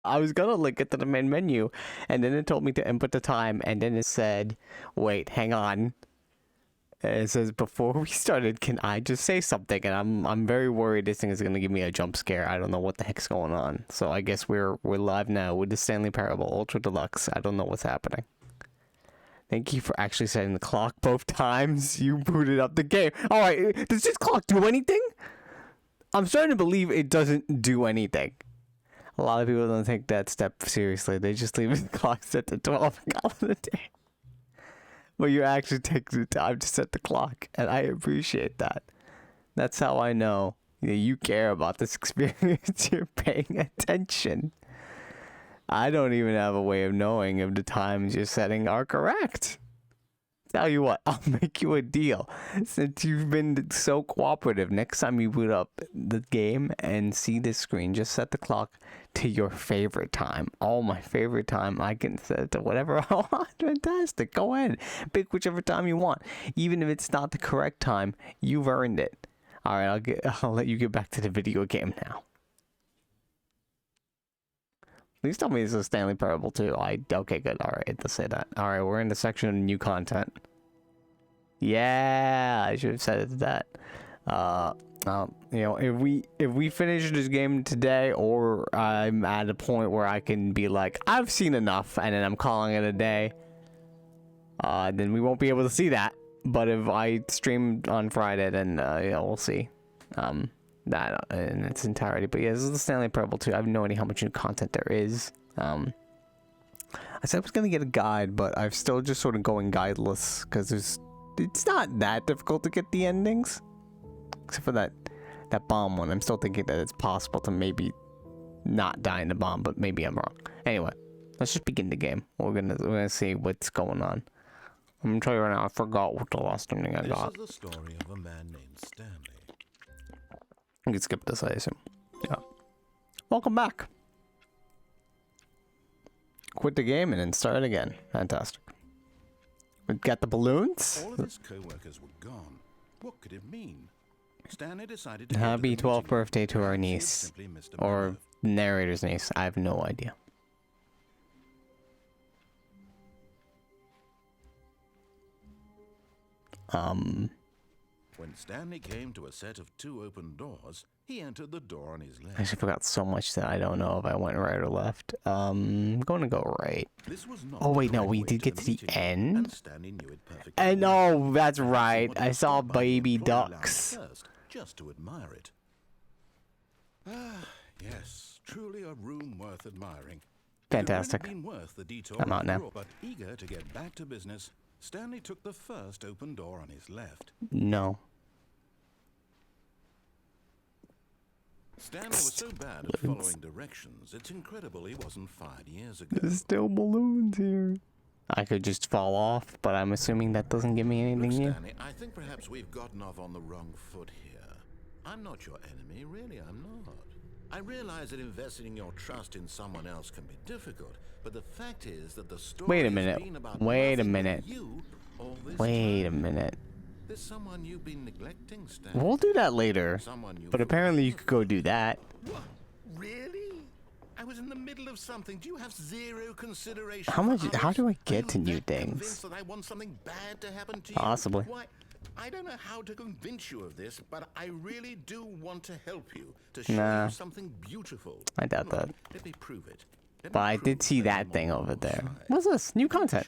I was gonna link it to the main menu, and then it told me to input the time, and then it said, wait, hang on. And it says, before we started, can I just say something? And I'm very worried this thing is gonna give me a jump scare. I don't know what the heck's going on. So I guess we're live now with the Stanley Parable Ultra Deluxe. I don't know what's happening. Thank you for actually setting the clock both times you booted up the game. Alright, does this clock do anything? I'm starting to believe it doesn't do anything. A lot of people don't take that step seriously. They just leave the clock set to 12 and call it a day. But you actually take the time to set the clock, and I appreciate that. That's how I know you care about this experience. You're paying attention. I don't even have a way of knowing if the times you're setting are correct. Tell you what, I'll make you a deal. Since you've been so cooperative, next time you boot up the game and see this screen, just set the clock to your favorite time. Oh, my favorite time. I can set it to whatever I want. Fantastic. Go ahead. Pick whichever time you want. Even if it's not the correct time, you've earned it. All right, I'll let you get back to the video game now. Please tell me this is Stanley Parable too. Okay, good. All right, let's say that. All right, we're in the section of new content. Yeah, I should have said it to that. You know, if we finish this game today, or I'm at a point where I can be like, I've seen enough, and then I'm calling it a day, then we won't be able to see that. But if I stream on Friday, then yeah, we'll see. That in its entirety. But yeah, this is the Stanley Parable 2. I have no idea how much new content there is. I said I was gonna get a guide, but I'm still just sort of going guideless because it's not that difficult to get the endings, except for that bomb one. I'm still thinking that it's possible to maybe not die in the bomb, but maybe I'm wrong. Anyway, let's just begin the game. We're gonna see what's going on. I'm gonna tell you right now, I forgot what the last ending I got. This is the story of a man named Stanley. I can skip this, I assume. Yeah. Welcome back. Quit the game and then start again. Fantastic. We got the balloons. All of his co-workers were gone. What could it mean? Stanley decided to Happy 12th birthday to our niece. Or narrator's niece. I have no idea. When Stanley came to a set of 2 open doors, he entered the door on his left. I actually forgot so much that I don't know if I went right or left. I'm going to go right. This was not oh wait, no, we did get to the end. And Stanley knew it perfectly. And oh, that's right. I saw baby ducks. First, just to admire it. Ah, yes, truly a room worth admiring. Fantastic. Been worth the detour, I'm out now. But eager to get back to business, Stanley took the first open door on his left. No. Stanley was so bad at following directions, it's incredible he wasn't 5 years ago. There's still balloons here. I could just fall off, but I'm assuming that doesn't give me anything new. Stanley, I think perhaps we've gotten off on the wrong foot here. I'm not your enemy, really, I'm not. I realize that investing your trust in someone else can be difficult, but the fact is that the story Wait a minute. Wait a minute. Wait a minute. There's someone you've been neglecting, Stanley. We'll do that later. But apparently you could go do that. What? Really? I was in the middle of something. Do you have zero consideration? How do I get to new things? That I want something bad to happen to you? Possibly. Why? I don't know how to convince you of this, but I really do want to help you, to show you something beautiful. I doubt that. Let me prove it. But I did see that thing over there. What's this? New content.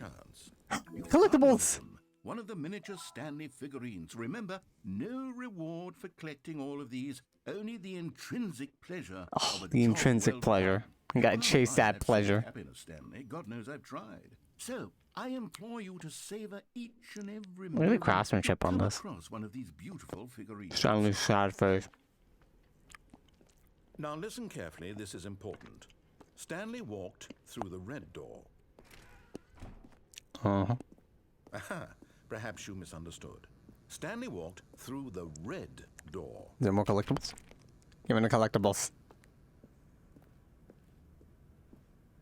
Collectibles. One of the miniature Stanley figurines. Remember, no reward for collecting all of these, only the intrinsic pleasure. Oh, the intrinsic pleasure. You gotta chase that pleasure. Happiness, Stanley. God knows I've tried. So, I implore you to savor each and every moment. Really craftsmanship on this. One of these beautiful figurines. Stanley's sad face. Now listen carefully, this is important. Stanley walked through the red door. Uh-huh. Aha, perhaps you misunderstood. Stanley walked through the red door. Is there more collectibles? Give me the collectibles.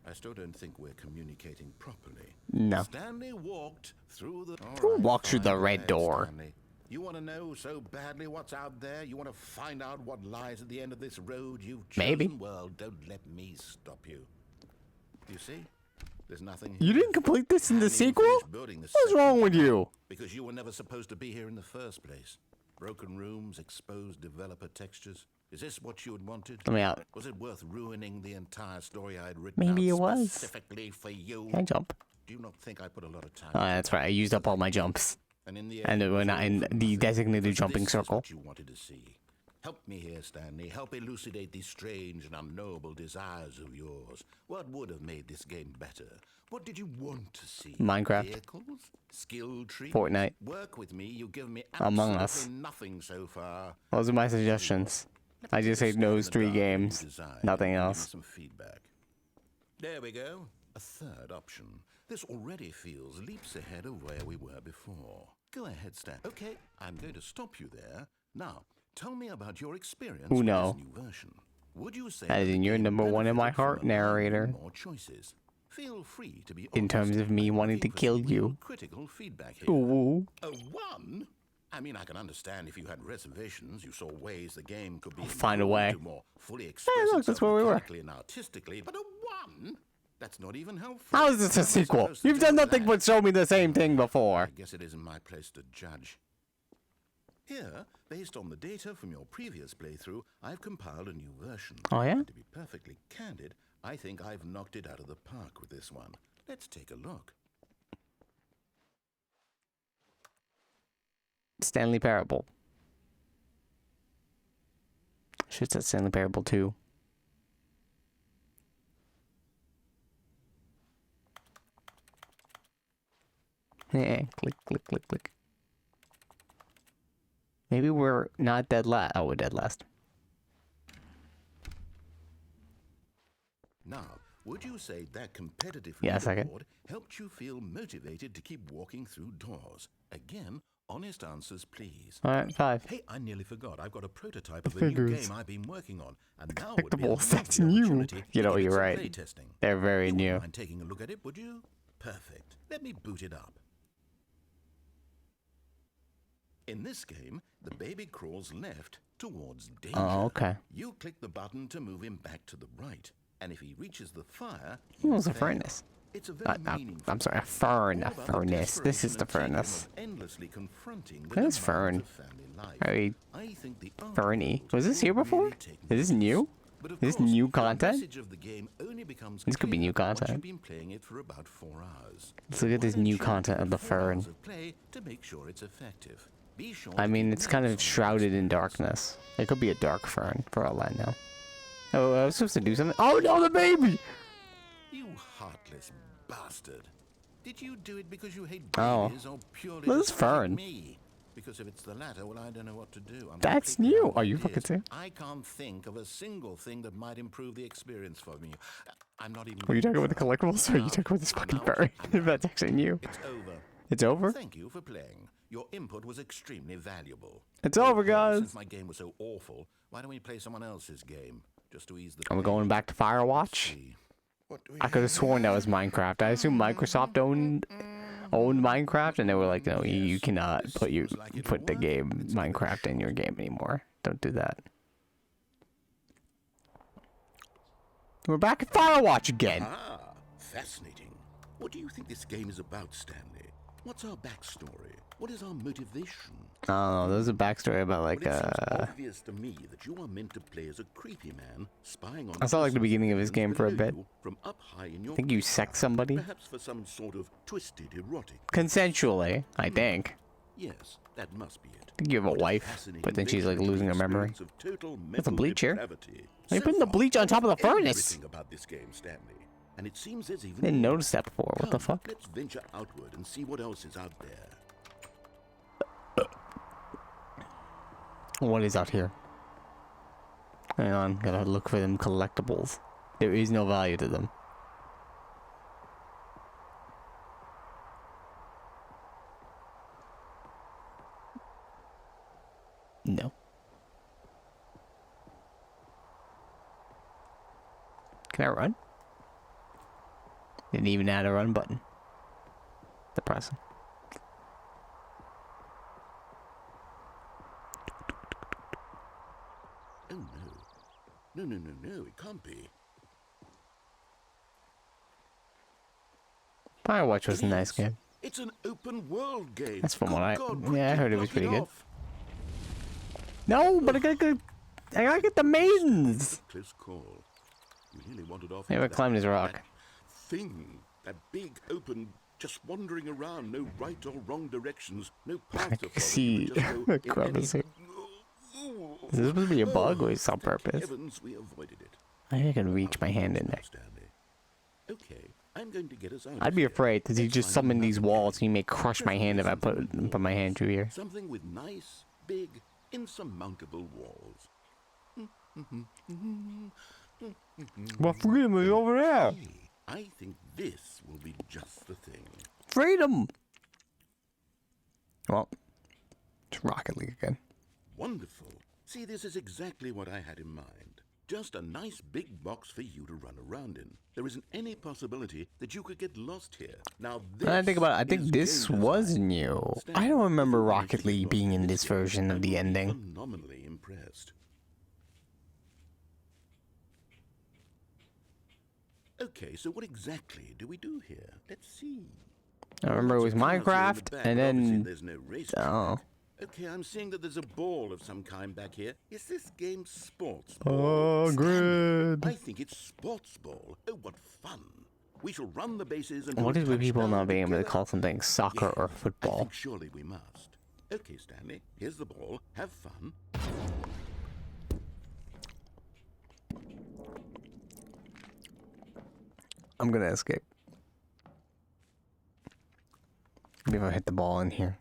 I still don't think we're communicating properly. No. Stanley walked through the... Who walked through the red door? Stanley. You want to know so badly what's out there? You want to find out what lies at the end of this road you've chosen? Maybe. Well, don't let me stop you. see? There's nothing You here. didn't complete this in the Haven't even sequel? finished building the What's second wrong with one, you? Because you were never supposed to be here in the first place. Broken rooms, exposed developer textures. Is this what you had wanted? Let me out. Was it worth ruining the entire story I had written Maybe it out was. specifically for you? Can I jump? Do you not think I put a lot of time? Oh, that's right. I used up all my jumps. And in the And end, we're not in the designated jumping this circle. Is what you wanted to see. Help me here, Stanley. Help elucidate these strange and unknowable desires of yours. What would have made this game better? What did you want to see? Minecraft. Vehicles? Skill trees? Fortnite. Work with me. You've given me Among absolutely Us. nothing so far. Those are my suggestions. I just hate those 3 games. Nothing else. Some feedback. There we go. A third option. This already feels leaps ahead of where we were before. Go ahead, Stan. Okay, I'm going to stop you there. Now, tell me about your experience with no. this new version. Would you say That is the in your game number 1 in my benefited from heart, allowing narrator. more choices? Feel free to be In terms honest. of me I'm wanting to looking for kill some you. real critical feedback here. Ooh. A 1? I mean, I can understand if you had reservations. You saw ways the game could be Find a way. to more fully express Hey, look, that's itself where we were. mechanically and artistically. But a 1? That's not even helpful. How is this a How am I sequel? supposed to You've deal done with nothing that? but show me the same thing before. I guess it isn't my place to judge. Here, based on the data from your previous playthrough, I've compiled a new version. Oh, yeah? To be perfectly candid, I think I've knocked it out of the park with this one. Let's take a look. Stanley Parable. Should've said Stanley Parable 2. Yeah, click, click, click, click. Maybe we're not dead last. Oh, we're dead last. Now, would you say that competitive Yeah, a second. leaderboard helped you feel motivated to keep walking through doors? Again, honest answers, please. Alright, 5. Hey, I nearly forgot. I've got a prototype of a new Figures. game I've been working on, and now would be a Collectibles, that's lovely new. opportunity You to know, give it you're some right. playtesting. They're very You wouldn't new. mind taking a look at it, would you? Perfect. Let me boot it up. In this game, the baby crawls left towards danger. Oh, okay. You click the button to move him back to the right, and if he reaches the fire, It was a he'll fail. furnace. It's a very meaningful I'm sorry, a fern. all A about the furnace. This is desperation the and taking furnace. of endlessly confronting the What is demands fern? of family life. Very I think the ferny. articles Was this here will before? really take Is this notice. new? But of Is this course, new the content? message of the game only becomes This could be clear new once content. you've been playing it for about 4 hours. Let's look at this Why don't new you content give of the it 4 fern. hours of play to make sure it's effective. Be sure I to mean, keep it's kind notes of on your shrouded in experience. darkness. It could be a dark fern, for all I know. Oh, I was supposed to do something. Oh no, the baby! You heartless bastard. Did you do it because you hate Oh. babies or purely Well, to this spite fern. me? Because if it's the latter, well, I don't know what to do. I'm That's completely new. out of Are you ideas. fucking serious? I can't think of a single thing that might improve the experience for me. I'm not even. Were you going talking to about the try. collectibles, or are you Now, talking about this I'm fucking out, fern? I'm If that's out. actually new. It's over. It's over? Thank you for playing. Your input was extremely valuable. It's over, Hey, guys. Since my game was so awful, why don't we play someone else's game just to ease the Are we pain? going back to Firewatch? See. What do we I could have have sworn that here? was Minecraft. I assume Microsoft owned Minecraft, and they were like, no, you cannot This put seems like it'll put the work. game Let's give it a Minecraft in your shot. game anymore. Don't do that. We're back at Firewatch again. Ah, fascinating. What do you think this game is about, Stanley? What's our backstory? What is our motivation? I don't know. There's a backstory about like Well, it seems obvious to me that you are meant to play as a creepy man spying on. I saw, like, the innocent beginning of his civilians game for a below bit. you From up high in your I think you playground, sex somebody perhaps for some sort of twisted erotic. consensually. I think. Yes, that must be it. I think you have a What wife, fascinating but then she's like visual losing her memory. experience of total There's a mental bleach here. depravity. Why are you So putting the far, bleach on top of the I know furnace? everything about this game, Stanley, and it seems there's even Didn't more. notice that before. What the Come, fuck? Let's venture outward and see what else is out there. What is out here? Hang on, gotta look for them collectibles. There is no value to them. No. Can I run? Didn't even add a run button. Depressing. Oh no. No, it can't be. Firewatch was a It nice is. game. It's an open world game. That's from Good what I... God, Yeah, I Ricky, heard it was knock pretty good. off. No, but I gotta get the maidens! Close call. You nearly wandered off. Maybe I into climbed that- this rock. That thing, that big open, just wandering around, no right or wrong directions, no path to follow. See You just go in crevice any- here. Is this supposed to be a bug or is it on Thank purpose? Heavens, we avoided it. I think I can reach my hand in there. Stanley. Okay, I'm going to get us out. I'd be of here. afraid that he Let's just find summoned another these walls game. and he may crush my hand if I put my hand through here. Something with nice, big, insurmountable walls. Well, freedom is over there. Hey, I think this will be just the thing. Freedom! Well, it's Rocket League again. Wonderful. See, this is exactly what I had in mind. Just a nice big box for you to run around in. There isn't any possibility that you could get lost here. Now, this When I think about it, I think is this game was design. new. Stanley, I don't remember if you manage Rocket to get League lost being in this this game, version I of the will be ending. phenomenally impressed. Okay, so what exactly do we do here? Let's see. I remember it was Lots of cars here in the Minecraft, back, and but obviously then... there's no race Oh. track. Okay, I'm seeing that there's a ball of some kind back here. Is this game sports Oh, ball? Stanley, grid. I think it's sports ball. Oh, what fun. We shall run the bases and What is with people touchdown not being able to together? call something soccer or Yes, I football? think surely we must. Okay, Stanley, here's the ball. Have fun. I'm gonna escape. Maybe if I hit the ball in here.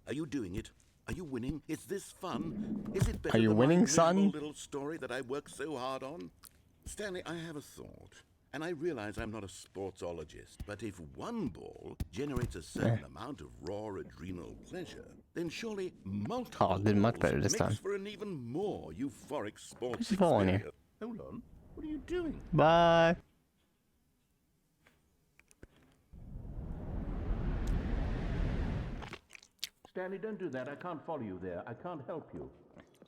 Are you doing it? Are you winning? Is this fun? Is it better Are you than winning, my son? miserable little story that I worked so hard on? Stanley, I have a thought. And I realize I'm not a sportsologist, but if one ball generates a certain amount of raw adrenal pleasure, then surely multiple Oh, did much balls better this makes time. for an even more euphoric sports Where's the ball in here? experience. Hold on. What are you doing? Bye. Stanley, don't do that. I can't follow you there. I can't help you.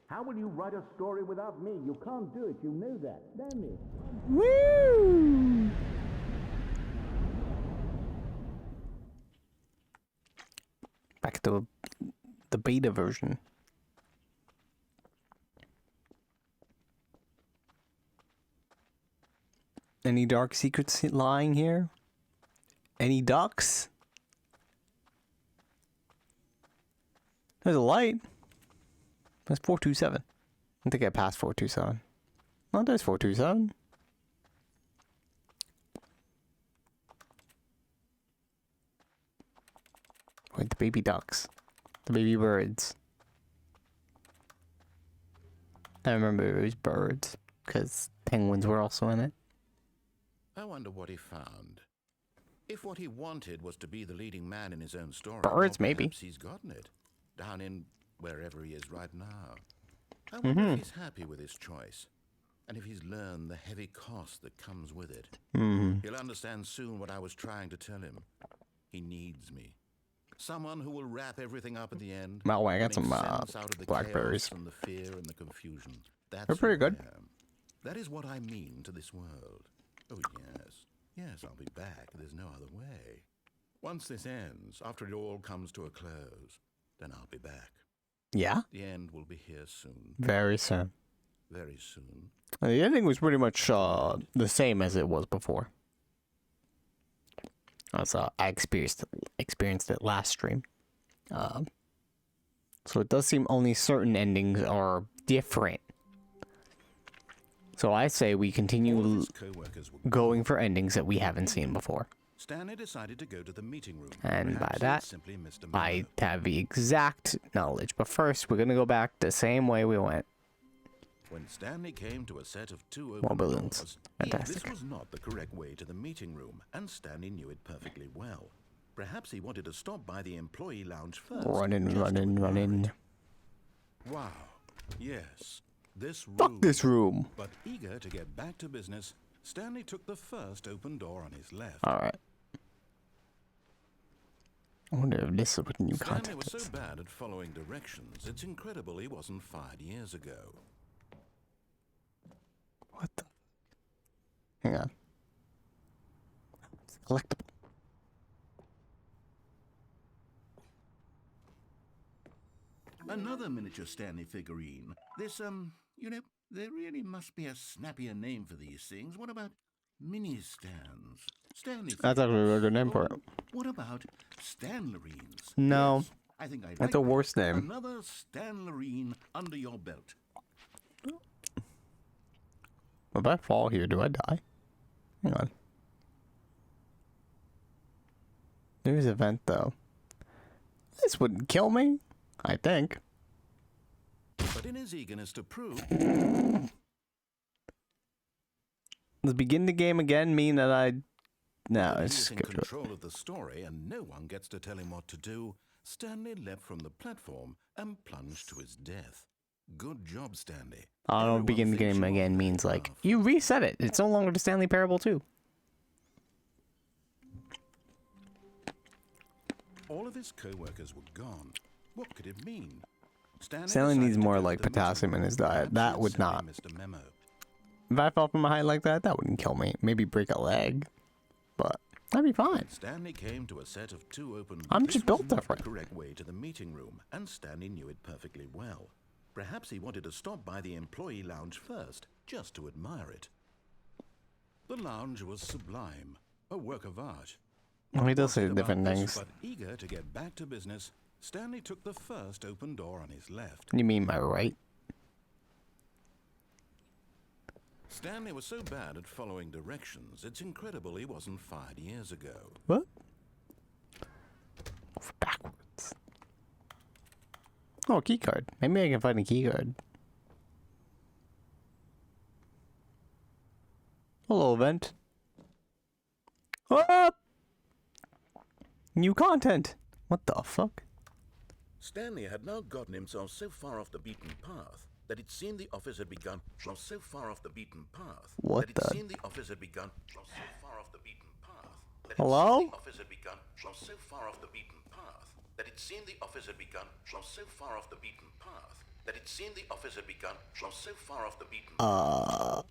How will you write a story without me? You can't do it. You know that. Stanley. Woo! Back to the beta version. Any dark secrets lying here? Any ducks? There's a light. That's 427. I think I passed 427. Oh, there's 427. Wait, the baby ducks. The baby birds. I remember it was birds, because penguins were also in it. I wonder what he found. If what he wanted was to be the leading man in his own story, Birds, well, maybe. perhaps he's gotten it. Down in wherever he is right now. I wonder if he's happy with his choice. And if he's learned the heavy cost that comes with it. He'll understand soon what I was trying to tell him. He needs me. Someone who will wrap everything up at the end. Well, I got getting some sense out of the blackberries. chaos and the fear and the confusion. That's They're pretty who I good. am. That is what I mean to this world. Oh, yes. Yes, I'll be back. There's no other way. Once this ends, after it all comes to a close, then I'll be back. Yeah? The end will be here soon. Very soon. Very soon. The ending was pretty much the same as it was before. I experienced it last stream. So it does seem only certain endings are different. So I say we All of continue his co-workers were going for endings that we haven't seen before. Stanley decided to go to the meeting room. And by Perhaps he that, had simply missed a I memo. have the exact knowledge. But first, we're going to go back the same way we went. When Stanley came to a set of two More open balloons. doors, Fantastic. this was not the correct way to the meeting room, and Stanley knew it perfectly well. Perhaps he wanted to stop by the employee lounge first. Running, just to running, admire running. it. Wow. Yes. This room. Fuck this room. But eager to get back to business, Stanley took the first open door on his left. Alright. I wonder if this is what new Stanley content was so is. bad at following directions, it's incredible he wasn't fired years ago. What the? Hang on. It's collectible. Another miniature Stanley figurine. This, you know, there really must be a snappier name for these things. What about mini stands? Stanley That's actually a really good name for Or it. what about Stanlerines? No. Yes, I think I'd That's like a worse that. name. Another Stanlerine under your belt. If I fall here, do I die? Hang on. There's a vent, though. This wouldn't kill me, I think. But in his eagerness to prove... Does begin the game again mean that I... No, He it's is just in good. control of the story and no one gets to tell him what to do. Stanley leapt from the platform and plunged to his death. Good job, Stanley. I don't know, Everyone begin the thinks game you are again very means like, powerful. you reset it. It's no longer the Stanley Parable 2. All of his co-workers were gone. What could it mean? Stanley decided needs to more go to like the meeting potassium in room. his diet. Perhaps he That had would simply not. missed a memo. If I fell from a height like that, that wouldn't kill me. Maybe break a leg. But that'd be fine. Stanley came to a set of two open... I'm This just was built not different. the correct way to the meeting room, and Stanley knew it perfectly well. Perhaps he wanted to stop by the employee lounge first, just to admire it. The lounge was sublime, a work of art. Well, he does say About different this, things. But eager to get back to business, Stanley took the first open door on his left. You mean my right? Stanley was so bad at following directions, it's incredible he wasn't fired years ago. What? Backwards. Oh, a key card. Maybe I can find a key card. Hello, event. Ah! New content. What the fuck? Stanley had now gotten himself so far off the beaten path that it seemed the office had begun from so far off the beaten path. What that the- it seemed the office had begun from so far off the beaten path. That Hello? It seemed the office had begun from so far off the beaten path. That it seemed the office had begun from so far off the beaten path. That it seemed the office had begun from so far off the beaten path.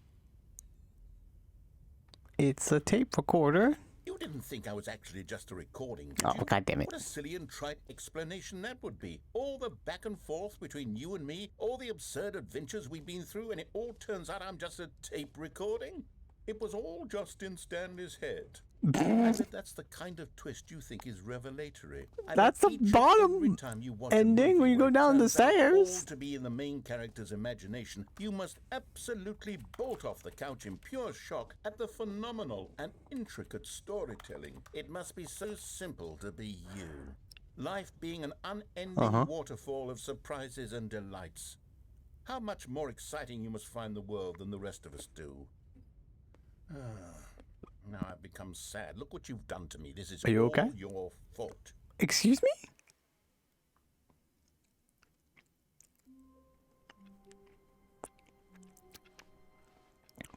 It's a tape recorder. You didn't think I was actually just a recording, did Oh, you? God damn it. What a silly and trite explanation that would be. All the back and forth between you and me, all the absurd adventures we've been through, and it all turns out I'm just a tape recording? It was all just in Stanley's head. I bet that's the kind of twist you think is revelatory. I That's bet the each and bottom every time you watch a ending movie when you where go it down the turns out stairs. all to be in the main character's imagination, you must absolutely bolt off the couch in pure shock at the phenomenal and intricate storytelling. It must be so simple to be you. Life being an unending waterfall of surprises and delights. How much more exciting you must find the world than the rest of us do. Now I've become sad. Look what you've done to me. This is Are you all okay? your fault. Excuse me?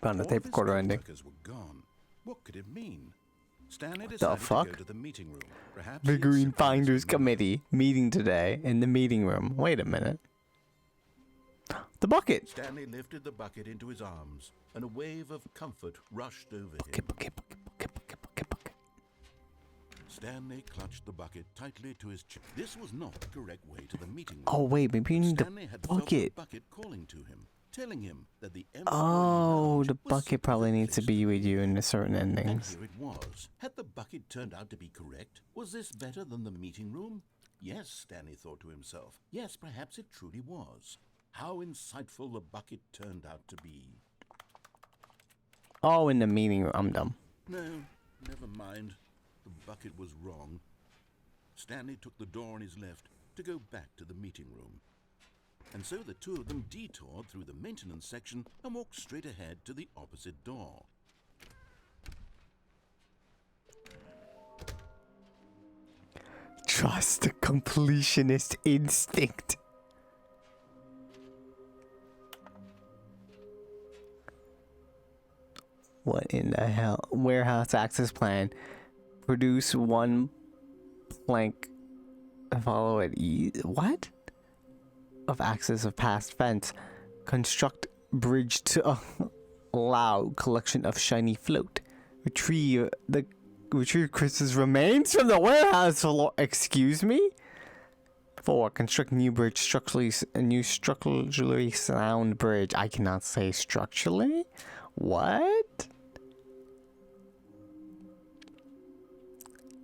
Found the All tape of his recorder ending. co-workers were gone. What could it mean? Stanley The decided fuck? to go to the meeting room. Perhaps he had Figurine sympathy Finders with him. Committee meeting today in the meeting room. Wait a minute. The bucket. Stanley lifted the bucket into his arms, and a wave of comfort rushed over him. Bucket, bucket, bucket, bucket, bucket, bucket, bucket. Stanley clutched the bucket tightly to his chest. This was not the correct way to the meeting room. Oh wait, maybe you need Stanley the had felt bucket. the bucket calling to him, telling him that the Oh, employee the lounge was bucket probably simply needs to the be with you in the certain And endings. here it was. Had the bucket turned out to be correct? Was this better than the meeting room? Yes, Stanley thought to himself. Yes, perhaps it truly was. How insightful the bucket turned out to be. Oh, in the meeting room. I'm dumb. No, never mind. The bucket was wrong. Stanley took the door on his left to go back to the meeting room. And so the two of them detoured through the maintenance section and walked straight ahead to the opposite door. Trust the completionist instinct. What in the hell? Warehouse access plan. Produce one plank. Follow it. What? Of access of past fence. Construct bridge to allow collection of shiny float. Retrieve Chris's remains from the warehouse. Excuse me? 4. Construct new bridge, a new structurally sound bridge. I cannot say structurally? What?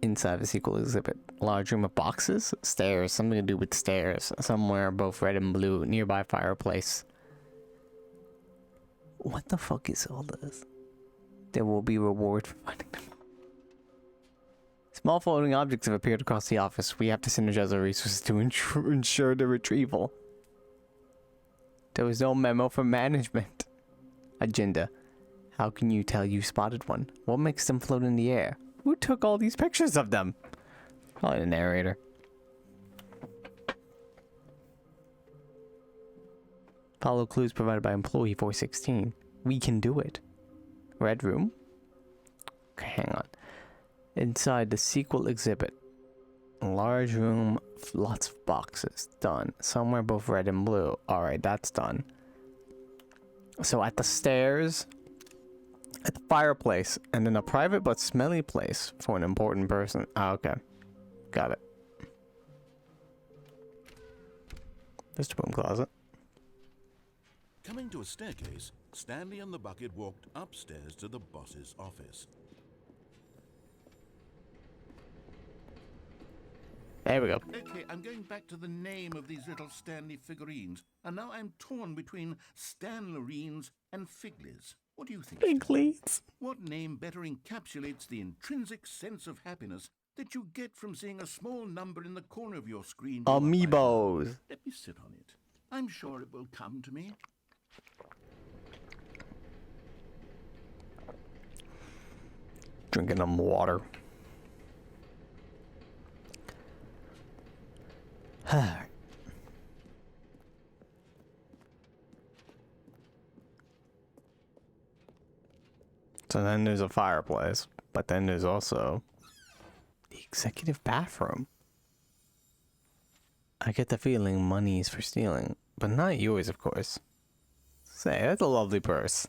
Inside the sequel exhibit. Large room of boxes? Stairs. Something to do with stairs. Somewhere both red and blue. Nearby fireplace. What the fuck is all this? There will be reward for finding them. Small floating objects have appeared across the office. We have to synergize our resources to ensure the retrieval. There was no memo from management. Agenda. How can you tell you spotted one? What makes them float in the air? Who took all these pictures of them? Probably the narrator. Follow clues provided by employee 416. We can do it. Red room? Okay, hang on. Inside the sequel exhibit. Large room, lots of boxes. Done. Somewhere both red and blue. Alright, that's done. So at the stairs, at the fireplace, and then a private but smelly place for an important person. Ah, okay. Got it. There's the broom closet. Coming to a staircase, Stanley and the bucket walked upstairs to the boss's office. There we go. Okay, I'm going back to the name of these little Stanley figurines. And now I'm torn between Stanlerines and Figlies. What do you think? Figlies. What name better encapsulates the intrinsic sense of happiness that you get from seeing a small number in the corner of your screen? Amiibos. Let me sit on it. I'm sure it will come to me. Drinking some water. So then there's a fireplace, but then there's also the executive bathroom. I get the feeling money is for stealing, but not yours, of course. Say, that's a lovely purse.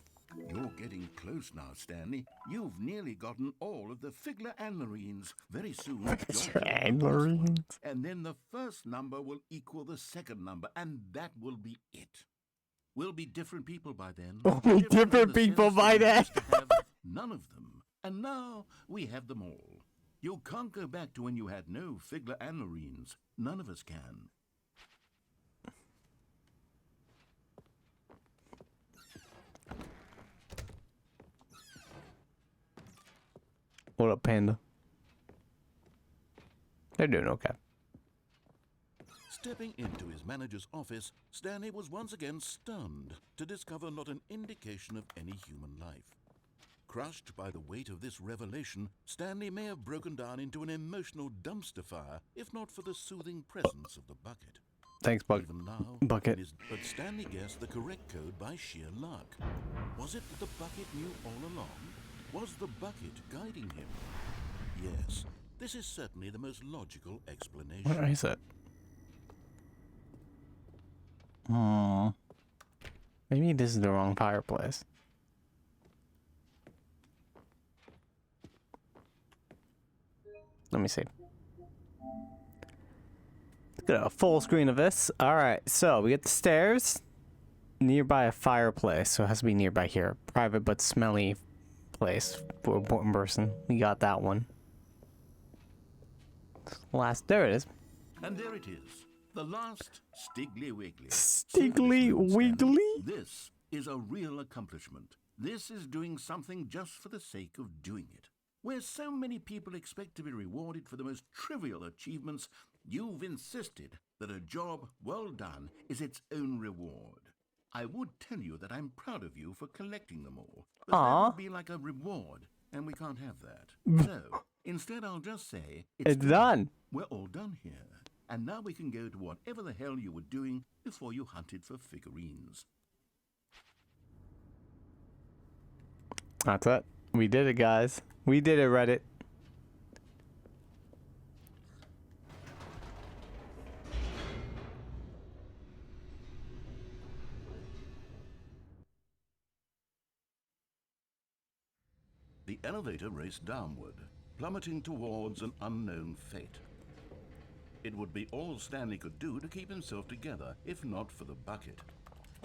You're getting close now, Stanley. You've nearly gotten all of the Figler Anlerines. Very soon, you'll get the first one. Anlerines? And then the first number will equal the second number, and that will be it. We'll be different people by then. We'll be different in the people sense by that we then. used to have none of them, and now we have them all. You can't go back to when you had no Figler Anlerines. None of us can. What up, Panda? They're doing okay. Stepping into his manager's office, Stanley was once again stunned to discover not an indication of any human life. Crushed by the weight of this revelation, Stanley may have broken down into an emotional dumpster fire if not for the soothing presence of the bucket. Thanks, Even now, Bucket. but Stanley guessed the correct code by sheer luck. Was it that the bucket knew all along? Was the bucket guiding him? Yes, this is certainly the most logical explanation. Where is it? Maybe this is the wrong fireplace. Let me see. Let's get a full screen of this. Alright, so we get the stairs. Nearby a fireplace, so it has to be nearby here. Private but smelly place for an important person. We got that one. Last, there it is. And there it is. The last Stiggly Wiggly. Stiggly Wiggly? This is a real accomplishment. This is doing something just for the sake of doing it. Where so many people expect to be rewarded for the most trivial achievements, you've insisted that a job well done is its own reward. I would tell you that I'm proud of you for collecting them all, but that would be like a reward, and we can't have that. So, instead I'll just say, It's done. We're all done here. And now we can go to whatever the hell you were doing before you hunted for figurines. That's it. We did it, guys. We did it, Reddit. The elevator raced downward, plummeting towards an unknown fate. It would be all Stanley could do to keep himself together, if not for the bucket.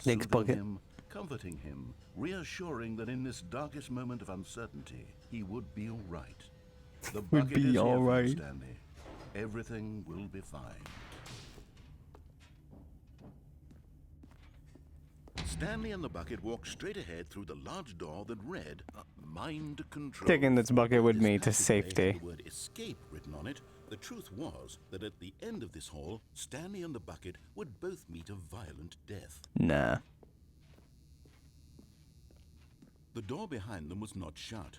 Thanks, Soothing bucket. him, comforting him, reassuring that in this darkest moment of uncertainty, he would be all right. The bucket be is here all for you, right. Stanley. Everything will be fine. Stanley and the bucket walked straight ahead through the large door that read, Mind Control. Taking this bucket with This me to passageway safety. had the word escape written on it. The truth was that at the end of this hall, Stanley and the bucket would both meet a violent death. Nah. The door behind them was not shut.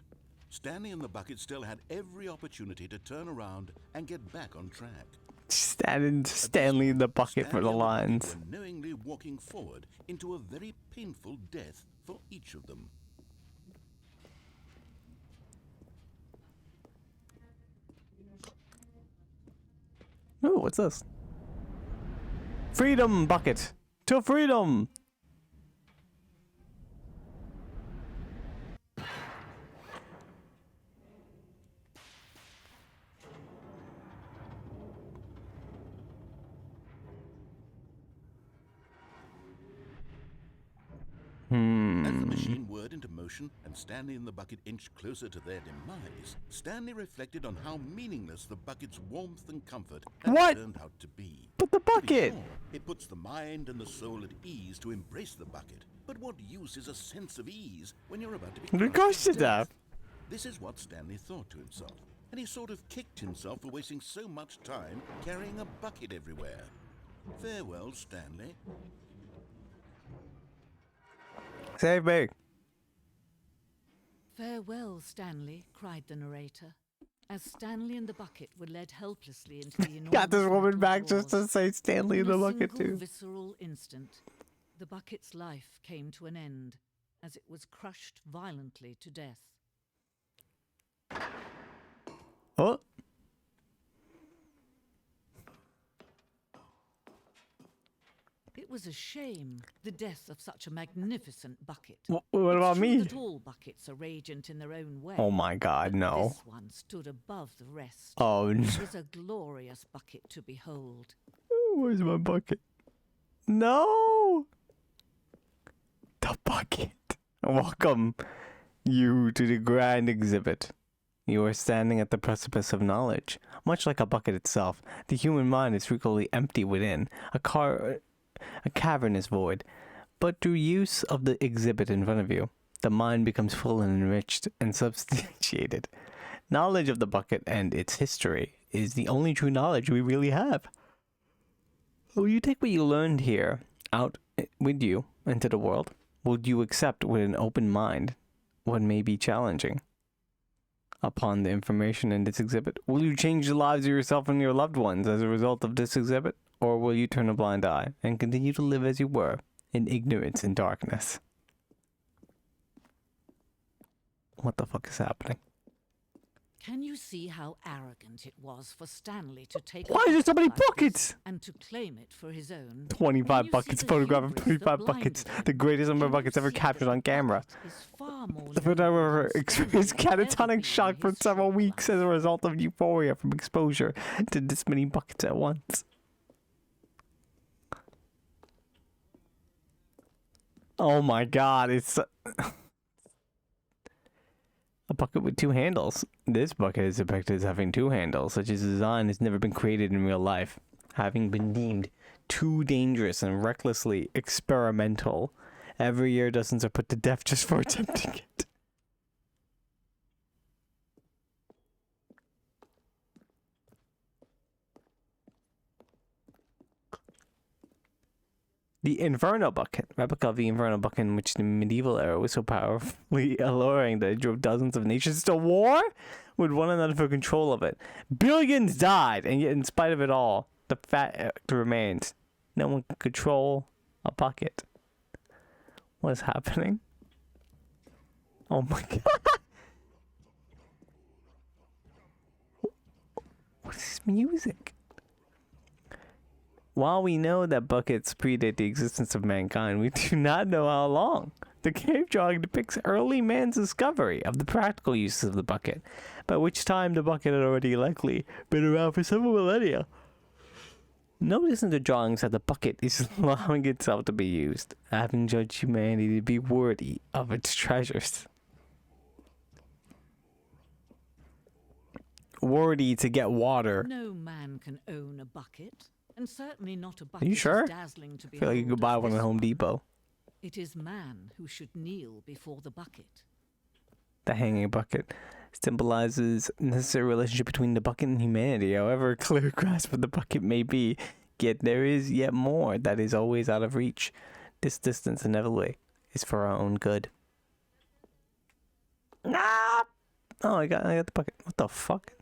Stanley and the bucket still had every opportunity to turn around and get back on track. Stanley in the bucket for Stanley the and bucket lines. were knowingly walking forward into a very painful death for each of them. Ooh, what's this? Freedom bucket. To freedom. As the machine whirred into motion and Stanley and the bucket inched closer to their demise, Stanley reflected on how meaningless the bucket's warmth and comfort had What? turned out to be. But the To be bucket. sure, it puts the mind and the soul at ease to embrace the bucket. But what use is a sense of ease when you're about to be Of crushed course to you death? do. This is what Stanley thought to himself, and he sort of kicked himself for wasting so much time carrying a bucket everywhere. Farewell, Stanley. Save me. Farewell, Stanley, cried the narrator, as Stanley and the bucket were led helplessly into the enormous Got this woman metal back just to jaws. say Stanley in the a bucket single too. visceral instant, the bucket's life came to an end as it was crushed violently to death. Oh. It was a shame, the death of such a magnificent bucket. What It's about true me? that all buckets are radiant in their own way. Oh my god, but no. This one stood above the rest. Oh no. It was a glorious bucket to behold. Where's my bucket? No! The bucket. Welcome you to the grand exhibit. You are standing at the precipice of knowledge. Much like a bucket itself, the human mind is frequently empty within. A cavern is void. But through use of the exhibit in front of you, the mind becomes full and enriched and substantiated. Knowledge of the bucket and its history is the only true knowledge we really have. Will you take what you learned here out with you into the world? Will you accept with an open mind what may be challenging upon the information in this exhibit? Will you change the lives of yourself and your loved ones as a result of this exhibit? Or will you turn a blind eye and continue to live as you were, in ignorance and darkness? What the fuck is happening? Can you see how arrogant it was for Stanley to take Why a is there so many bucket like buckets? this and to claim it for his own? 25 Can you see buckets, the photograph of hubris 25 that buckets. blinded him? The greatest number of Can you buckets ever see captured that on the camera. bucket is far more The photographer noble than experienced Stanley has ever catatonic been shock in for his several short weeks life. as a result of euphoria from exposure to this many buckets at once. Oh my god, it's a bucket with two handles. This bucket is depicted as having two handles. Such a design has never been created in real life, having been deemed too dangerous and recklessly experimental. Every year, dozens are put to death just for attempting it. The Inferno Bucket, replica of the Inferno Bucket in which the medieval era was so powerfully alluring that it drove dozens of nations to war with one another for control of it. Billions died, and yet in spite of it all, the fact remains. No one can control a bucket. What is happening? Oh my god. What is this music? While we know that buckets predate the existence of mankind, we do not know how long. The cave drawing depicts early man's discovery of the practical uses of the bucket, by which time the bucket had already likely been around for several millennia. Notice in the drawings that the bucket is allowing itself to be used, having judged humanity to be worthy of its treasures. Worthy to get water. No man can own a bucket, and certainly not a Are bucket you sure? as dazzling to I feel like you behold could buy as one at this Home Depot. It is man who should kneel before the bucket. The hanging bucket symbolizes necessary relationship between the bucket and humanity. However clear grasp of the bucket may be, yet there is yet more that is always out of reach. This distance inevitably is for our own good. Ah! Oh, I got the bucket. What the fuck?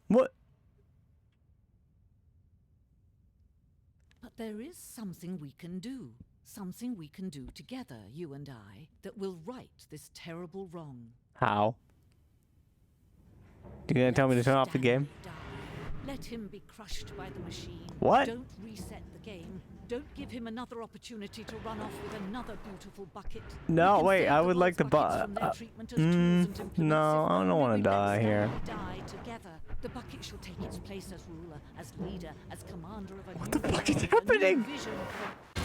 What? But there is something we can do. Something we can do together, you and I, that will right this terrible wrong. How? You gonna tell me to Let turn off the Stanley game? die. Let him be crushed by the machine. What? Don't reset the game. Don't give him another opportunity to run off with another beautiful bucket. No, We can wait, save I the would like world's to buckets from their treatment as tools and implements. no, If I don't only wanna we let die here. Stanley die together. The bucket shall take its place as ruler, as leader, as commander of a What new the fuck is world, a new happening? vision for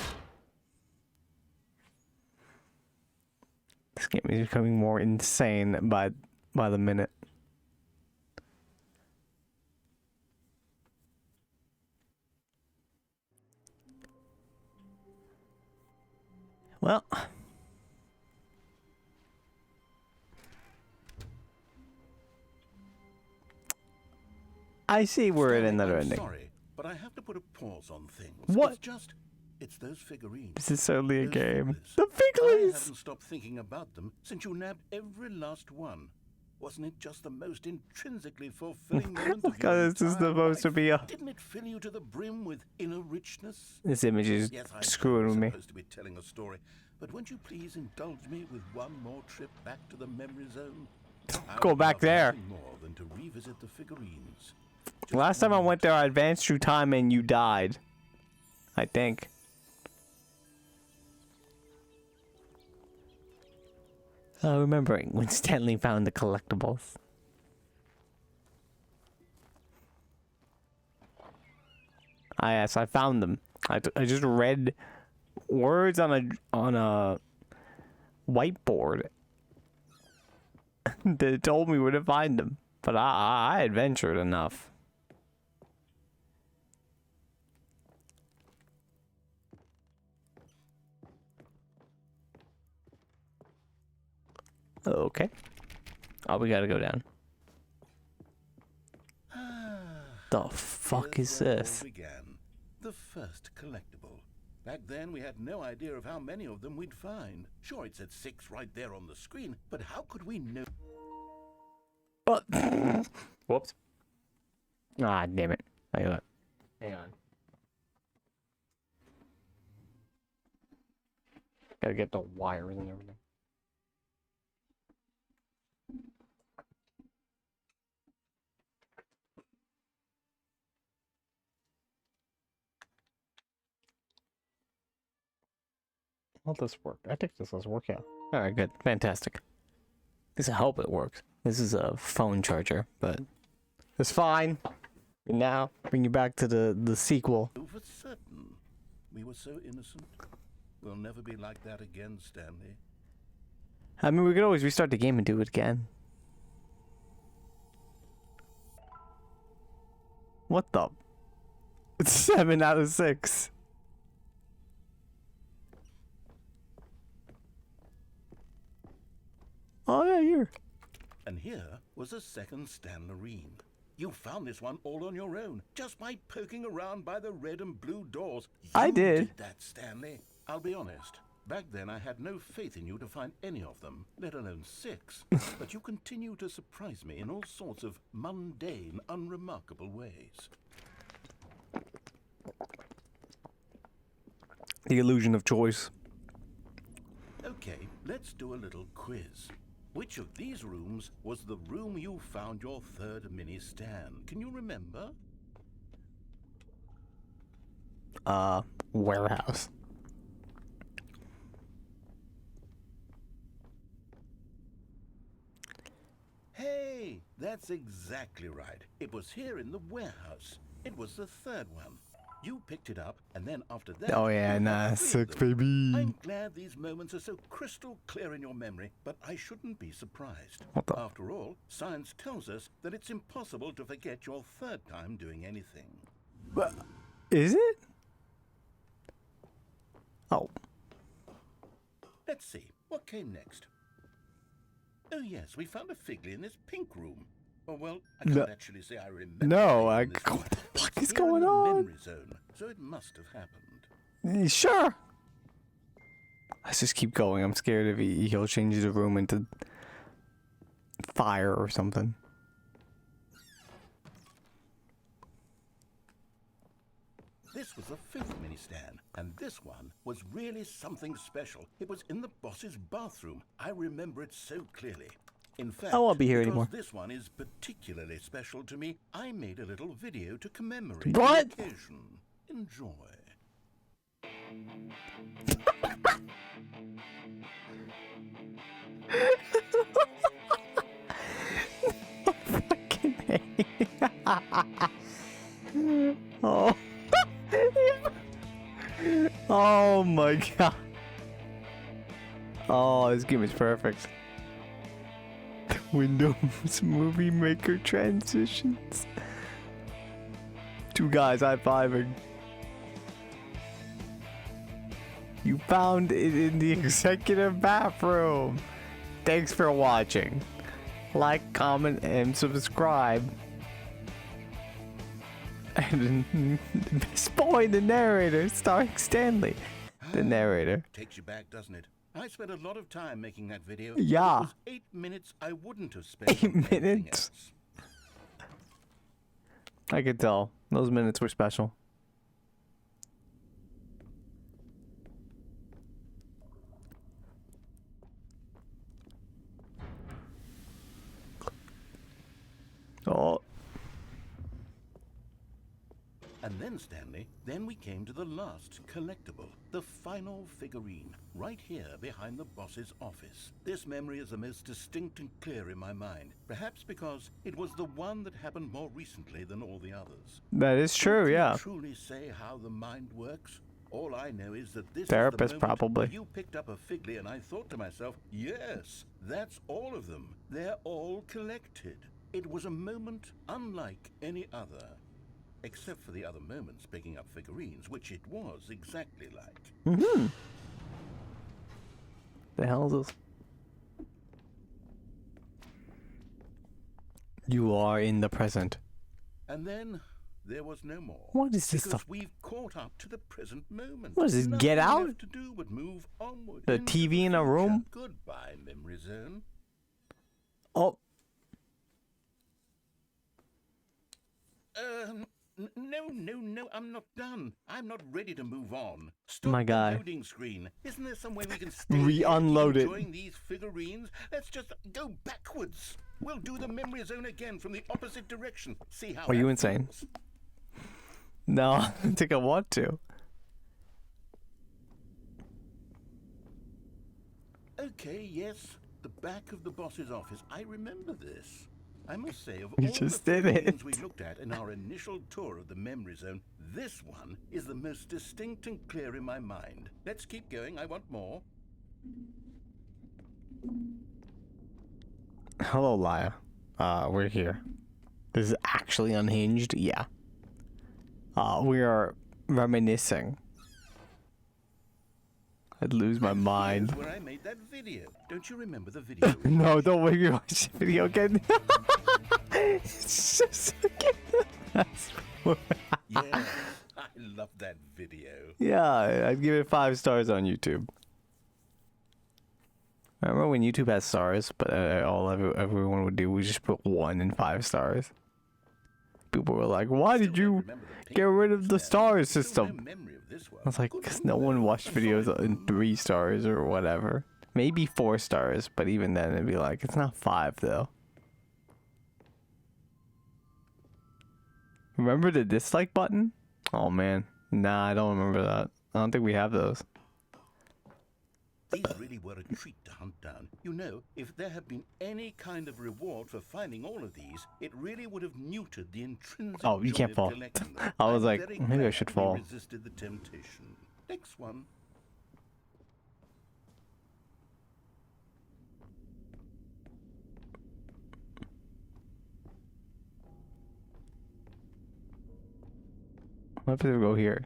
This game is becoming more insane by the minute. Well, I see we're at Stanley, another I'm ending. sorry, but I have to put a pause on things. What? It's those figurines. This is certainly a Those game. figures. The I Figlins! haven't stopped thinking about them since you nabbed every last one. Wasn't it just the most intrinsically fulfilling moment of God, your this is entire supposed to life? be a... Didn't it fill you to the brim with inner richness? This image is Yes, I screwing with am me. supposed to be telling a story, but won't you please indulge me with one more trip back to the memory zone? Go would back love there. nothing more than to revisit the figurines. Just Last time I one went there, I advanced through time and you died. I think. Remembering when Stanley found the collectibles. Ah, yes, I found them. I just read words on a whiteboard that told me where to find them. But I adventured enough. Okay. Oh, we gotta go down. The fuck Here's is where it all this? began. The first collectible. Back then, we had no idea of how many of them we'd find. Sure, it said 6 right there on the screen, but how could we know? But whoops. Ah, damn it. Hang on. Gotta get the wires and everything. Will this work? I think this does work, yeah. Alright, good. Fantastic. This I hope it works. This is a phone charger, but it's fine. And now, bring you back to the sequel. For certain. We were so innocent. We'll never be like that again, Stanley. I mean, we could always restart the game and do it again. What the? It's 7 out of 6. Oh yeah, here. And here was a second Stanley. You found this one all on your own, just by poking around by the red and blue doors. I You did. that, Stanley. I'll be honest. Back then, I had no faith in you to find any of them, let alone 6. But you continue to surprise me in all sorts of mundane, unremarkable ways. The illusion of choice. Okay, let's do a little quiz. Which of these rooms was the room you found your third mini stand? Can you remember? Warehouse. Hey, That's exactly right. It was here in the warehouse. It was the third one. You picked it up, and then after that... Oh yeah, you had nah, 3 of sick them. baby. I'm glad these moments are so crystal clear in your memory, but I shouldn't be surprised. What the- After all, science tells us that it's impossible to forget your third time doing anything. But is it? Oh, Let's see, what came next? Oh yes, we found a Figley in this pink room. Oh well, I can't actually say I remember. no, anything I. in this room, What the but fuck it's is here in going the on? Memory zone, so it must have happened. Sure. Let's just keep going. I'm scared if he'll change the room into fire or something. This was the 5th mini Stan, and this one was really something special. It was in the boss's bathroom. I remember it so clearly. In fact, I won't be here because anymore. this one is particularly special to me, I made a little video to commemorate What? the occasion. Enjoy. Oh. Oh my god. Oh, this game is perfect. Windows Movie Maker transitions. 2 guys high-fiving. You found it in the executive bathroom. Thanks for watching. Like, comment, and subscribe. And Best Boy, the narrator, starring Stanley, the narrator. Takes you back, doesn't it? I spent a lot of time making that video. Yeah. It was 8 minutes I wouldn't have spent 8 on anything minutes? else. I could tell. Those minutes were special. Oh. And then, Stanley, then we came to the last collectible, the final figurine, right here behind the boss's office. This memory is the most distinct and clear in my mind, perhaps because it was the one that happened more recently than all the others. That is true, Who can yeah. truly say how the mind works? All I know is that this Therapist, is the moment probably. you picked up a Figley and I thought to myself, yes, that's all of them. They're all collected. It was a moment unlike any other. Except for the other moments picking up figurines, which it was exactly like. Mm-hmm. The hell is this? You are in the present. And then there was no more. What is this because stuff? we've caught up to the present moment. What is this, Get Nothing Out? left to do but move onward The into TV in a future. room? Goodbye, memory zone. Oh, No, I'm not done. I'm not ready to move on. Stop My guy. the loading screen. Isn't there some way we can stay Re-unload here, it. keep enjoying these figurines? Let's just go backwards. We'll do the memory zone again from the opposite direction. See how Are you that insane? feels. no, I don't think I want to. Okay, yes. The back of the boss's office. I remember this. I must say, of You all just the did it. figurines we looked at in our initial tour of the memory zone, this one is the most distinct and clear in my mind. Let's keep going. I want more. Hello, Laya. We're here. This is actually unhinged? Yeah. We are reminiscing. I'd lose my mind. Here's where I made that video. Don't you remember the video? No, don't make me watch the video again. It's just Yeah, I love that video. yeah, I'd give it 5 stars on YouTube. I remember when YouTube had stars, but everyone would do was just put 1 and 5 stars. People were like, "Why did you Remember the pink get rid of the Stan? star Still system?" no memory of this one. I was like, Good because move no one there. watched A videos solid in move. 3 stars or whatever. Maybe 4 stars, but even then it'd be like, it's not 5 though. Remember the dislike button? Oh man. Nah, I don't remember that. I don't think we have those. These really were a treat to hunt down. You know, if there had been any kind of reward for finding all of these, it really would have neutered the intrinsic Oh, you joy can't of fall. collecting them. I was I'm like, very maybe I glad should we fall. resisted the temptation. Next one. What if we go here?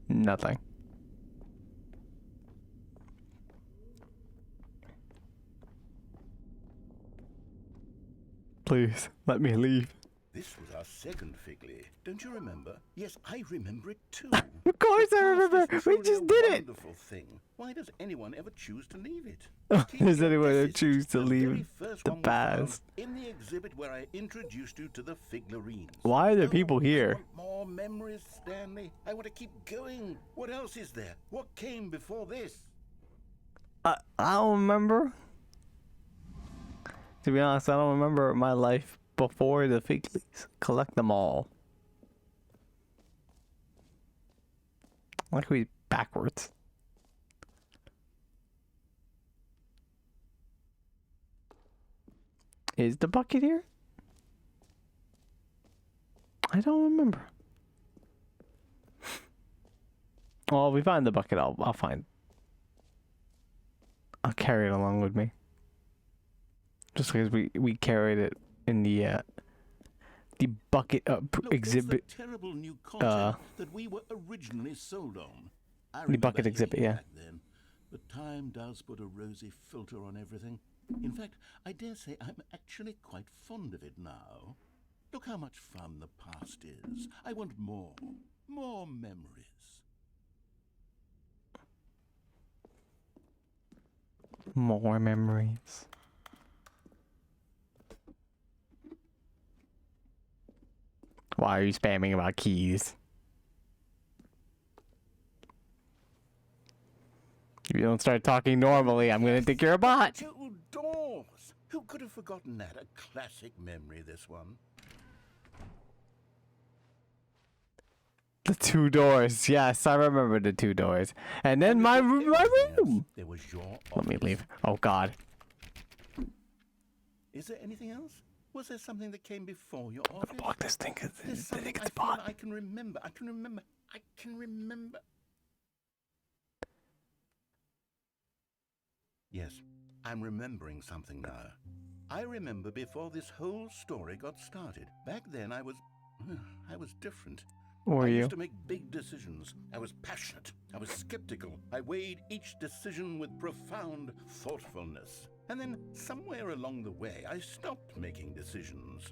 Nothing. Please, let me leave. This was our second Figley. Don't you remember? Yes, I remember it too. Of course I remember. The past is We truly just a did it. wonderful thing. Why does anyone ever choose to leave it? Does Keep it. anyone This ever is choose to the leave very first the one we found past? in the exhibit where I introduced you to the Figlarines. Why are there Oh, people here? I want more memories, Stanley. I want to keep going. What else is there? What came before this? I don't remember. To be honest, I don't remember my life before the Figlies. Collect them all. Like we backwards. Is the bucket here? I don't remember. Well, if we find the bucket, I'll find. I'll carry it along with me. Just because we carried it in the bucket Look, exhibit. it's the terrible new content that we were originally sold on. I The bucket remember exhibit, hating yeah. back then, but time does put a rosy filter on everything. In fact, I dare say I'm actually quite fond of it now. Look how much fun the past is. I want more memories. More memories. Why are you spamming about keys? If you don't start talking normally, I'm gonna think you're a bot. 2 doors! Who could have forgotten that? A classic memory, this one. The 2 doors. Yes, I remember the 2 doors. And then my Everything else, room. there was your Let me office. leave. Oh God. Is there anything else? Was there something that came before your office? Block this thing because There's I something think I it's a feel bot. I can remember. I can remember. Yes, I'm remembering something now. I remember before this whole story got started. Back then I was different. Who I are you? used to make big decisions. I was passionate. I was skeptical. I weighed each decision with profound thoughtfulness. And then somewhere along the way, I stopped making decisions.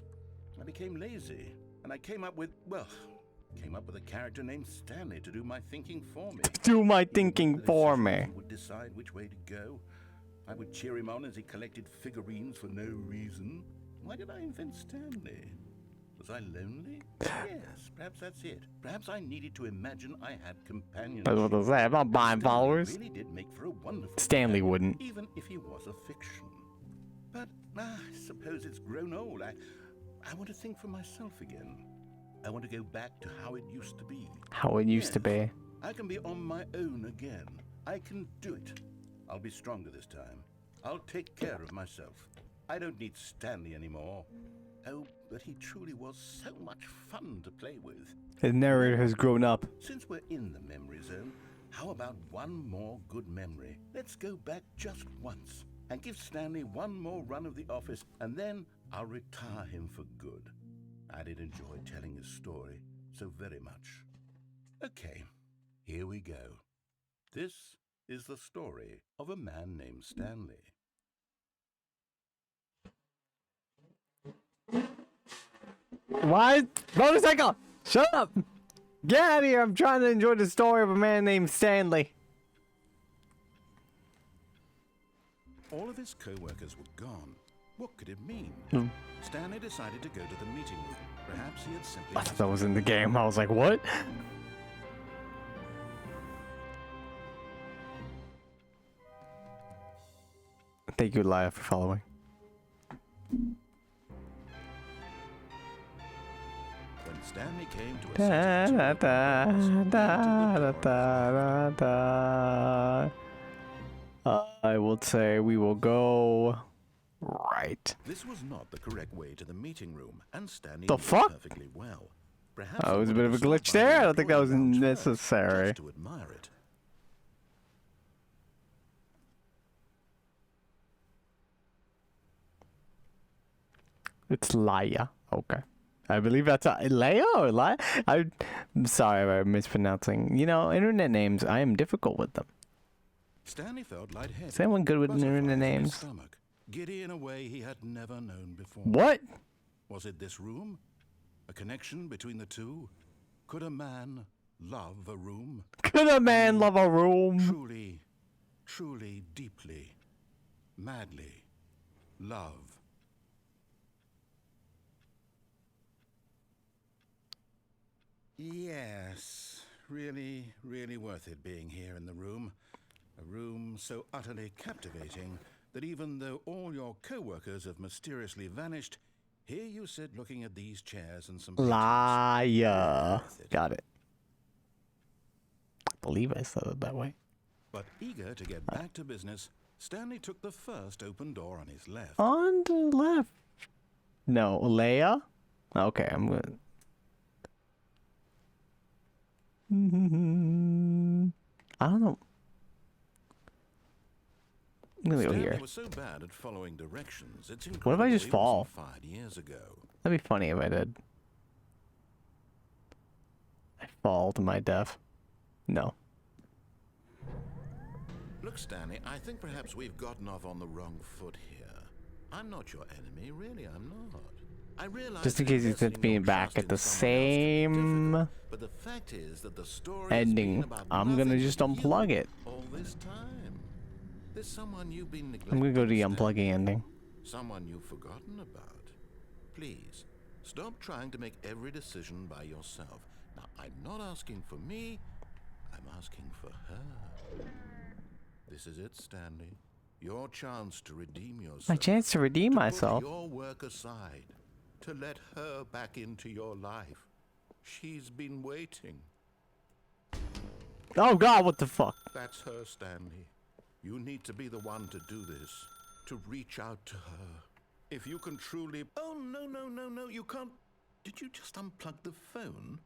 I became lazy. And I came up with a character named Stanley to do my thinking for me. Do my He would make thinking the for decisions me. and would decide which way to go. I would cheer him on as he collected figurines for no reason. Why did I invent Stanley? Was I lonely? Yes, perhaps that's it. Perhaps I needed to imagine I had companionship. That's what I say. I'm not buying Stanley followers. really did make for a wonderful Stanley companion, wouldn't. even if he was a fiction. But I suppose it's grown old. I want to think for myself again. I want to go back to how it used to be. How it used to be. I can be on my own again. I can do it. I'll be stronger this time. I'll take care of myself. I don't need Stanley anymore. Oh, but he truly was so much fun to play with. The narrator has grown up. Since we're in the memory zone, how about one more good memory? Let's go back just once and give Stanley one more run of the office, and then I'll retire him for good. I did enjoy telling his story so very much. Okay, here we go. This is the story of a man named Stanley. Why? Motorcycle! Shut up! Get out of here! I'm trying to enjoy the story of a man named Stanley. All of his co-workers were gone. What could it mean? Stanley decided to go to the meeting room. Perhaps he had simply... I thought that was in the game. I was like, what? Thank you, Laya, for following. When Stanley came to a Da, set da, of da, two da, da, da. I will say we will go right. This was not the correct way to the meeting room, and Stanley The knew it fuck? perfectly well. Perhaps Oh, he it was a bit wanted of a to stop glitch by the there. I don't think that was employee lounge first, necessary. just to admire it. It's Laia. Okay. I believe that's Leia or Laia? I'm sorry if I'm mispronouncing. You know, internet names, I am difficult with them. Stanley felt lightheaded. Is anyone good with butterflies internet in his names? stomach, giddy in a way he had never known before. What? Was it this room? A connection between the two? Could a man love a room? Could a man love a room? Truly, truly, deeply, madly love. Yes, really, really worth it being here in the room. A room so utterly captivating that even though all your co-workers have mysteriously vanished, here you sit looking at these chairs and some paintings. Liar. Worth it. Got it. I believe I said it that way. But eager to get back to business, Stanley took the first open door on his left. On the left. No, Leia? Okay, I'm good. I don't know. I'm gonna go Stanley here. was so bad at following directions, it's What if I incredible just he fall? wasn't fired years ago. That'd be funny if I did. I fall to my death. No. Look, Stanley, I think perhaps we've gotten off on the wrong foot here. I'm not your enemy, really, I'm not. I realize Just in that case he investing sets me your back trust at in the someone else can be same difficult, but the fact is that the story has ending. been about I'm gonna nothing just but unplug you it. all this time. There's someone you've been neglecting. I'm gonna go to the Stanley. unplugging ending. Someone you've forgotten about. Please, stop trying to make every decision by yourself. Now, I'm not asking for me, I'm asking for her. This is it, Stanley. Your chance to redeem yourself. My chance to redeem to myself. Put your work aside. To let her back into your life. She's been waiting. Oh god, what the fuck? That's her, Stanley. You need to be the one to do this. To reach out to her. If you can truly... Oh, no, you can't... Did you just unplug the phone?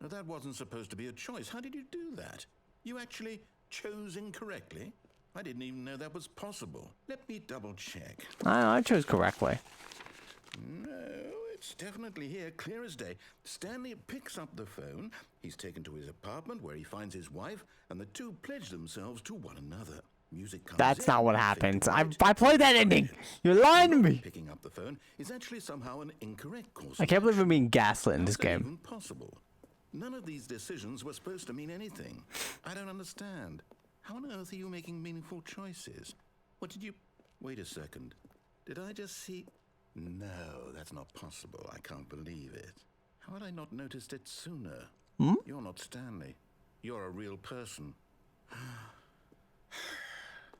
No, that wasn't supposed to be a choice. How did you do that? You actually chose incorrectly? I didn't even know that was possible. Let me double check. I chose correctly. No, it's definitely here, clear as day. Stanley picks up the phone. He's taken to his apartment where he finds his wife, and the two pledge themselves to one another. Music comes That's in, not what fade to happens. white. I played that ending. You're lying to me. Picking up the phone is actually somehow an incorrect course. I can't believe I'm being gaslit in this How's that game. even possible? None of these decisions were supposed to mean anything. I don't understand. How on earth are you making meaningful choices? What did you... Wait a second. Did I just see... No, that's not possible. I can't believe it. How had I not noticed it sooner? You're not Stanley. You're a real person.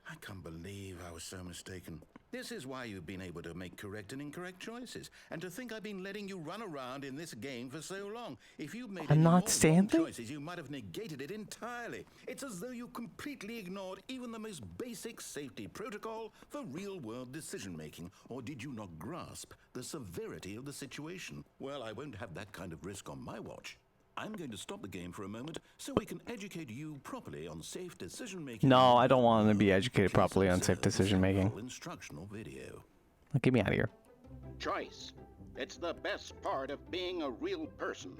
I can't believe I was so mistaken. This is why you've been able to make correct and incorrect choices. And to think I've been letting you run around in this game for so long. If you'd made any not more wrong Stanley? choices, you might have negated it entirely. It's as though you completely ignored even the most basic safety protocol for real-world decision-making. Or did you not grasp the severity of the situation? Well, I won't have that kind of risk on my watch. I'm going to stop the game for a moment so we can educate you properly on safe decision-making. No, I don't want to be educated Please properly on safe observe this decision making. simple instructional video. Get me out of here. Choice. It's the best part of being a real person.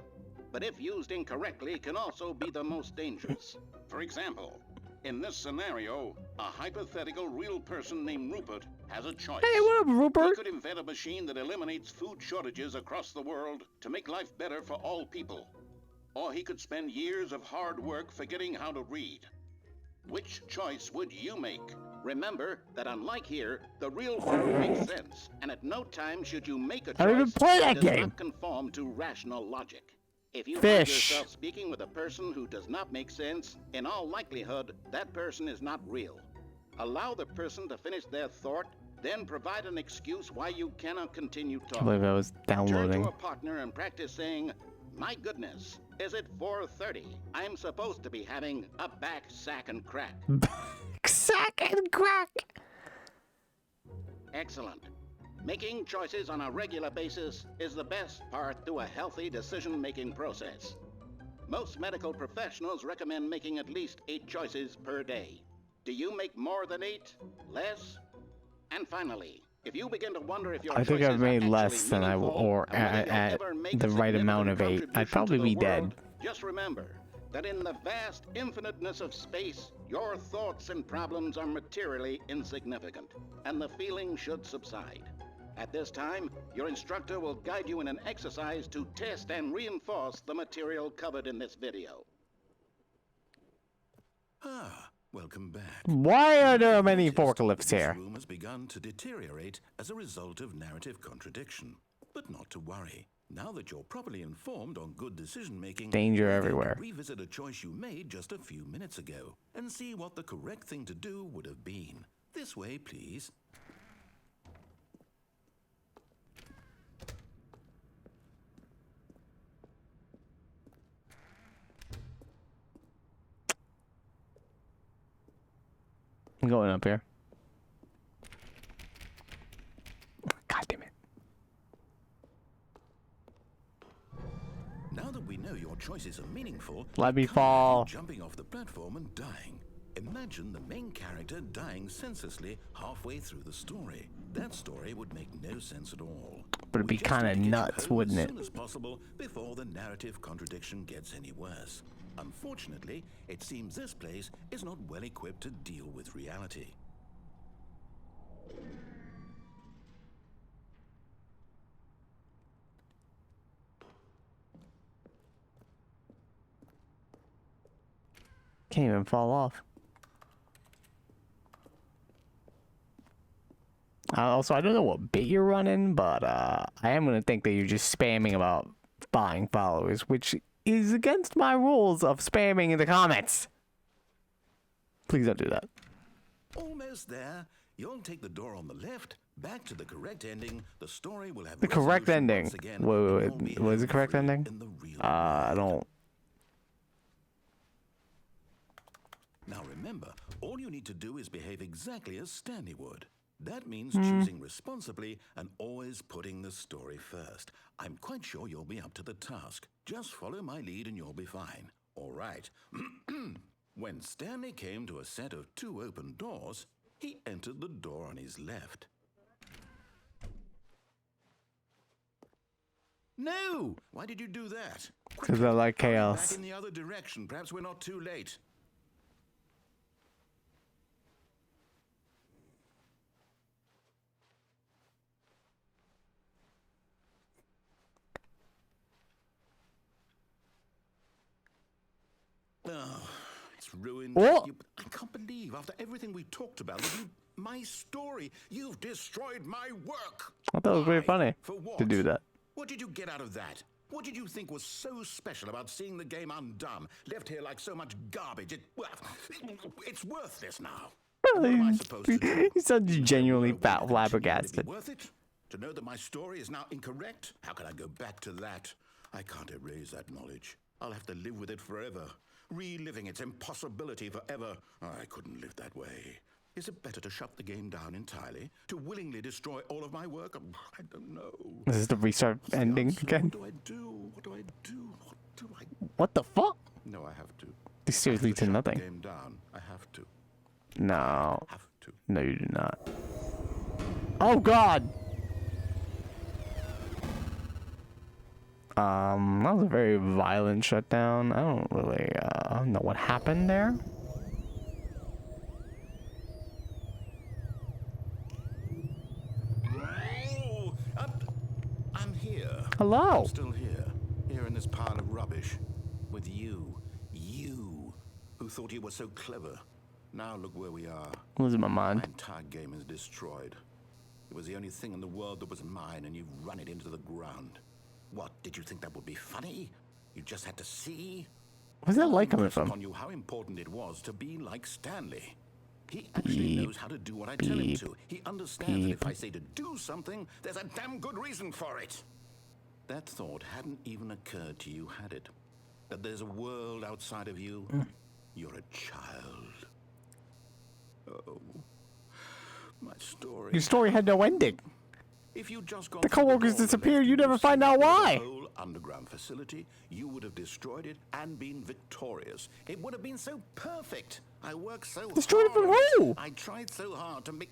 But if used incorrectly, can also be the most dangerous. For example, in this scenario, a hypothetical real person named Rupert has a choice. Hey, what up, He Rupert? could invent a machine that eliminates food shortages across the world to make life better for all people. Or he could spend years of hard work forgetting how to read. Which choice would you make? Remember that unlike here, the real world makes sense, and at no time should you make a choice I don't even play that does game. not conform to rational logic. If you find Fish. yourself speaking with a person who does not make sense, in all likelihood, that person is not real. Allow the person to finish their thought, then provide an excuse why you cannot continue I talking. believe I was Turn downloading. to a partner and practice saying, My goodness, is it 4:30? I'm supposed to be having a back, sack, and crack. Sack and crack. Excellent. Making choices on a regular basis is the best part to a healthy decision-making process. Most medical professionals recommend making at least 8 choices per day. Do you make more than 8? Less? And finally, if you begin to wonder if your I think choices I've made are less actually than meaningful, or and whether you'll at ever make the a right amount of 8, significant I'd probably be contribution to the dead. world, just remember that in the vast infiniteness of space, your thoughts and problems are materially insignificant, and the feeling should subside. At this time, your instructor will guide you in an exercise to test and reinforce the material covered in this video. Ah, welcome back. Why are there many Noticed that forklifts this here? room has begun to deteriorate as a result of narrative contradiction. But not to worry. Now that you're properly informed on good decision-making, Danger we're going to everywhere. revisit a choice you made just a few minutes ago and see what the correct thing to do would have been. This way, please. I'm going up here. God damn it. Now that we know your choices are meaningful, Let me we can't have fall. you jumping off the platform and dying. Imagine the main character dying senselessly halfway through the story. That story would make no sense at all. But it'd be We just need kinda to get you nuts, home wouldn't as it? soon as possible before the narrative contradiction gets any worse. Unfortunately, it seems this place is not well equipped to deal with reality. Can't even fall off. Also, I don't know what bit you're running, but I am gonna think that you're just spamming about buying followers, which is against my rules of spamming in the comments. Please don't do that. Almost there. You'll take the door on the left, back to the correct ending. The story will have The correct resolution ending. once again, Wait, and wait, you'll be wait. What is the home correct free ending? in the real I world. don't. Now remember, all you need to do is behave exactly as Stanley would. That means choosing responsibly and always putting the story first. I'm quite sure you'll be up to the task. Just follow my lead and you'll be fine. All right. When Stanley came to a set of 2 open doors, he entered the door on his left. No! Why did you do that? 'Cause I like Hurry chaos. Back in the other direction. Perhaps we're not too late. Oh, it's ruined. What? I can't believe, after everything we talked about, that my story, you've destroyed my work. I thought it was pretty Why? funny For what? to do that. What did you get out of that? What did you think was so special about seeing the game undone, left here like so much garbage? It's worthless now. What am I supposed to do? He sounds genuinely Would it continue to be flabbergasted. worth it? To know that my story is now incorrect? How can I go back to that? I can't erase that knowledge. I'll have to live with it forever. Reliving its impossibility forever. I couldn't live that way. Is it better to shut the game down entirely? To willingly destroy all of my work? I don't know. This is the restart ending Answer. again. What do I do? What do I do? What do I... What the fuck? No, I have to. This seriously to to shut the nothing. game down. I have to. No. Have to. No, you do not. Oh god! That was a very violent shutdown. I don't really know what happened there. Oh, I'm here. Hello. I'm still here in this pile of rubbish, with you, who thought you were so clever. Now look where we are. Losing my My mind. entire game is destroyed. It was the only thing in the world that was mine, and you've run it into the ground. What, did you think that would be funny? You just had to see? Where's that light coming Impress from? upon you how important it was to be like Stanley. He actually knows how to do what I tell him to. He understands that if I say to do something, there's a damn good reason for it. That thought hadn't even occurred to you, had it? That there's a world outside of you? You're a child. Oh, my story. Your story had no ending. If you'd just gone The through coworkers door on the disappeared, left you and never find out received why. the whole underground facility, you would have destroyed it and been victorious. It would have been so perfect. I worked so Destroyed it hard from on who? I tried so hard to make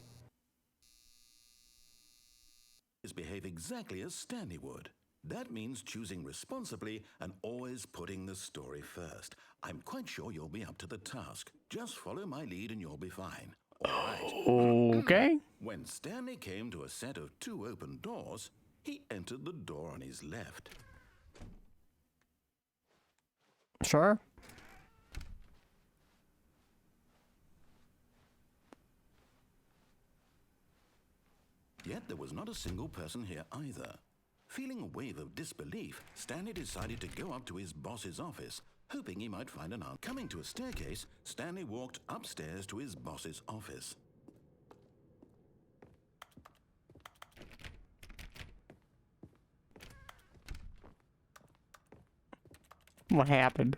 behave exactly as Stanley would. That means choosing responsibly and always putting the story first. I'm quite sure you'll be up to the task. Just follow my lead and you'll be fine. All right. Okay. When Stanley came to a set of 2 open doors, he entered the door on his left. Sure. Yet there was not a single person here either. Feeling a wave of disbelief, Stanley decided to go up to his boss's office, hoping he might find an answer. Coming to a staircase, Stanley walked upstairs to his boss's office. What happened?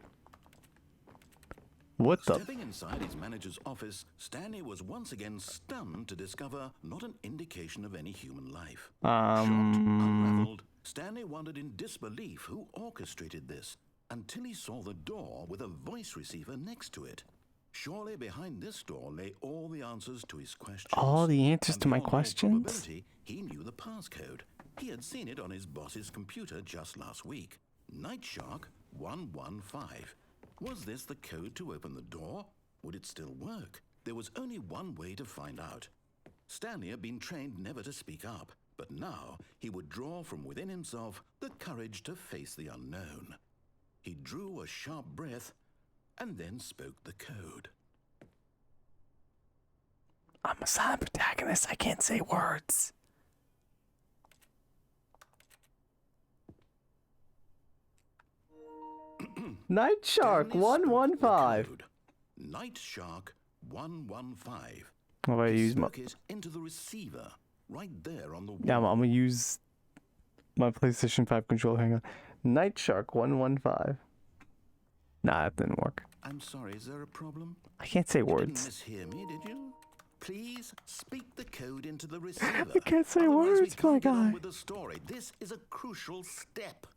What the? Stepping inside his manager's office, Stanley was once again stunned to discover not an indication of any human life. Shocked, unraveled, Stanley wondered in disbelief who orchestrated this, until he saw the door with a voice receiver next to it. Surely behind this door lay all the answers to his questions. All the answers And to my beyond all questions? probability, he knew the passcode. He had seen it on his boss's computer just last week. Night Shark 115. Was this the code to open the door? Would it still work? There was only one way to find out. Stanley had been trained never to speak up, but now he would draw from within himself the courage to face the unknown. He drew a sharp breath and then spoke the code. I'm a silent protagonist. I can't say words. Night Shark Stanley spoke the 115. code. Night Shark 115. How about I He use my? spoke it into the receiver, right there on the wall. Yeah, I'm gonna use my PlayStation 5 controller. Hang on. Night Shark 115. Nah, that didn't work. I'm sorry, is there a problem? I can't say You didn't words. mishear me, did you? Please speak the code into the receiver. I can't say Otherwise, we words, my can't get on guy. with the story. This is a crucial step.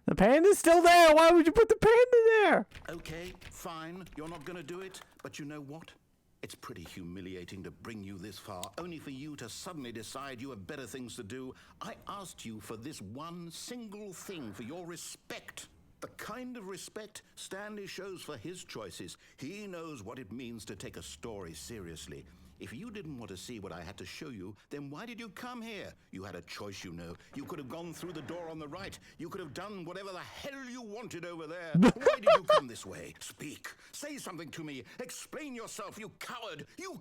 The panda's still there. Why would you put the panda there? Okay, fine. You're not going to do it. But you know what? It's pretty humiliating to bring you this far, only for you to suddenly decide you have better things to do. I asked you for this one single thing, for your respect. The kind of respect Stanley shows for his choices. He knows what it means to take a story seriously. If you didn't want to see what I had to show you, then why did you come here? You had a choice, you know. You could have gone through the door on the right. You could have done whatever the hell you wanted over there. Why did you come this way? Speak. Say something to me. Explain yourself, you coward. You...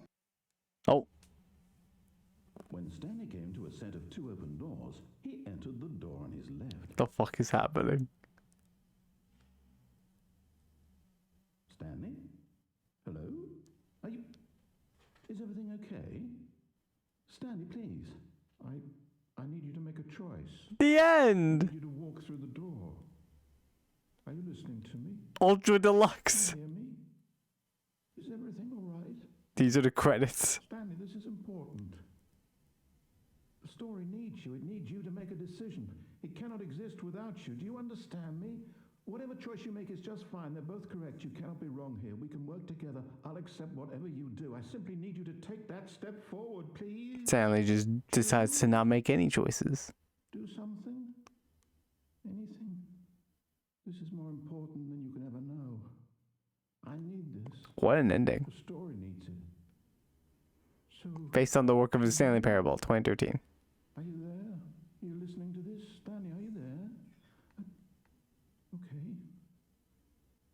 Oh, When Stanley came to a set of 2 open doors, he entered the door on his left. the fuck is happening? Stanley? Hello? Are you... Is everything okay? Stanley, please. I need you to make a choice. The end. I need you to walk through the door. Are you listening to me? Ultra Deluxe. Hear me? Is everything all right? These are the credits. Stanley, this is important. The story needs you. It needs you to make a decision. It cannot exist without you. Do you understand me? Whatever choice you make is just fine. They're both correct. You cannot be wrong here. We can work together. I'll accept whatever you do. I simply need you to take that step forward, please. Stanley just decides to not make any choices. Do something? Anything? This is more important than you can ever know. I need this. What an ending. The story needs it. So, Based on the work of the Stanley Parable, 2013. are you there? Are you listening to this? Stanley, are you there? Okay.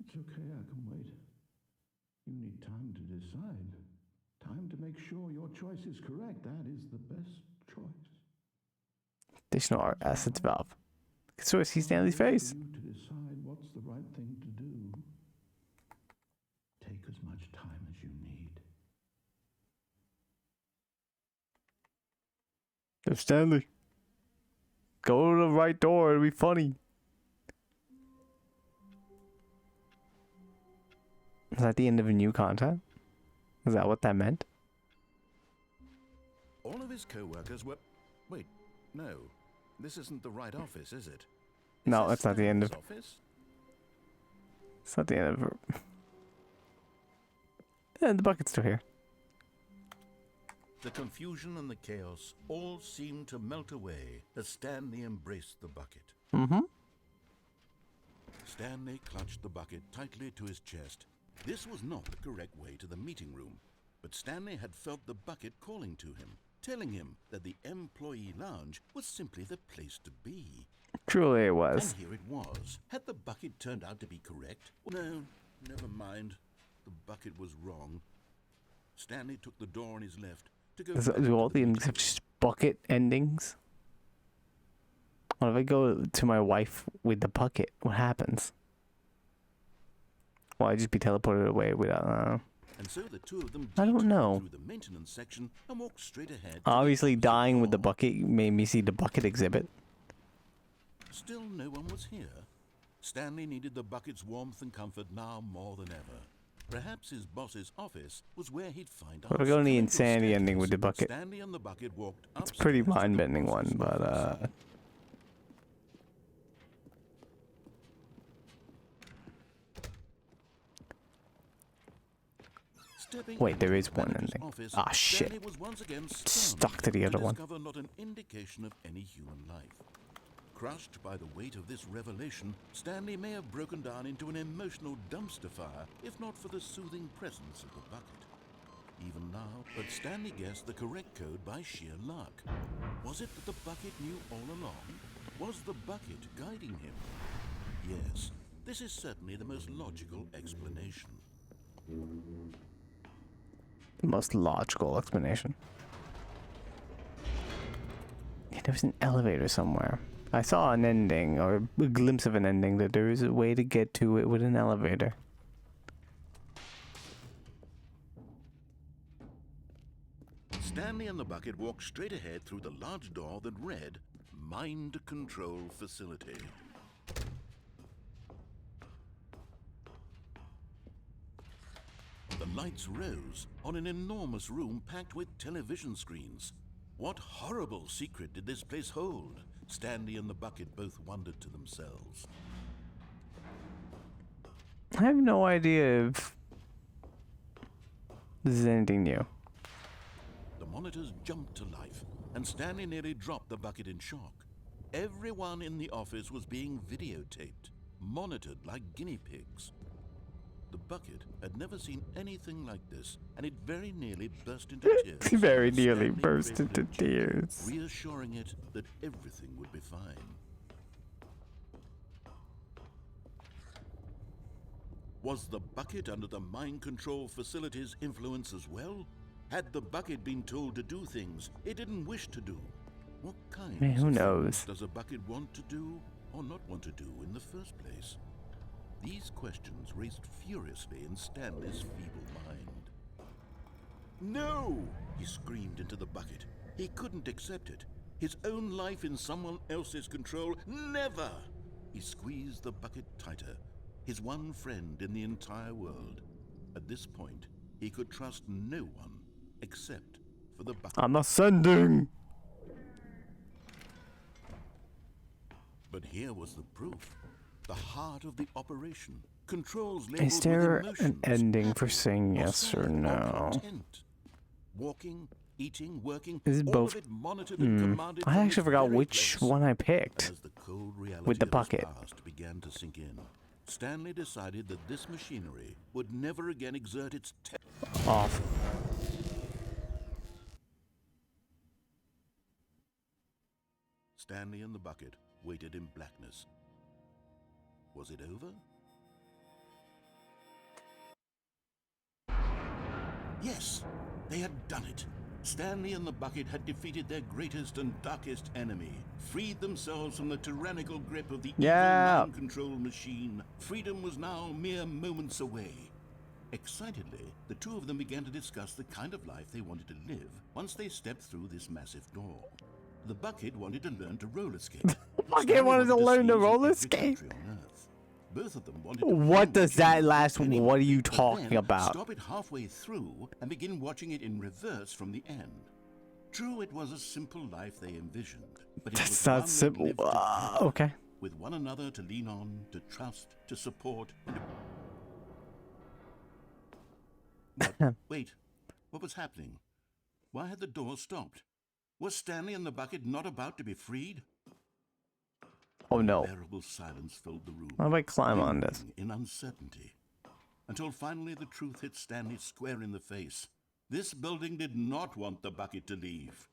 It's okay, I can wait. You need time to decide. Time to make sure your choice is correct. That is the best choice. Additional art assets valve. So I see Stanley's face. For you to decide what's the right thing to do. Take as much time as you need. There's Stanley. Go to the right door. It'll be funny. Is that the end of a new content? Is that what that meant? All of his co-workers were... Wait, no. This isn't the right office, is it? No, it's not the end of... office? It's not the end of... Yeah, the bucket's still here. The confusion and the chaos all seemed to melt away as Stanley embraced the bucket. Mm-hmm. Stanley clutched the bucket tightly to his chest. This was not the correct way to the meeting room, but Stanley had felt the bucket calling to him, telling him that the employee lounge was simply the place to be. Truly it was. And here it was. Had the bucket turned out to be correct? No, never mind. The bucket was wrong. Stanley took the door on his left to go. Do all the endings have just bucket endings? What if I go to my wife with the bucket? What happens? Will I just be teleported away without... And so the two of them I don't know. through the maintenance section and walked straight ahead. Obviously, dying with the bucket made me see the bucket exhibit. Still no one was here. Stanley needed the bucket's warmth and comfort now more than ever. Perhaps his boss's office was where he'd find What if I go to the insanity ending with the bucket? Stanley and the bucket walked It's a pretty upstairs to the mind-bending one, boss's but office. Stepping Wait, there into is the one manager's ending. office, Ah, shit. Stanley was once again Stuck to the stunned other one. discover not an indication of any human life. Crushed by the weight of this revelation, Stanley may have broken down into an emotional dumpster fire, if not for the soothing presence of the bucket. Even now, but Stanley guessed the correct code by sheer luck. Was it that the bucket knew all along? Was the bucket guiding him? Yes, this is certainly the most logical explanation. The most logical explanation. Yeah, there was an elevator somewhere. I saw an ending, or a glimpse of an ending, that there is a way to get to it with an elevator. Stanley and the bucket walked straight ahead through the large door that read, Mind Control Facility. The lights rose on an enormous room packed with television screens. What horrible secret did this place hold? Stanley and the bucket both wondered to themselves. I have no idea if this is anything new. The monitors jumped to life, and Stanley nearly dropped the bucket in shock. Everyone in the office was being videotaped, monitored like guinea pigs. The bucket had never seen anything like this, and it very nearly burst into tears. Very nearly Stanley burst created into a joke, tears. reassuring it that everything would be fine. Was the bucket under the mind control facility's influence as well? Had the bucket been told to do things it didn't wish to do? What kind Man, who of knows? things does a bucket want to do or not want to do in the first place? These questions raced furiously in Stanley's feeble mind. No! He screamed into the bucket. He couldn't accept it. His own life in someone else's control, never! He squeezed the bucket tighter. His one friend in the entire world. At this point, he could trust no one except for the bucket. I'm ascending! But here was the proof. The heart of the operation. Controls labeled Is there with an emotions, ending for happy, saying yes or sad, no? content. Walking, eating, working, This is all both. of it monitored and commanded I from actually this forgot very which place. one I picked. As the cold reality With the of his bucket. past began to sink in, Stanley decided that this machinery would never again exert its Off. Stanley and the bucket waited in blackness. Was it over? Yes, they had done it. Stanley and the bucket had defeated their greatest and darkest enemy, freed themselves from the tyrannical grip of the evil mind control machine. Freedom was now mere moments away. Excitedly, the two of them began to discuss the kind of life they wanted to live once they stepped through this massive door. The bucket wanted to learn to roller skate. Bucket wanted to learn to sneeze in roller every skate. country on Earth. Both of them wanted to What binge does that watching last? it anyway, What are you but talking then about? Stop it halfway through and begin watching it in reverse from the end. True, it was a simple life they envisioned, but it was That's one not they simple. lived together, Okay. with one another to lean on, to trust, to support. What? Wait, what was happening? Why had the door stopped? Was Stanley and the bucket not about to be freed? Oh no. Unbearable silence filled the room. How do I climb on this? Brooding in uncertainty. Until finally the truth hit Stanley square in the face. This building did not want the bucket to leave.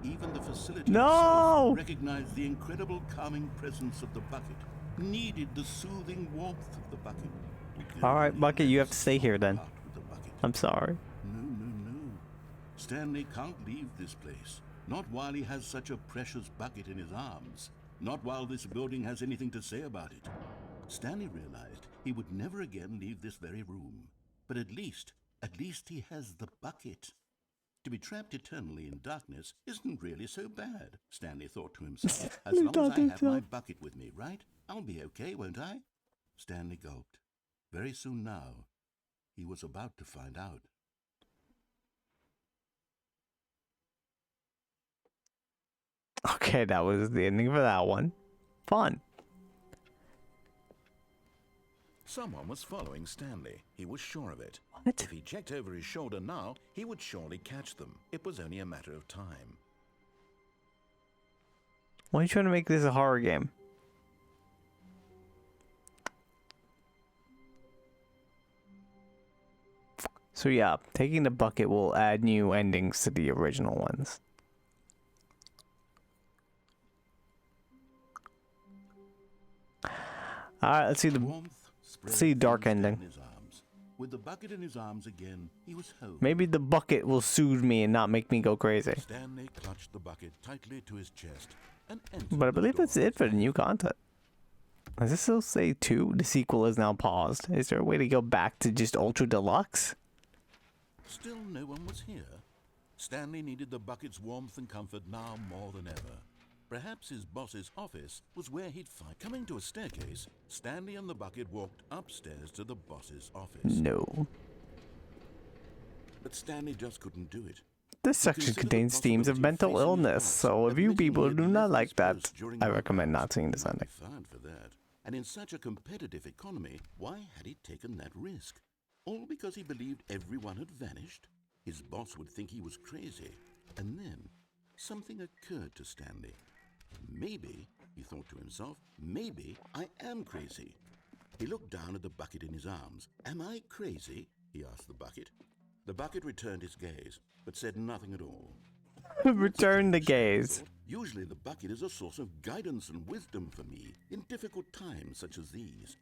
Even the facility No! itself recognized the incredible calming presence of the bucket, needed the soothing warmth of the bucket. All right, Bucket, you have to stay here then. Part with the bucket. I'm sorry. No. Stanley can't leave this place. Not while he has such a precious bucket in his arms. Not while this building has anything to say about it. Stanley realized he would never again leave this very room. But at least he has the bucket. To be trapped eternally in darkness isn't really so bad, Stanley thought to himself. As long as I have my bucket with me, right? I'll be okay, won't I? Stanley gulped. Very soon now, he was about to find out. Okay, that was the ending for that one. Fun. Someone was following Stanley. He was sure of it. What? If he checked over his shoulder now, he would surely catch them. It was only a matter of time. Why are you trying to make this a horror game? So yeah, taking the bucket will add new endings to the original ones. Alright, let's see the Warmth spread see dark through ending. Stanley's arms. With the bucket in his arms again, he was home. Maybe the bucket will soothe me and not make me go crazy. Stanley clutched the bucket tightly to his chest and entered But I the believe door. that's it for the new content. Does this still say 2? The sequel is now paused. Is there a way to go back to just Ultra Deluxe? Still no one was here. Stanley needed the bucket's warmth and comfort now more than ever. Perhaps his boss's office was where he'd find. Coming to a staircase, Stanley and the bucket walked upstairs to the boss's office. No. But Stanley just couldn't do it. This section contains themes of mental illness, so if you people do not like that, I recommend not seeing this ending. Fired for that. And in such a competitive economy, why had he taken that risk? All because he believed everyone had vanished? His boss would think he was crazy. And then something occurred to Stanley. Maybe, he thought to himself, maybe I am crazy. He looked down at the bucket in his arms. Am I crazy? He asked the bucket. The bucket returned his gaze, but said nothing at all. Return the gaze. Usually the bucket is a source of guidance and wisdom for me in difficult times such as these.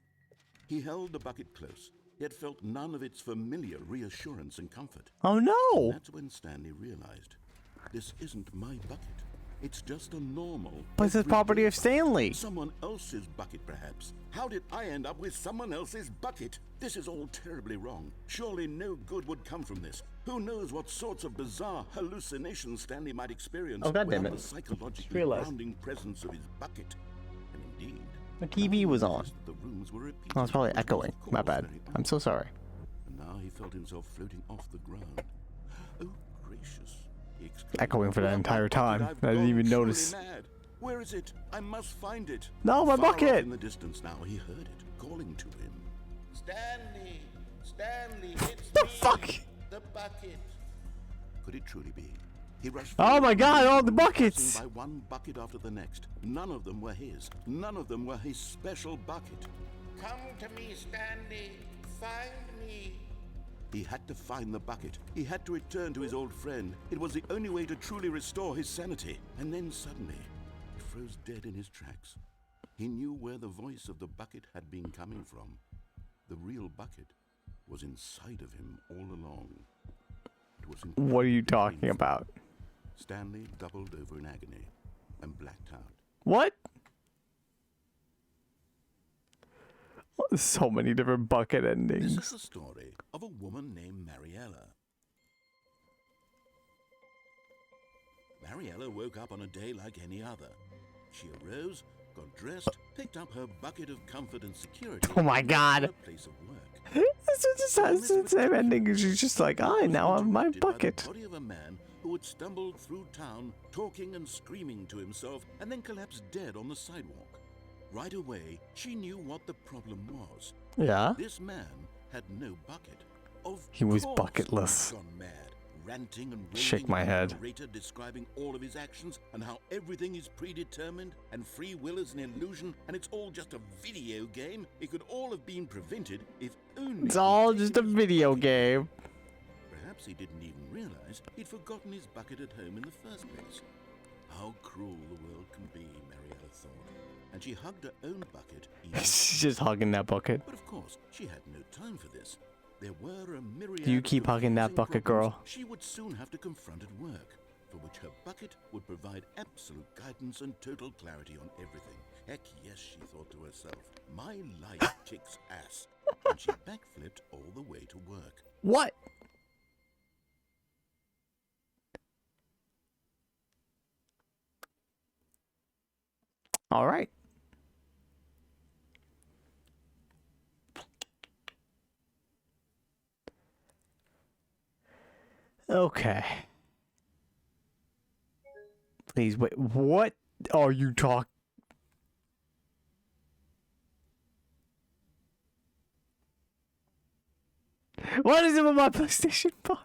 He held the bucket close, yet felt none of its familiar reassurance and comfort. Oh no! That's when Stanley realized, this isn't my bucket. It's just a normal... But it's the property of Stanley. Someone else's bucket, perhaps. How did I end up with someone else's bucket? This is all terribly wrong. Surely no good would come from this. Who knows what sorts of bizarre hallucinations Stanley might experience Oh, goddammit. without the psychologically Realized. grounding presence of his bucket. And indeed... The TV was on. The rooms were repeating Oh, it's probably what was, echoing. of My course, bad. very I'm so sorry. And now he felt himself floating off the ground. Oh, gracious. He exclaimed. Echoing for that "Where entire my time. bucket? I I've didn't gone even truly notice. mad. Where is it? I must find it. No, my Far off bucket! in the distance now, he heard it calling to him. Stanley! Stanley, it's The me! fuck? The bucket! Could it truly be? He rushed Oh my forward, god, all the passing buckets! by one bucket after the next. None of them were his. None of them were his special bucket. Come to me, Stanley. Find me. He had to find the bucket. He had to return to his old friend. It was the only way to truly restore his sanity. And then suddenly, he froze dead in his tracks. He knew where the voice of the bucket had been coming from. The real bucket was inside of him all along. It was What are you incredibly talking painful. about? Stanley doubled over in agony and blacked out. What? So many different bucket This endings. is the story of a woman named Mariella. Mariella woke up on a day like any other. She arose, got dressed, picked up her bucket of comfort and security. Oh my and God. went to her place of work. This just has the same ending. She's just like, I now have my Interrupted by the bucket. body of a man who had stumbled through town, talking and screaming to himself, and then collapsed dead on the sidewalk. Right away, she knew what the problem was. Yeah? This man had no bucket. Of He was course bucketless. he'd gone mad, ranting and raving Shake my like a head. narrator describing all of his actions and how everything is predetermined and free will is an illusion and it's all just a video game. It could all have been prevented if only It's he'd all taken just a his video bucket. game. Perhaps he didn't even realize he'd forgotten his bucket at home in the first place. How cruel the world can be, Mariella thought, and she hugged her own bucket. even She's just hugging that bucket. But of course, she had no time for this. There were a myriad You keep of hugging that confusing bucket, problems girl. she would soon have to confront at work, for which her bucket would provide absolute guidance and total clarity on everything. Heck yes, she thought to herself, my life kicks ass. And she backflipped all the way to work. What? All right. Okay. Please wait. What are you talking? What is it with my PlayStation 5?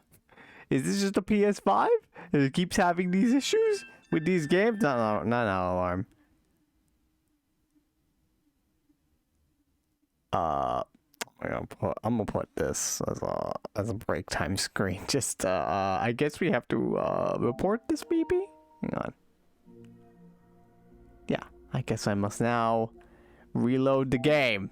Is this just a PS5? It keeps having these issues with these games? No, not an alarm. I'm gonna put this as a break time screen. Just I guess we have to report this maybe. Hang on. Yeah, I guess I must now reload the game.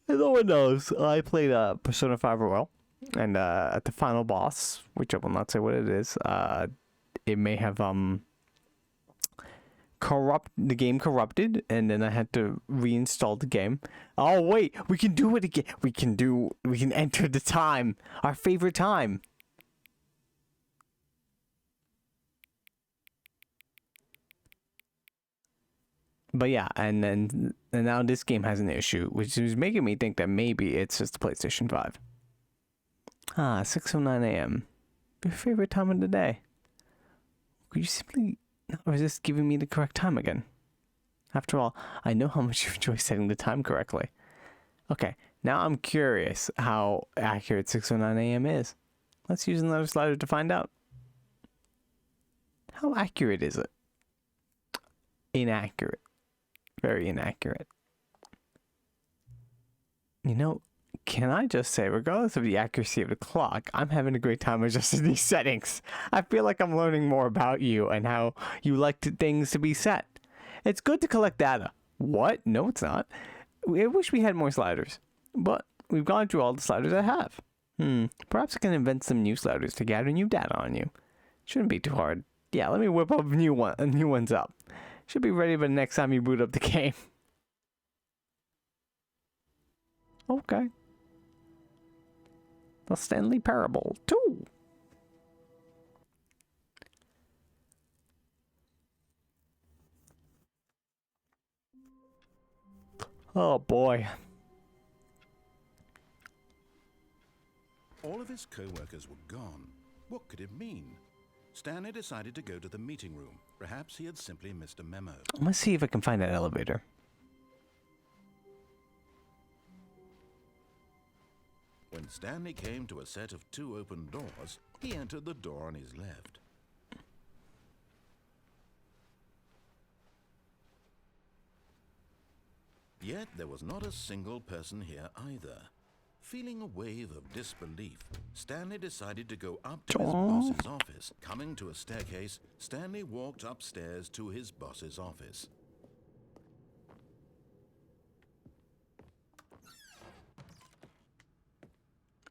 And no one knows. I played Persona 5 Royal, and at the final boss, which I will not say what it is, it may have the game corrupted, and then I had to reinstall the game. Oh wait, we can do it again. We can enter the time, our favorite time. But yeah, and now this game has an issue, which is making me think that maybe it's just the PlayStation 5. 6:09 a.m. Your favorite time of the day. Could you simply not resist giving me the correct time again? After all, I know how much you enjoy setting the time correctly. Okay, now I'm curious how accurate 6:09 a.m. is. Let's use another slider to find out. How accurate is it? Inaccurate. Very inaccurate. You know, can I just say, regardless of the accuracy of the clock, I'm having a great time adjusting these settings. I feel like I'm learning more about you and how you like things to be set. It's good to collect data. What? No, it's not. I wish we had more sliders, but we've gone through all the sliders I have. Perhaps I can invent some new sliders to gather new data on you. Shouldn't be too hard. Yeah, let me whip up new ones up. Should be ready by the next time you boot up the game. Okay. The Stanley Parable 2. Oh boy. All of his co-workers were gone. What could it mean? Stanley decided to go to the meeting room. Perhaps he had simply missed a memo. I'm gonna see if I can find that elevator. When Stanley came to a set of 2 open doors, he entered the door on his left. Yet there was not a single person here either. Feeling a wave of disbelief, Stanley decided to go up to his boss's office. Coming to a staircase, Stanley walked upstairs to his boss's office.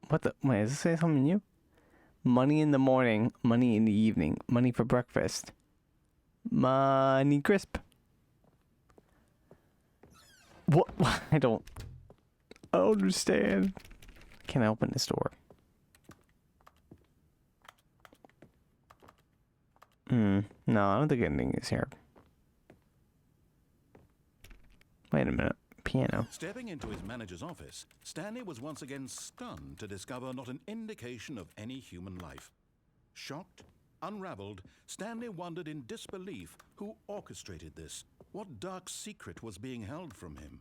What the? Wait, does it say something new? Money in the morning, money in the evening, money for breakfast. Money crisp. What? I don't understand. Can I open this door? No, I don't think ending is here. Wait a minute. Piano. Stepping into his manager's office, Stanley was once again stunned to discover not an indication of any human life. Shocked, unraveled, Stanley wondered in disbelief who orchestrated this. What dark secret was being held from him?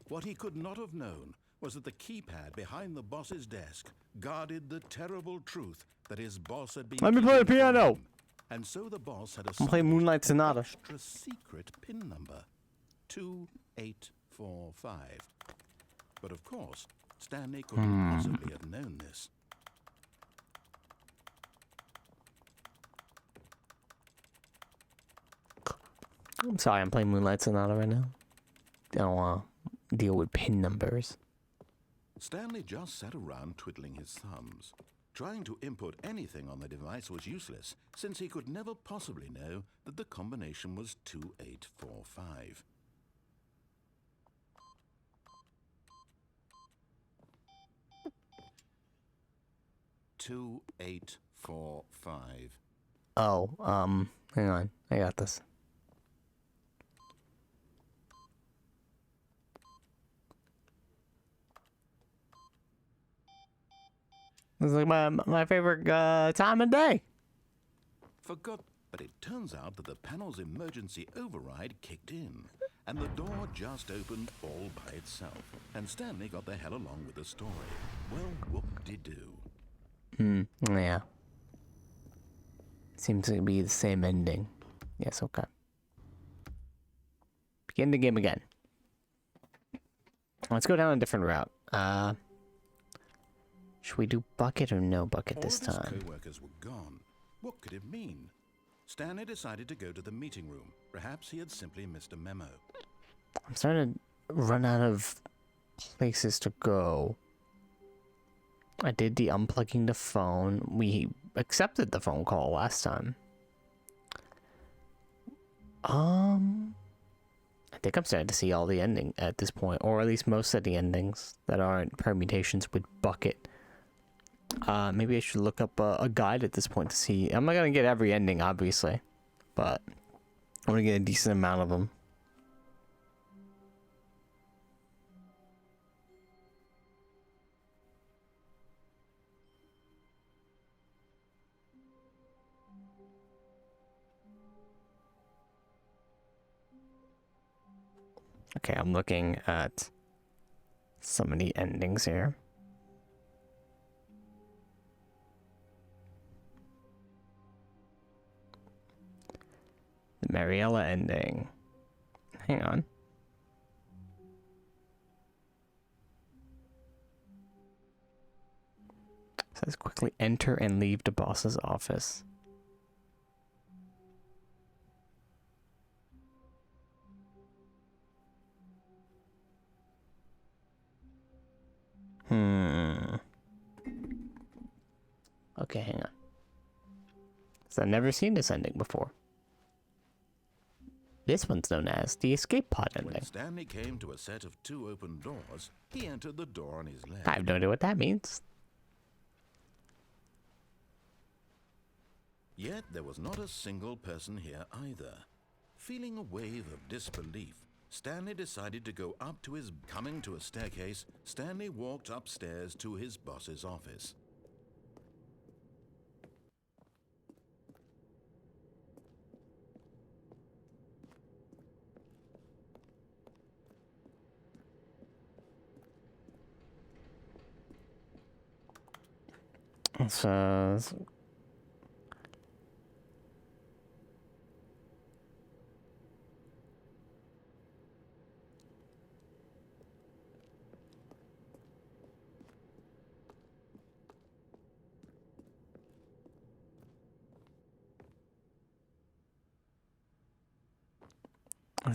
What he could not have known was that the keypad behind the boss's desk guarded the terrible truth that his boss had been Let me play the keeping from piano. him. And so the boss had I'm playing Moonlight Sonata. extra secret pin number 2845. But of course, Stanley couldn't possibly have known this. I'm sorry, I'm playing Moonlight Sonata right now. I don't want to deal with pin numbers. Stanley just sat around twiddling his thumbs. Trying to input anything on the device was useless, since he could never possibly know that the combination was 2845. Oh, hang on. I got this. This is like my favorite time of day. But it turns out that the panel's emergency override kicked in, and the door just opened all by itself, and Stanley got the hell along with the story. Well, whoop-de-doo. Yeah. Seems to be the same ending. Yes, okay. Begin the game again. Let's go down a different route. Should we do bucket or no bucket this All of time? his co-workers were gone. What could it mean? Stanley decided to go to the meeting room. Perhaps he had simply missed a memo. I'm starting to run out of places to go. I did the unplugging the phone. We accepted the phone call last time. I think I'm starting to see all the ending at this point, or at least most of the endings that aren't permutations with bucket. Maybe I should look up a guide at this point to see. I'm not gonna get every ending, obviously, but I'm gonna get a decent amount of them. Okay, I'm looking at some of the endings here. The Mariella ending. Hang on. It says quickly enter and leave the boss's office. Okay, hang on. So I've never seen this ending before. This one's known as the escape pod ending. When Stanley came to a set of 2 open doors, he entered the door on his left. I have no idea what that means. Yet there was not a single person here either. Feeling a wave of disbelief, Stanley decided to go up to his... Coming to a staircase, Stanley walked upstairs to his boss's office. So it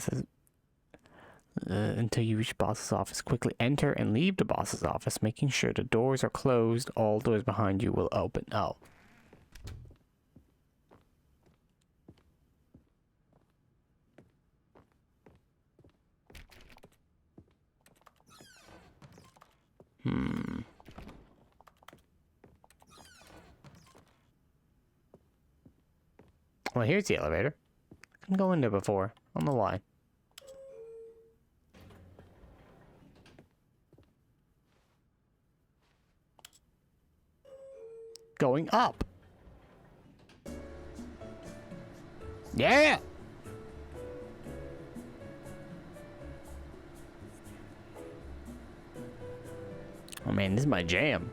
says, until you reach boss's office, quickly enter and leave the boss's office, making sure the doors are closed. All doors behind you will open. Oh. Well, here's the elevator. I couldn't go in there before. I don't know why. Going up. Yeah! Oh man, this is my jam.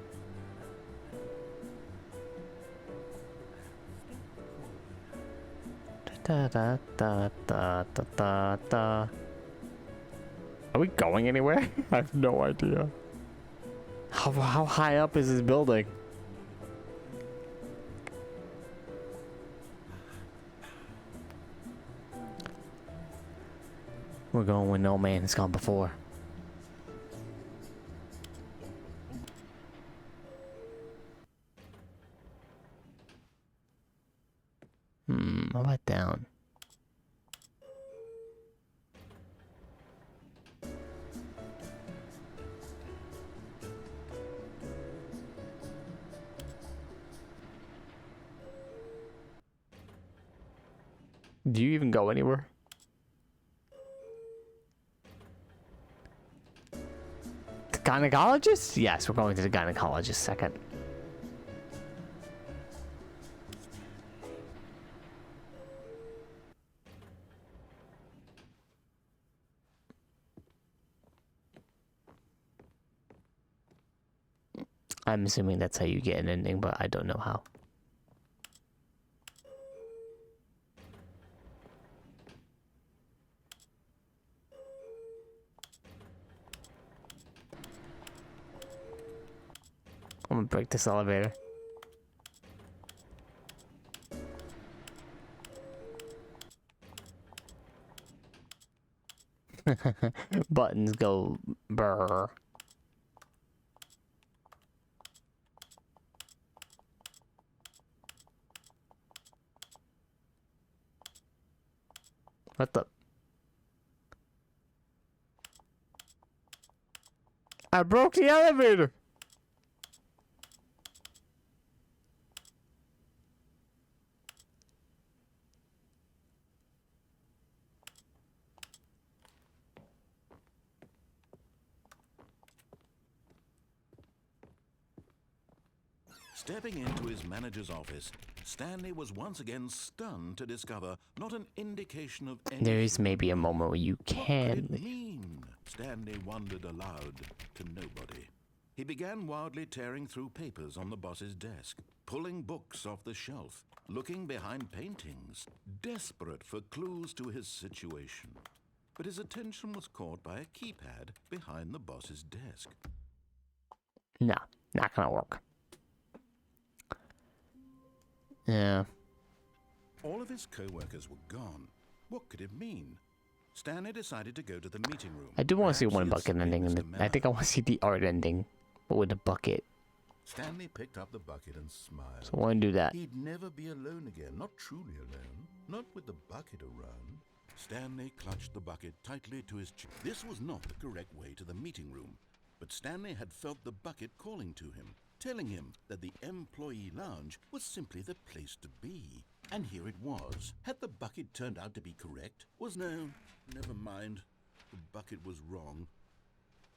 Da da da da da da da. Are we going anywhere? I have no idea. How high up is this building? We're going where no man has gone before. How about down? Do you even go anywhere? The gynecologist? Yes, we're going to the gynecologist second. I'm assuming that's how you get an ending, but I don't know how. I'm gonna break this elevator. Buttons go brr. What the? I broke the elevator! Stepping into his manager's office, Stanley was once again stunned to discover not an indication of any... There is maybe a moment where you What could can. it mean? Stanley wondered aloud to nobody. He began wildly tearing through papers on the boss's desk, pulling books off the shelf, looking behind paintings, desperate for clues to his situation. But his attention was caught by a keypad behind the boss's desk. No, not gonna work. Yeah. All of his co-workers were gone. What could it mean? Stanley decided to go to the meeting room. I do want to see Perhaps one he'd bucket seen ending, and Mr. I think I want to see the art ending, but with a bucket. Stanley picked up the bucket and smiled. So I want to do that. He'd never be alone again, not truly alone, not with the bucket around. Stanley clutched the bucket tightly to his chest. This was not the correct way to the meeting room, but Stanley had felt the bucket calling to him, telling him that the employee lounge was simply the place to be. And here it was. Had the bucket turned out to be correct? No, never mind. The bucket was wrong.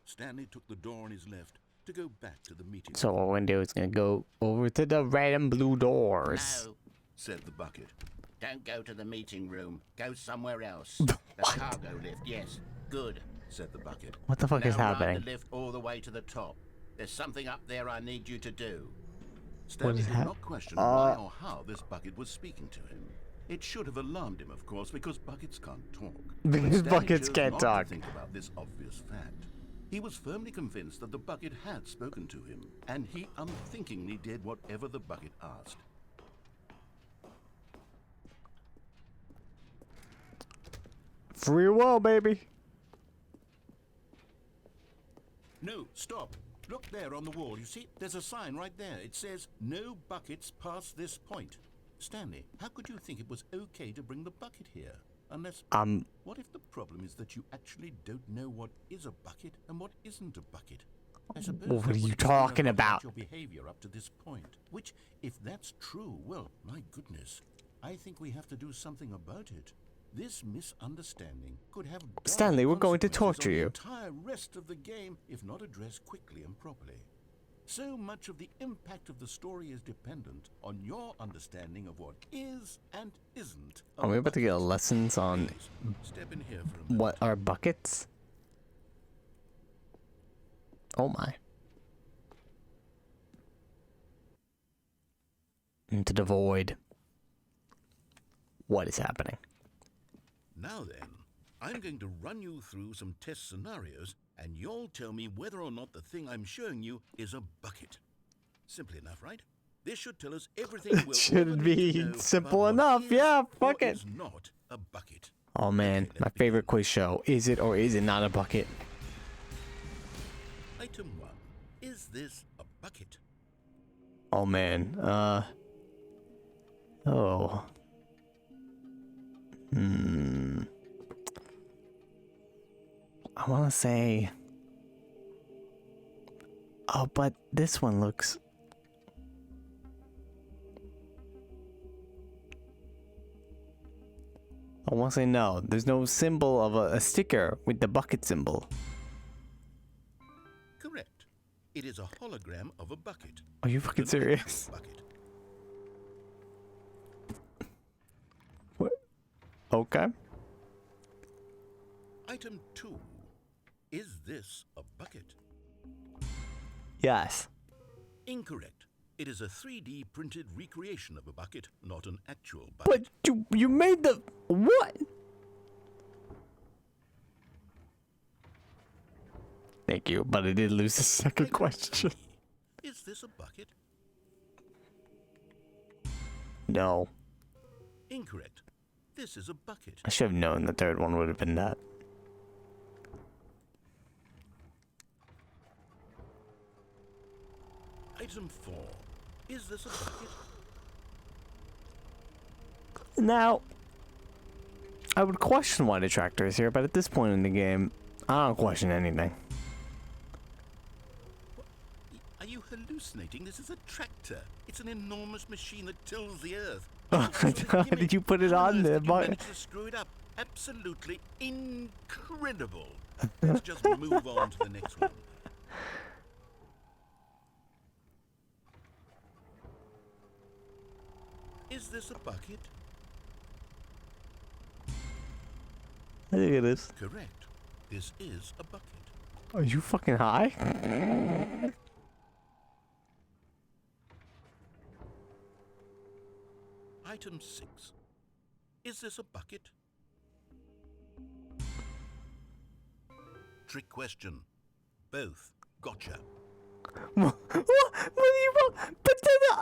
Stanley took the door on his left to go back to the meeting room. So what we're gonna do is gonna go over to the red and blue doors. No, said the bucket. Don't go to the meeting room. Go somewhere else. The cargo lift, yes. Good, Said the bucket. What the fuck is now happening? ride the lift all the way to the top. There's something up there I need you to do. Stanley is did hap- not question why or how this bucket was speaking to him. It should have alarmed him, of course, because buckets can't talk. But Because Stanley buckets chose can't not talk. to think about this obvious fact. He was firmly convinced that the bucket had spoken to him, and he unthinkingly did whatever the bucket asked. Free will, baby. No, stop. Look there on the wall. You see, there's a sign right there. It says, "No buckets past this point." Stanley, how could you think it was okay to bring the bucket here? Unless... What if the problem is that you actually don't know what is a bucket and what isn't a bucket? I suppose What that are would you explain a talking lot about? Your behavior up to this point. Which, if that's true, well, my goodness. I think we have to do something about it. This misunderstanding could have dire Stanley, we're going to consequences torture on the you. entire rest of the game if not addressed quickly and properly. So much of the impact of the story is dependent on your understanding of what is and isn't. Are we about to get lessons on Please, step in here for a moment. what are buckets? Oh my. Into the void. What is happening? Now then, I'm going to run you through some test scenarios, and you'll tell me whether or not the thing I'm showing you is a bucket. Simple enough, right? This should tell us everything we'll Should ever need be to know simple about what enough, is yeah, or fuck it. is not a bucket. Oh man, Okay, my let's favorite begin. quiz show. Is it or is it not a bucket? Item 1. Is this a bucket? Oh man, oh. I wanna say... Oh, but this one looks... I wanna say no. There's no symbol of a sticker with the bucket symbol. Correct. It is a hologram of a bucket. Are you fucking An serious? actual bucket. What? Okay. Item 2. Is this a bucket? Yes. Incorrect. It is a 3D printed recreation of a bucket, not an actual bucket. But you made the... What? Thank you, but I did lose the second Item question. 3. Is this a bucket? No. Incorrect. This is a bucket. I should have known the third one would have been that. Item 4. Is this a bucket? Now, I would question why the tractor is here, but at this point in the game, I don't question anything. Are you hallucinating? This is a tractor. It's an enormous machine that tills the earth. How did you put it on there? You managed to screw it up. Absolutely incredible. Let's just move on to the next one. Is this a bucket? I think it is. Correct. This is a bucket. Are you fucking high? Item 6. Is this a bucket? Trick question. Both. Gotcha. What are you... But then...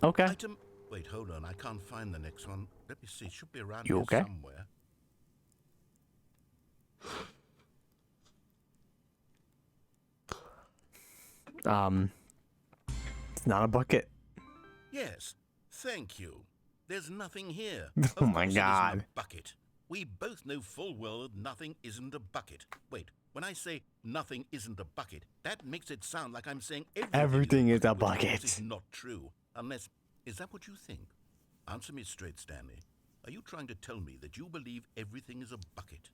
Okay. Item... Wait, hold on. I can't find the next one. Let me see. It should be around You here okay? somewhere. It's not a bucket. Yes. Thank you. There's nothing here. Oh Of my course it isn't God. a bucket. We both know full well that nothing isn't a bucket. Wait, when I say nothing isn't a bucket, that makes it sound like I'm saying Everything is a which of course bucket. is not true. Unless, is that what you think? Answer me straight, Stanley. Are you trying to tell me that you believe everything is a bucket?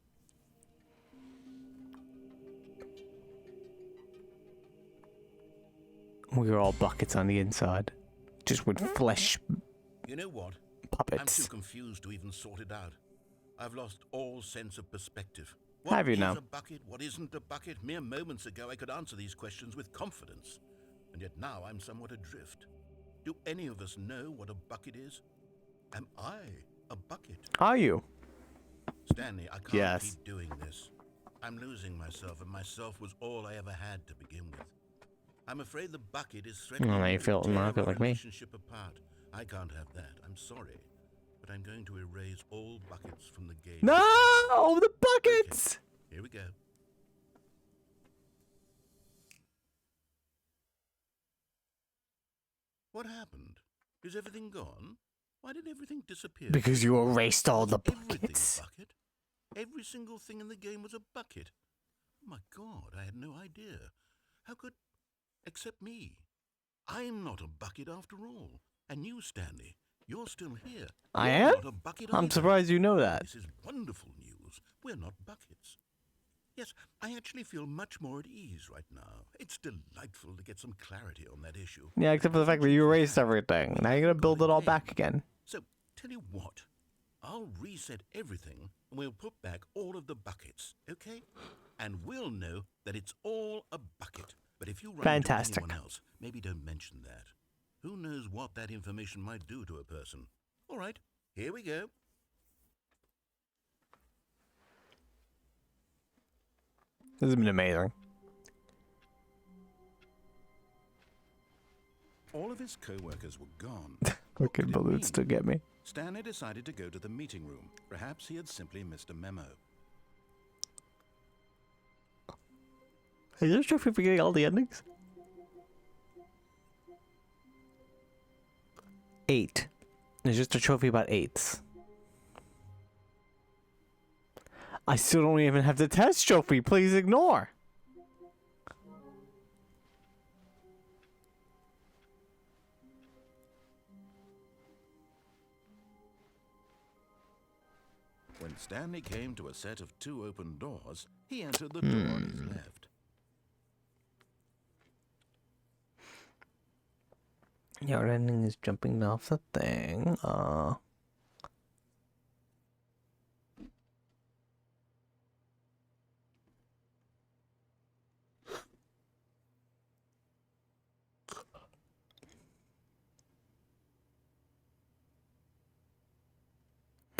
We're all buckets on the inside. Just with flesh You know what? I'm too puppets. confused to even sort it out. I've lost all sense of perspective. What Have you is now? a bucket? What isn't a bucket? Mere moments ago I could answer these questions with confidence. And yet now I'm somewhat adrift. Do any of us know what a bucket is? Am I a bucket? Are you? Stanley, I can't Yes. keep doing this. I'm losing myself, and myself was all I ever had to begin with. I'm afraid the bucket is threatening Oh, you to feel- tear I feel our like me. relationship apart. I can't have that. I'm sorry. But I'm going to erase all buckets from the game. No! The buckets! Here we go. What happened? Is everything gone? Why did everything disappear? Because you erased all the Everything buckets. a bucket? Every single thing in the game was a bucket. Oh my God, I had no idea. How could... Except me. I'm not a bucket after all. And you, Stanley, you're still here. I You're am? not a bucket I'm either. surprised you know that. This is wonderful news. We're not buckets. Yes, I actually feel much more at ease right now. It's delightful to get some clarity on that issue. Yeah, except for the fact that you erased everything. Now you're gonna build it all back again. So, tell you what, I'll reset everything and we'll put back all of the buckets, okay? And we'll know that it's all a bucket. But if you run Fantastic. into anyone else, maybe don't mention that. Who knows what that information might do to a person? All right, here we go. This has been amazing. All of his co-workers were gone. Fucking could it balloons mean? to get me. Stanley decided to go to the meeting room. Perhaps he had simply missed a memo. Is there a trophy for getting all the endings? 8. There's just a trophy about 8s. I still don't even have the test trophy. Please ignore. When Stanley came to a set of 2 open doors, he entered the door on his left. Your ending is jumping off the thing.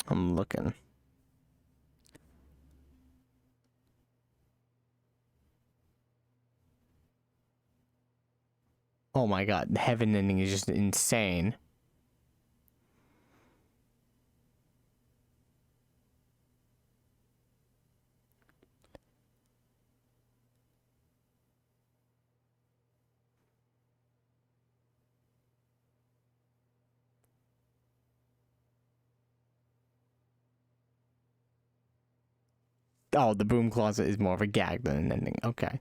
I'm looking. Oh my god, the heaven ending is just insane. Oh, the broom closet is more of a gag than an ending. Okay.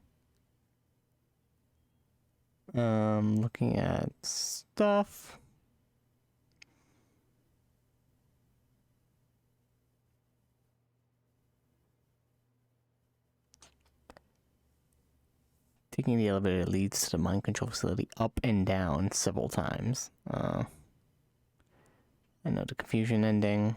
Looking at stuff. Taking the elevator leads to the mind control facility up and down several times. I know the confusion ending.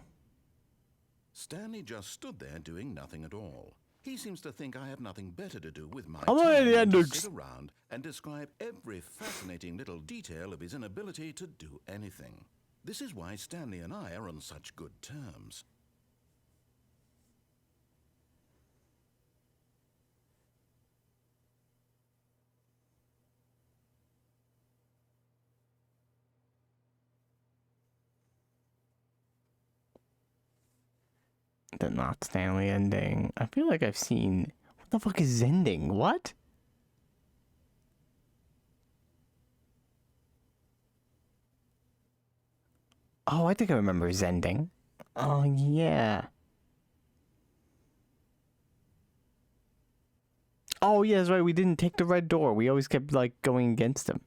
Stanley just stood there doing nothing at all. He seems to think I have nothing better to do with my I'm not time the than to endings. sit around and describe every fascinating little detail of his inability to do anything. This is why Stanley and I are on such good terms. The not Stanley ending. I feel like I've seen. What the fuck is Zending? What? Oh, I think I remember Zending. Oh, yeah. Oh, yeah, that's right. We didn't take the red door. We always kept, like, going against him.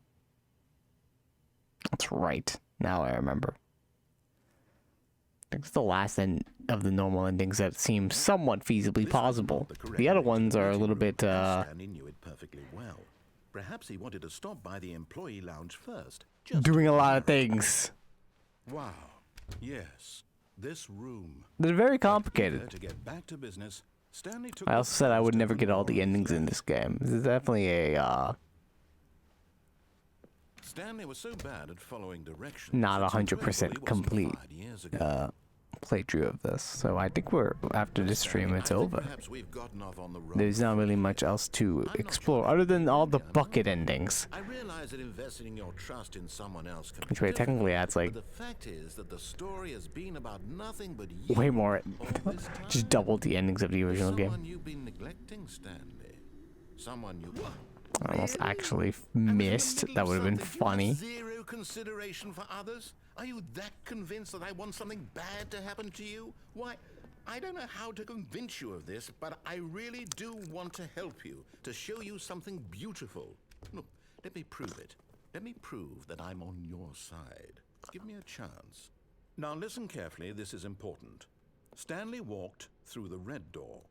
That's right. Now I remember. I think it's the last end of the normal endings that seem somewhat feasibly This possible. was not correct The other way to ones the are a meeting little room, bit, and Stanley knew it perfectly well. Perhaps he wanted to stop by the employee lounge first. Just doing to a lot of admire it. things. Wow. Yes. This room. They're very Eager complicated. to get back to business, Stanley took I the also said I would first never open get all door the on his endings in left. this game. This is definitely a, Stanley was so bad at following directions. not it's 100% incredible he wasn't complete, fired years ago. playthrough of this. So I think we're, after this stream, it's over. Perhaps we've gotten off on the wrong There's not really foot much here. else to I'm not explore, sure other that than all the maybe I'm bucket not. endings. I realize that investing your trust in someone else can Which be way technically difficult, that's like but the fact is that the story has been about nothing but you way more, all this just time. double the endings of the original Someone game. you've been neglecting, Stanley. Someone you I almost Really? actually And in the missed. middle That of would have been something, you funny. have zero consideration for others? Are you that convinced that I want something bad to happen to you? Why, I don't know how to convince you of this, but I really do want to help you, to show you something beautiful. Look, let me prove it. Let me prove that I'm on your side. Give me a chance. Now listen carefully, this is important. Stanley walked through the red door.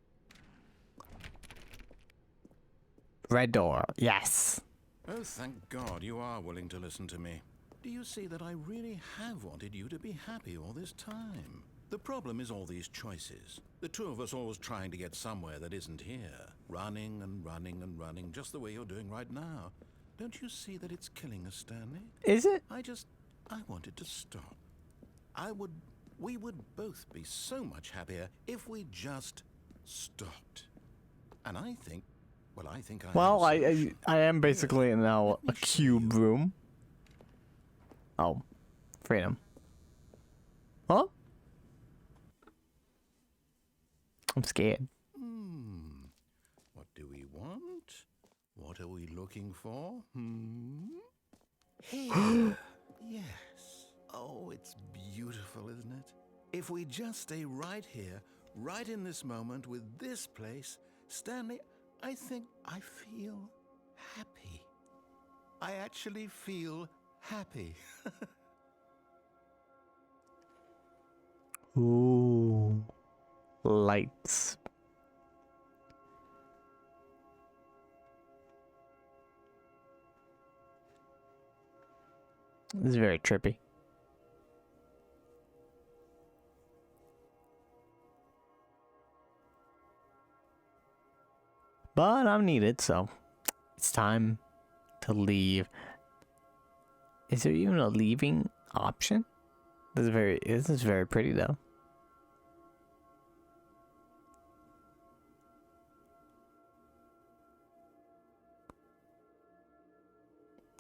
Red door. Yes. Oh, thank God you are willing to listen to me. Do you see that I really have wanted you to be happy all this time? The problem is all these choices. The two of us always trying to get somewhere that isn't here. Running and running and running, just the way you're doing right now. Don't you see that it's killing us, Stanley? Is it? I wanted to stop. We would both be so much happier if we just stopped. And I think, well, I think I Well, have a solution. I am basically now a Let me show cube you. room. Oh, freedom. Huh? I'm scared. What do we want? What are we looking for? Here. Yes. Oh, it's beautiful, isn't it? If we just stay right here, right in this moment with this place, Stanley, I think I feel happy. I actually feel happy. Ooh. Lights. This is very trippy. But I'm needed, so it's time to leave. Is there even a leaving option? This is very pretty though.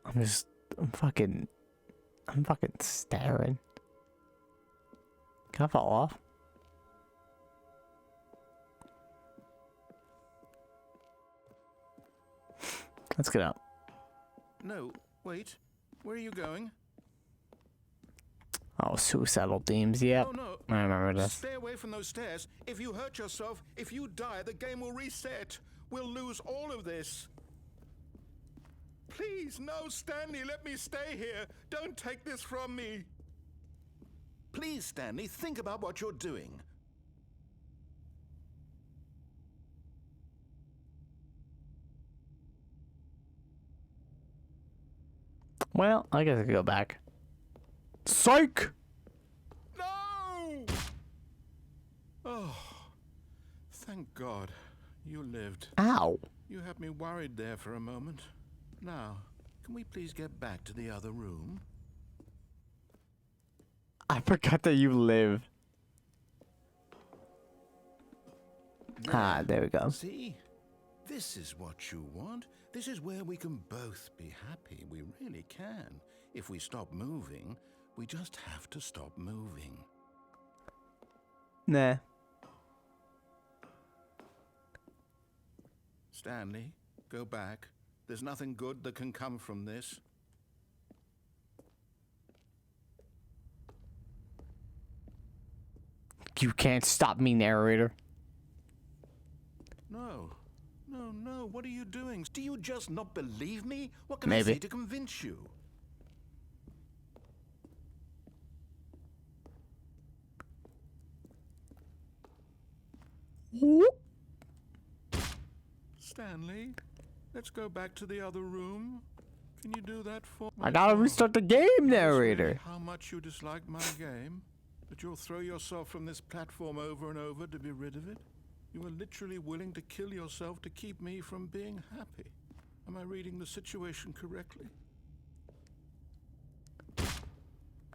I'm fucking staring. Can I fall off? Let's get up. No, wait. Where are you going? Oh, suicidal themes. Yep. Oh, no. I remember this. Stay away from those stairs. If you hurt yourself, if you die, the game will reset. We'll lose all of this. Please, no, Stanley, let me stay here. Don't take this from me. Please, Stanley, think about what you're doing. Well, I guess I could go back. Psych! No! Oh, thank God you lived. Ow. You had me worried there for a moment. Now, can we please get back to the other room? I forgot that you live. Ah, there we go. See? This is what you want. This is where we can both be happy. We really can. If we stop moving, we just have to stop moving. Nah. Stanley, go back. There's nothing good that can come from this. You can't stop me, narrator. No. No, no. What are you doing? Do you just not believe me? What can I Maybe. say to convince you? Stanley, let's go back to the other room. Can you do that for me? I gotta restart the game, Is this really narrator. how much you dislike my game? That you'll throw yourself from this platform over and over to be rid of it? You are literally willing to kill yourself to keep me from being happy. Am I reading the situation correctly?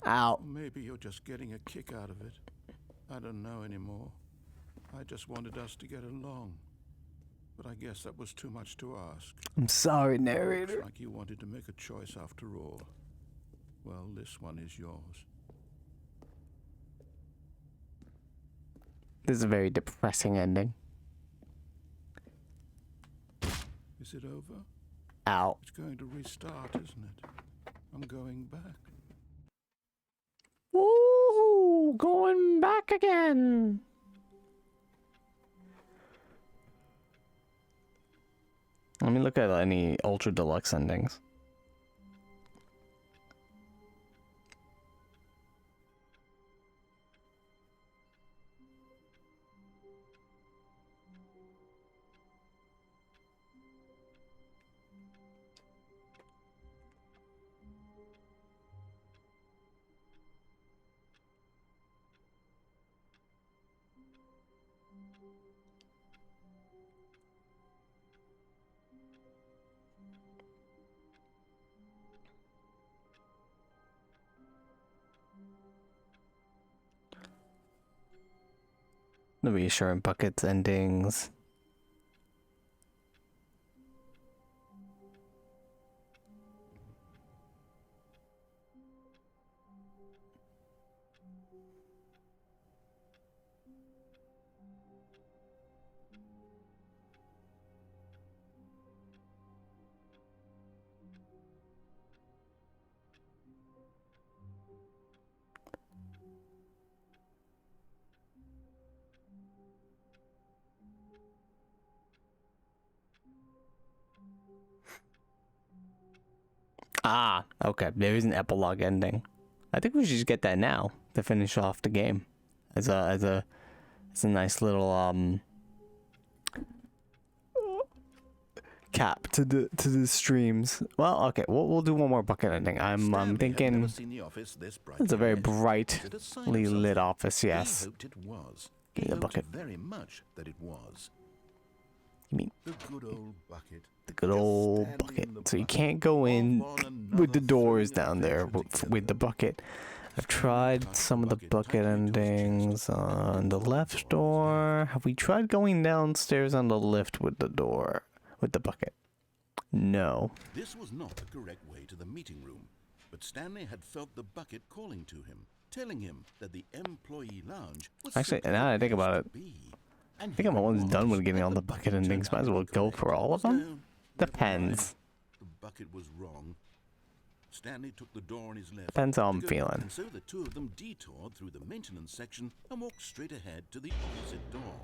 Ow. Or maybe you're just getting a kick out of it. I don't know anymore. I just wanted us to get along. But I guess that was too much to ask. I'm sorry, Looks narrator. like you wanted to make a choice after all. Well, this one is yours. This is a very depressing ending. Is it over? Ow. It's going to restart, isn't it? I'm going back. Woo! Going back again. Let me look at any ultra deluxe endings. The reassuring buckets endings. Ah, okay. There is an epilogue ending. I think we should just get that now to finish off the game, as a nice little cap to the streams. Well, okay, we'll do one more bucket ending. I'm Stanley had thinking never seen the office this it's a very brightly lit. Is it a sign of brightly lit something? office. Yes. He hoped it was. Give me He the hoped bucket. very much that it was. You mean The good old bucket. the good Just old standing bucket? in the So you bucket, can't go in off on with the another doors thrilling down there adventure with the together. bucket. I've tried some of the bucket endings on the left door. Have we tried going downstairs on the lift with the door, with the bucket? No. This was not the correct way to the meeting room, but Stanley had felt the bucket calling to him, telling him that the employee lounge was Actually, simply now that I the think about place it, to be. And I think I'm here it almost done was, with getting and all the bucket endings. turned Might as out well to be go correct. for all of them. No, never Depends. mind. The bucket was wrong. Stanley took the door on his left. Depends how to I'm go, feeling. And so the two of them detoured through the maintenance section and walked straight ahead to the opposite door.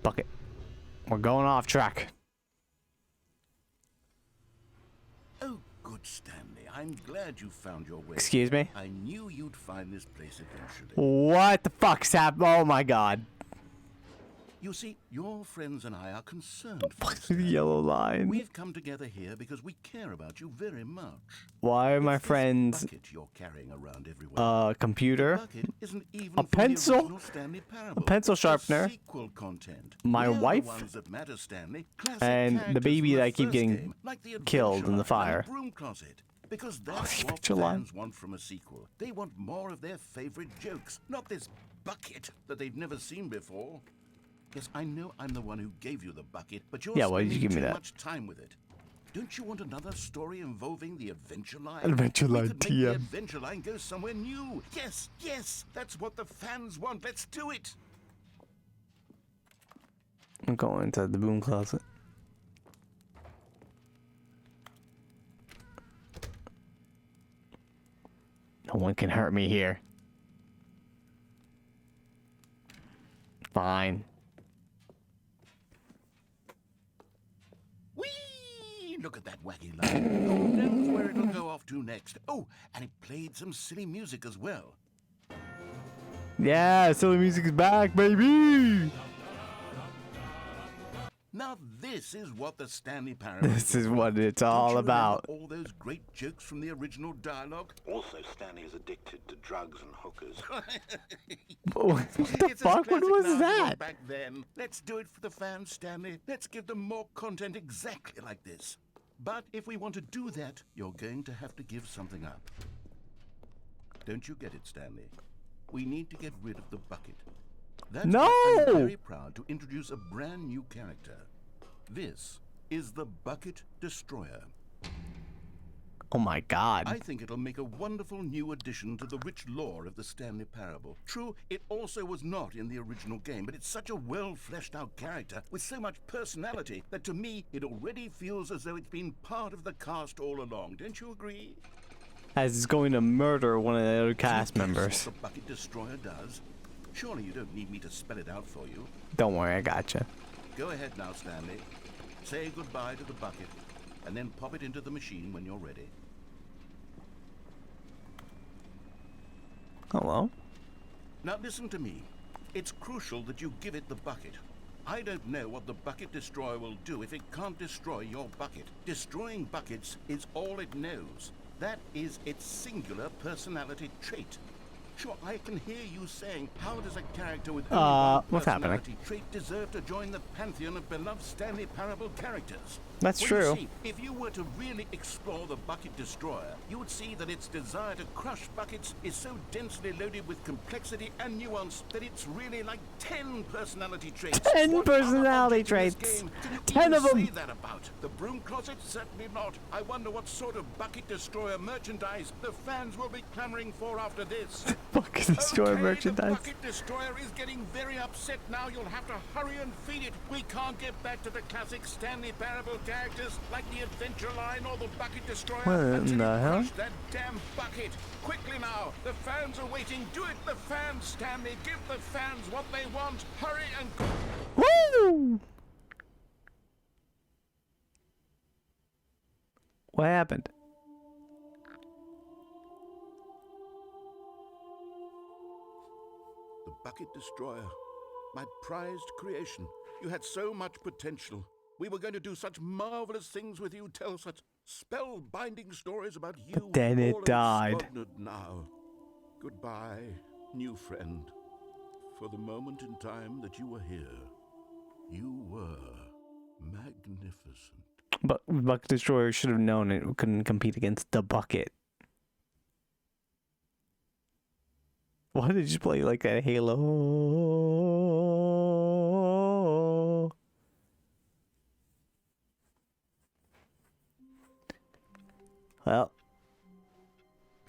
Bucket. We're going off track. Oh, good Stanley. I'm glad you found your way. Excuse me? I knew you'd find this place eventually. What the fuck's happening? Oh my god. You see, your friends and I are concerned for What's you, the Stanley. yellow line? We've come together here because we care about you very much. Why are my It's this friends bucket you're carrying around everywhere. computer? Bucket isn't even A from the pencil? original Stanley Parable. pencil It's sharpener? sequel content. My They're the wife? ones that matter, Stanley. Classic And the characters baby from that the I keep first getting game, like the killed Adventure in the Line fire. and Broom Closet. Because the that's what Adventure Line? fans want from a sequel. They want more of their favorite jokes, not this bucket that they've never seen before. Yes, I know I'm the one who gave you the bucket, but you're Yeah, why did you spending give me too that? much time with it. Don't you want another story involving the Adventure Line? Adventure We Line could make TM. the Adventure Line go somewhere new. Yes, yes, that's what the fans want. Let's do it. I'm going to the boom closet. No one can hurt me here. Fine. Whee! Look at that wacky line. Who knows where it'll go off to next? Oh, and it played some silly music as well. Yeah, silly music's back, baby. Now this is what the Stanley Parable This is what it's all Don't you about. remember all those great jokes from the original dialogue? Also, Stanley is addicted to drugs and hookers. What the It's as fuck? What classic was now as it that? back then. Let's do it for the fans, Stanley. Let's give them more content exactly like this. But if we want to do that, you're going to have to give something up. Don't you get it, Stanley? We need to get rid of the bucket. That's No! why I'm very proud to introduce a brand new character. This is the Bucket Destroyer. Oh my god. I think it'll make a wonderful new addition to the rich lore of the Stanley Parable. True, it also was not in the original game, but it's such a well-fleshed-out character with so much personality that to me it already feels as though it's been part of the cast all along. Don't you agree? As it's going to murder one of the other Can you cast guess members. what the Bucket Destroyer does? Surely you don't need me to spell it out for you. Don't worry, I gotcha. Go ahead now, Stanley. Say goodbye to the bucket, and then pop it into the machine when you're ready. Hello? Now listen to me. It's crucial that you give it the bucket. I don't know what the Bucket Destroyer will do if it can't destroy your bucket. Destroying buckets is all it knows. That is its singular personality trait. Sure, I can hear you saying, how does a character with only one what's happening? personality trait deserve to join the pantheon of beloved Stanley Parable characters? That's Well, true. You see, if you were to really explore the Bucket Destroyer, you would see that its desire to crush buckets is so densely loaded with complexity and nuance that it's really like 10 personality traits. 10 What other personality object in this traits. game can you 10 even of 'em. say that about? The broom closet? Certainly not. I wonder what sort of Bucket Destroyer merchandise the fans will be clamoring for after this. Bucket Destroyer Okay, merchandise. The Bucket Destroyer is getting very upset now. You'll have to hurry and feed it. We can't get back to the classic Stanley Parable characters like the Adventure Line or the Bucket Destroyer What until in you the hell? crush that damn bucket. Quickly now. The fans are waiting. Do it, the fans, Stanley. Give the fans what they want. Hurry and... Woo! What happened? The Bucket Destroyer. My prized creation. You had so much potential. We were going to do such marvelous things with you, tell such spellbinding stories about you. But then it all died. ensconced now. Goodbye, new friend. For the moment in time that you were here, you were magnificent. But Bucket Destroyer should have known it couldn't compete against the Bucket. Why did you play like that, Halo? Well,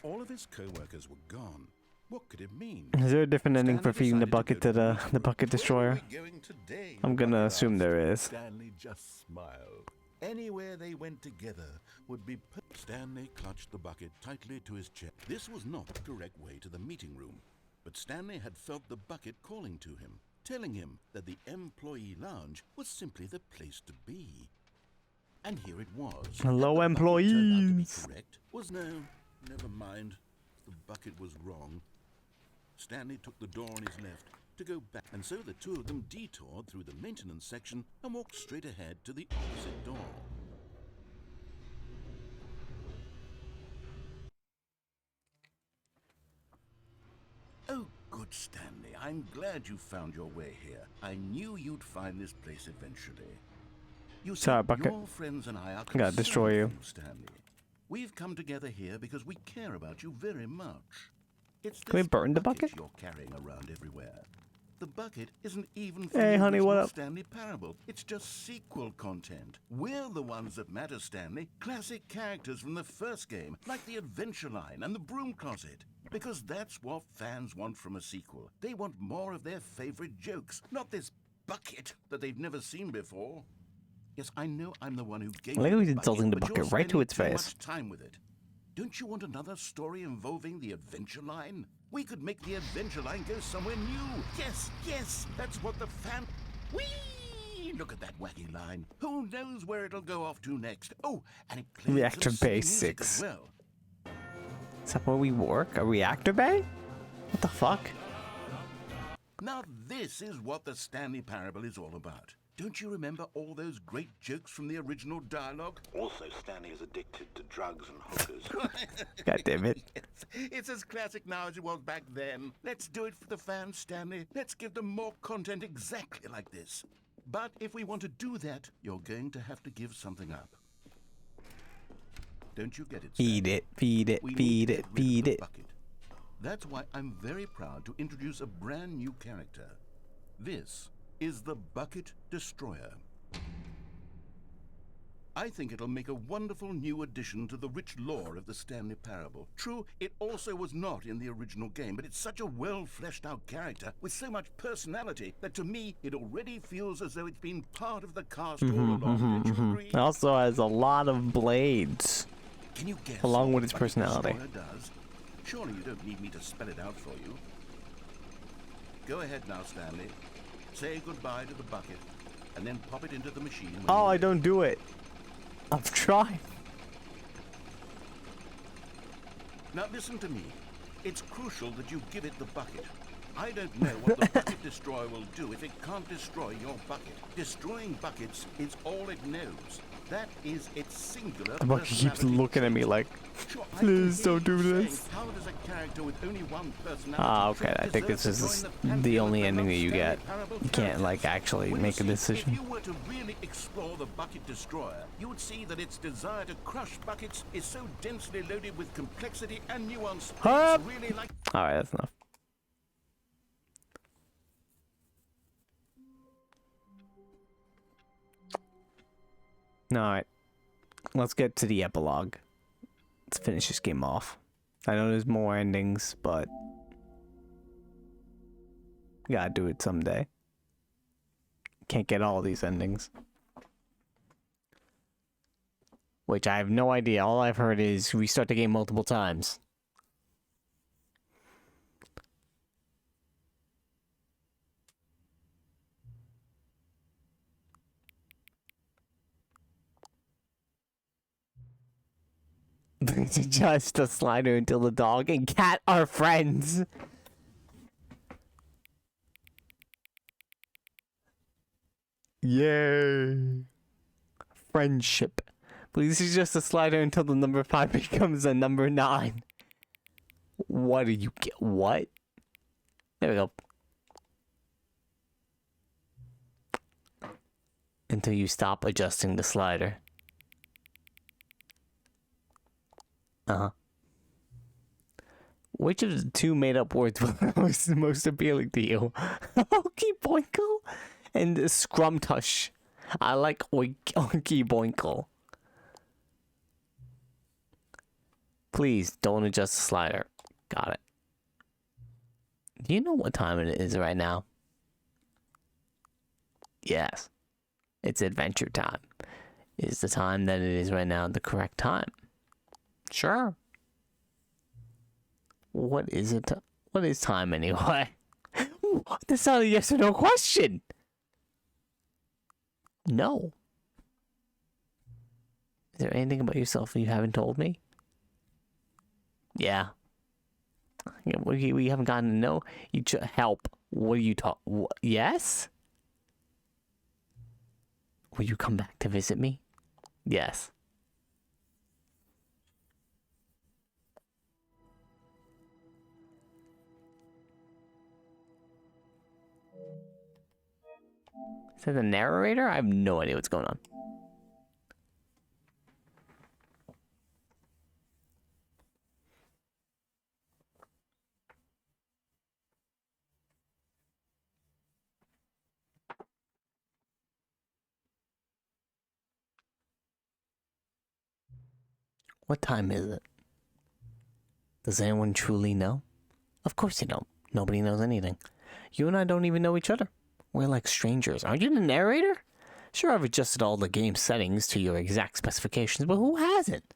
All of his co-workers were gone. What could it mean? is there a different ending for Stanley feeding the decided bucket go to the meeting room. Bucket Destroyer? Where are we going today? I'm gonna Bucket assume asked. there is. Stanley just smiled. Anywhere they went together would be... Stanley clutched the bucket tightly to his chest. This was not the correct way to the meeting room, but Stanley had felt the bucket calling to him, telling him that the employee lounge was simply the place to be. And here it was. Hello, And the bucket turned out to be employees. correct. Was no, never mind. The bucket was wrong. Stanley took the door on his left to go back, and so the two of them detoured through the maintenance section and walked straight ahead to the opposite door. Oh, good, Stanley. I'm glad you found your way here. I knew you'd find this place eventually. You see, Sorry, Bucket. your friends and I are gotta concerned destroy you. for Stanley. We've come together here because we care about you very much. It's Can we this burn the bucket? you're carrying around everywhere. The bucket isn't even from Hey, the honey, what original up? Stanley Parable. It's just sequel content. We're the ones that matter, Stanley. Classic characters from the first game, like the Adventure Line and the Broom Closet. Because that's what fans want from a sequel. They want more of their favorite jokes, not this bucket that they've never seen before. Yes, I know I'm the one who gave Look you how he's the insulting the but you're bucket right to spending its too face. much time with it. Don't you want another story involving the Adventure Line? We could make the Adventure Line go somewhere new. Yes, yes, that's what the fan... Whee! Look at that wacky line. Who knows where it'll go off to next? Oh, and it plays Reactor some silly Bay music 6. as well. Is that where we work? A reactor bay? What the fuck? Now this is what the Stanley Parable is all about. Don't you remember all those great jokes from the original dialogue? Also, Stanley is addicted to drugs and hookers. God damn it. Yes, it's as classic now as it was back then. Let's do it for the fans, Stanley. Let's give them more content exactly like this. But if we want to do that, you're going to have to give something up. Don't you get it, Stanley? Feed it, feed it, We need feed to it, get rid of feed the it. bucket. That's why I'm very proud to introduce a brand new character. This is the Bucket Destroyer. I think it'll make a wonderful new addition to the rich lore of the Stanley Parable. True, it also was not in the original game, but it's such a well-fleshed-out character with so much personality that to me, it already feels as though it's been part of the cast all along. Don't you agree? It also has a lot of blades. Can you guess Along what with its the Bucket personality. Destroyer does? Surely you don't need me to spell it out for you. Go ahead now, Stanley. Say goodbye to the bucket, and then pop it into the machine. when Oh, you're I ready. don't do it. I've tried. Now listen to me. It's crucial that you give it the bucket. I don't know what the Bucket Destroyer will do if it can't destroy your bucket. Destroying buckets is all it knows. That is its singular The monkey keeps personality looking at me trait. like, Sure, I please can hear don't do you saying, this. how does a character with only one personality Ah, okay, trait I think deserve this to is join the pantheon only of ending that you Stanley get. parable You can't, like, characters? actually Well, make a you see, decision. If you were to really explore the Bucket Destroyer, you would see that its desire to crush buckets is so densely loaded with complexity and nuance that Hup! it's really like... Alright, that's enough. Alright. Let's get to the epilogue. Let's finish this game off. I know there's more endings, but gotta do it someday. Can't get all these endings. Which I have no idea. All I've heard is restart the game multiple times. Just a slider until the dog and cat are friends. Yay. Friendship. Please, this is just a slider until the number 5 becomes a number 9. What do you get? What? There we go. Until you stop adjusting the slider. Uh-huh. Which of the two made-up words was the most appealing to you? Oinky Boinkle and Scrumtush. I like Oinky Boinkle. Please don't adjust the slider. Got it. Do you know what time it is right now? Yes. It's adventure time. Is the time that it is right now the correct time? Sure. What is it? What is time anyway? Ooh, that's not a yes or no question. No. Is there anything about yourself you haven't told me? Yeah. We haven't gotten to know each other. Help. What are you talking? Yes? Will you come back to visit me? Yes. Is that the narrator? I have no idea what's going on. What time is it? Does anyone truly know? Of course they don't. Nobody knows anything. You and I don't even know each other. We're like strangers. Aren't you the narrator? Sure, I've adjusted all the game settings to your exact specifications, but who hasn't?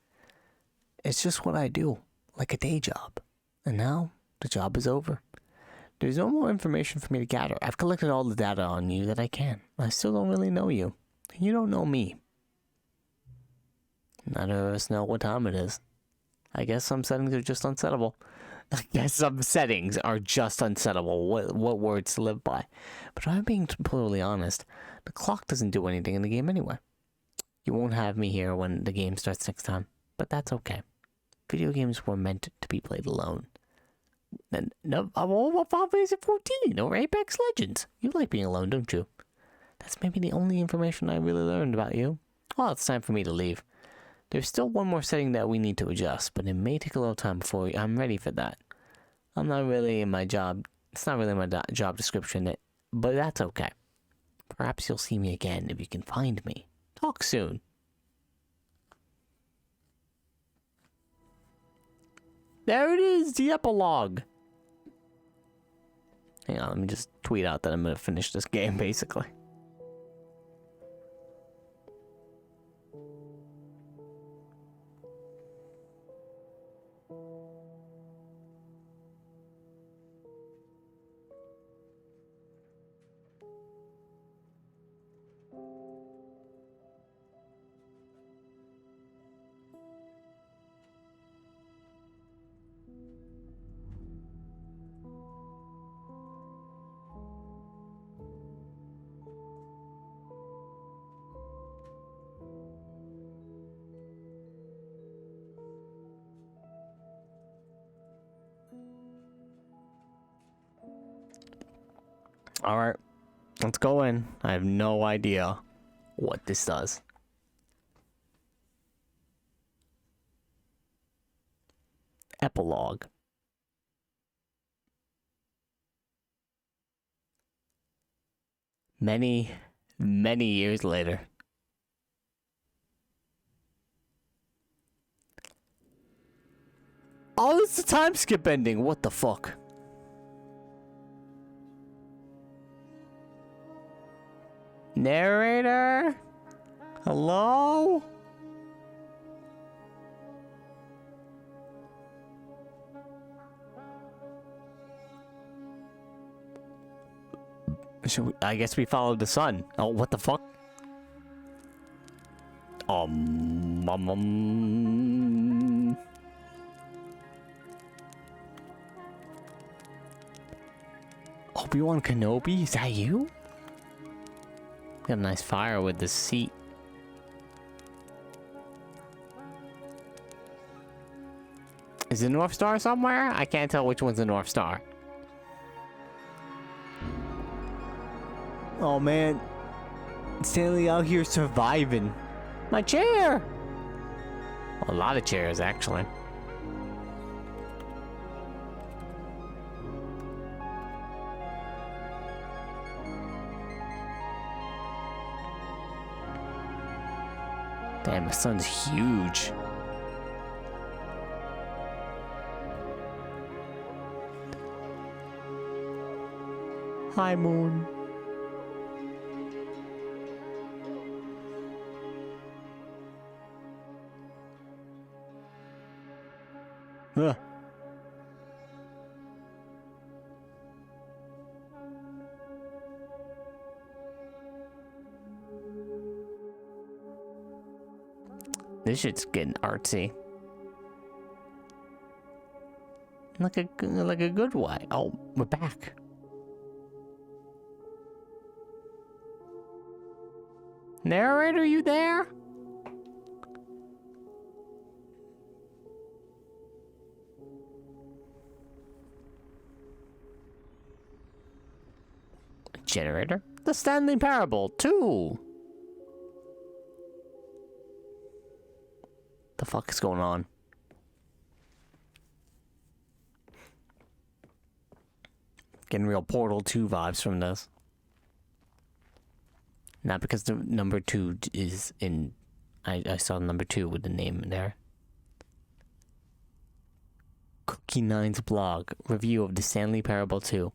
It's just what I do, like a day job. And now, the job is over. There's no more information for me to gather. I've collected all the data on you that I can. I still don't really know you. You don't know me. Neither of us know what time it is. I guess some settings are just unsettable. I guess some settings are just unsettable. What words to live by. But if I'm being totally honest, the clock doesn't do anything in the game anyway. You won't have me here when the game starts next time, but that's okay. Video games were meant to be played alone. And no, I'm all about Final Fantasy 14 or Apex Legends. You like being alone, don't you? That's maybe the only information I really learned about you. Well, it's time for me to leave. There's still one more setting that we need to adjust, but it may take a little time before I'm ready for that. I'm not really in my job. It's not really my job description, but that's okay. Perhaps you'll see me again if you can find me. Talk soon. There it is, the epilogue. Hang on, let me just tweet out that I'm going to finish this game, basically. Alright, let's go in. I have no idea what this does. Epilogue. Many, many years later. Oh, it's a time skip ending. What the fuck? Narrator? Hello? I guess we followed the sun. Oh, what the fuck? Obi-Wan Kenobi? Is that you? Got a nice fire with the seat. Is the North Star somewhere? I can't tell which one's the North Star. Oh man, Stanley out here surviving. My chair! A lot of chairs, actually. Damn, the sun's huge. Hi, moon. Ugh. This shit's getting artsy. Like a good way. Oh, we're back. Narrator, you there? Generator? The Stanley Parable 2. The fuck is going on? Getting real Portal 2 vibes from this. Not because the number 2 is in... I saw number 2 with the name in there. Cookie9's blog. Review of the Stanley Parable 2.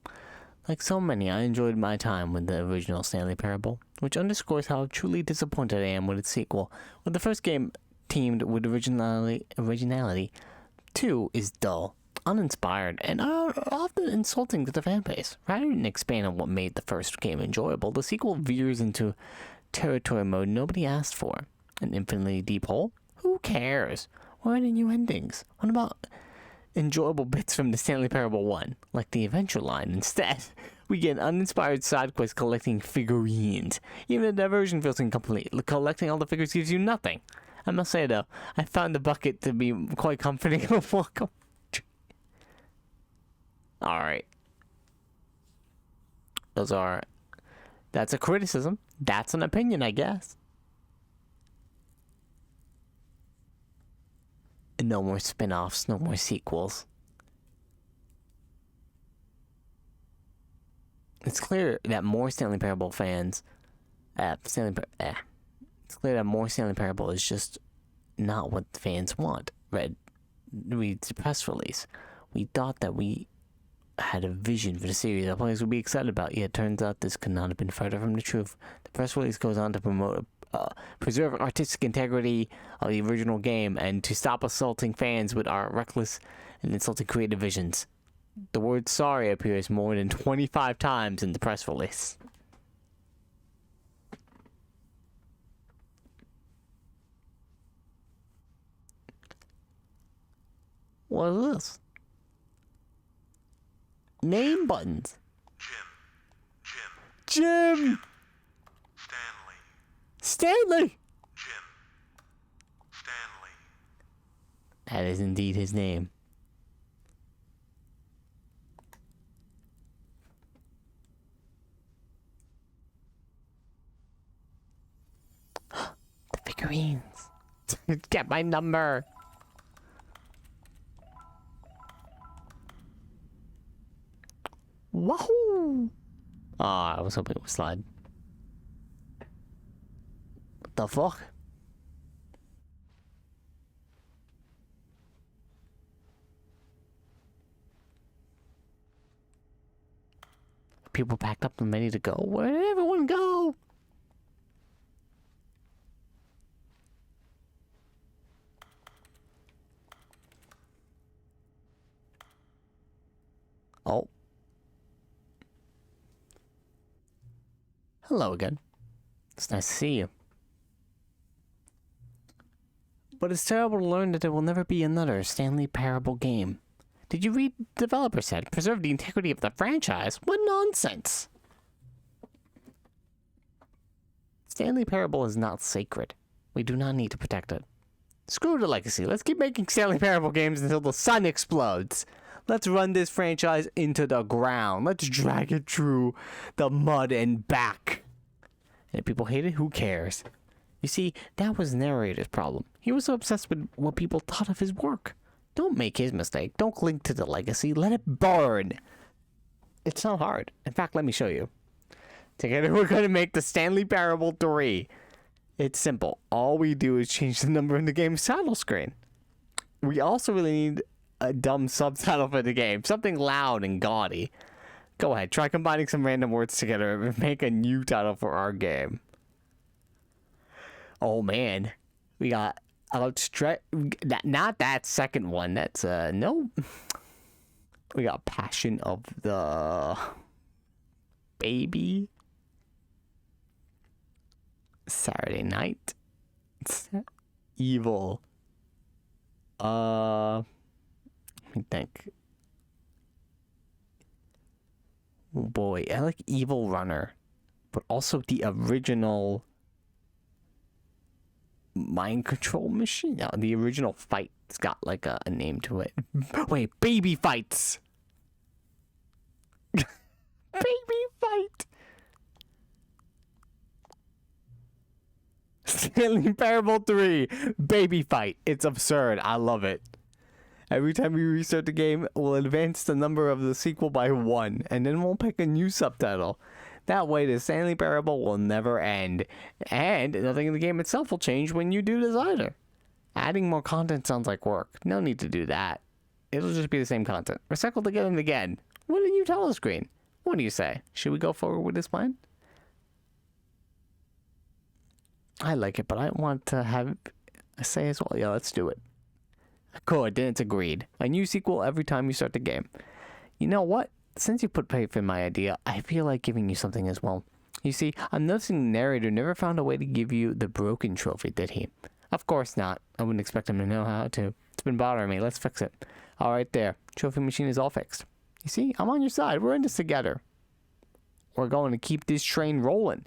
Like so many, I enjoyed my time with the original Stanley Parable, which underscores how truly disappointed I am with its sequel. With the first game teamed with originality, 2 is dull, uninspired, and often insulting to the fanbase. Rather than expand on what made the first game enjoyable, the sequel veers into territory mode nobody asked for. An infinitely deep hole? Who cares? Where are the new endings? What about enjoyable bits from the Stanley Parable 1, like the adventure line? Instead, we get an uninspired side quest collecting figurines. Even the diversion feels incomplete. Collecting all the figures gives you nothing. I must say though, I found the bucket to be quite comforting. Alright. That's a criticism. That's an opinion, I guess. No more spin-offs, no more sequels. It's clear that more Stanley Parable fans... It's clear that more Stanley Parable is just not what the fans want. Read the press release. We thought that we had a vision for the series our players would be excited about, yet it turns out this could not have been further from the truth. The press release goes on to promote preserve artistic integrity of the original game and to stop assaulting fans with our reckless and insulting creative visions. The word sorry appears more than 25 times in the press release. What is this? Name buttons. Jim. Stanley. Jim. Stanley. That is indeed his name. figurines. Get my number. Wahoo! Ah, I was hoping it would slide. What the fuck? People packed up and ready to go. Where did everyone go? Oh. Hello again. It's nice to see you. But it's terrible to learn that there will never be another Stanley Parable game. Did you read the developer said? Preserve the integrity of the franchise? What nonsense! Stanley Parable is not sacred. We do not need to protect it. Screw the legacy. Let's keep making Stanley Parable games until the sun explodes. Let's run this franchise into the ground. Let's drag it through the mud and back. And if people hate it, who cares? You see, that was the narrator's problem. He was so obsessed with what people thought of his work. Don't make his mistake. Don't cling to the legacy. Let it burn. It's not hard. In fact, let me show you. Together, we're going to make the Stanley Parable 3. It's simple. All we do is change the number in the game's title screen. We also really need a dumb subtitle for the game. Something loud and gaudy. Go ahead. Try combining some random words together and make a new title for our game. Oh, man. We got outstretch. Not that second one. That's, no. We got Passion of the Baby. Saturday Night. Evil. Let me think. Oh boy, I like Evil Runner, but also the original Mind Control Machine. No, the original Fight's got like a name to it. Wait, Baby Fights. Baby Fight. Stanley Parable 3, Baby Fight. It's absurd. I love it. Every time we restart the game, we'll advance the number of the sequel by 1, and then we'll pick a new subtitle. That way, the Stanley Parable will never end, and nothing in the game itself will change when you do this either. Adding more content sounds like work. No need to do that. It'll just be the same content, recycled again and again. What a new title screen. What do you say? Should we go forward with this plan? I like it, but I want to have a say as well. Yeah, let's do it. Good, then it's agreed. A new sequel every time you start the game. You know what? Since you put faith in my idea, I feel like giving you something as well. You see, I'm noticing the narrator never found a way to give you the broken trophy, did he? Of course not. I wouldn't expect him to know how to. It's been bothering me. Let's fix it. All right, there. Trophy machine is all fixed. You see, I'm on your side. We're in this together. We're going to keep this train rolling.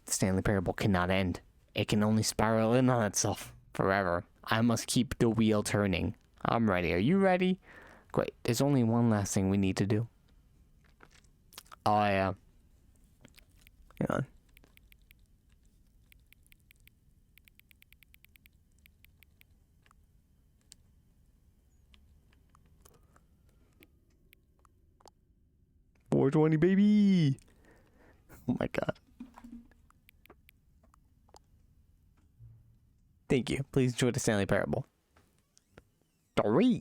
The Stanley Parable cannot end. It can only spiral in on itself forever. I must keep the wheel turning. I'm ready. Are you ready? Great. There's only one last thing we need to do. Oh, yeah. Hang on. $420, baby. Oh my god. Thank you. Please enjoy the Stanley Parable. 3.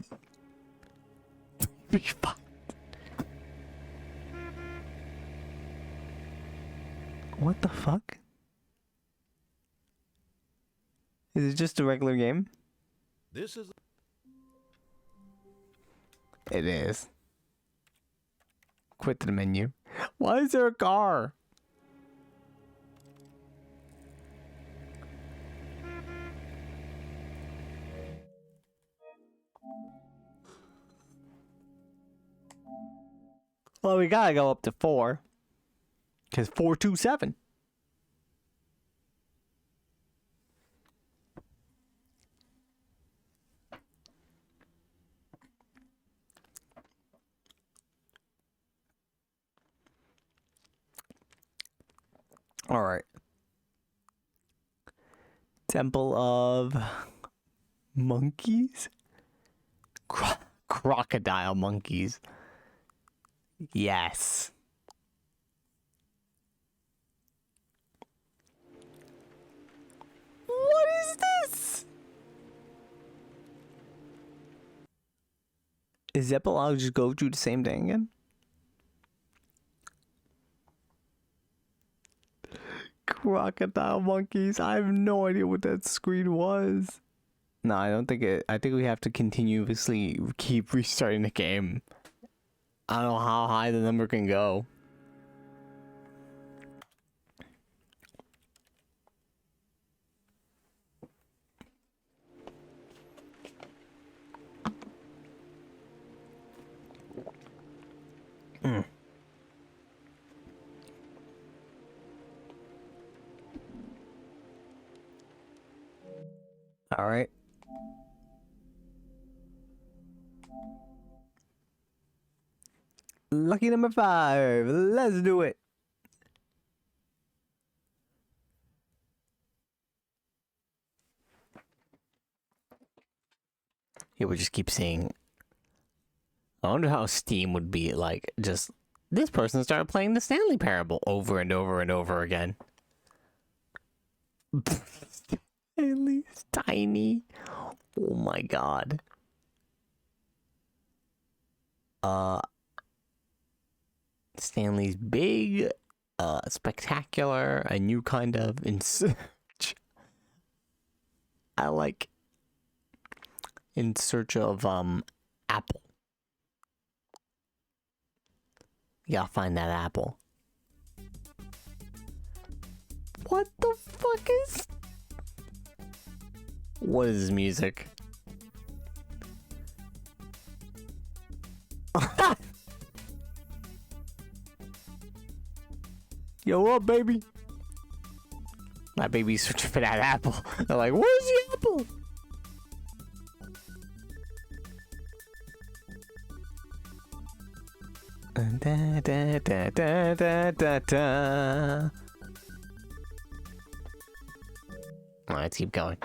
What the fuck? Is it just a regular game? This is... It is. Quit the menu. Why is there a car? Well, we gotta go up to 4. Because 427. Alright. Temple of monkeys? Crocodile monkeys. Yes. What is this? Is Epilogue just go through the same thing again? Crocodile monkeys. I have no idea what that screen was. No, I don't think it. I think we have to continuously keep restarting the game. I don't know how high the number can go. All right. Lucky number 5. Let's do it. He would just keep saying, I wonder how Steam would be like, just, this person started playing the Stanley Parable over and over and over again. Stanley's tiny. Oh my god. Stanley's big, spectacular, a new kind of in search. I like in search of apple. You gotta find that apple. What the fuck is? What is music? Yo, what up, baby? My baby's searching for that apple. They're like, where's the apple? Da, da, da, da, da, da, da. All right, let's keep going.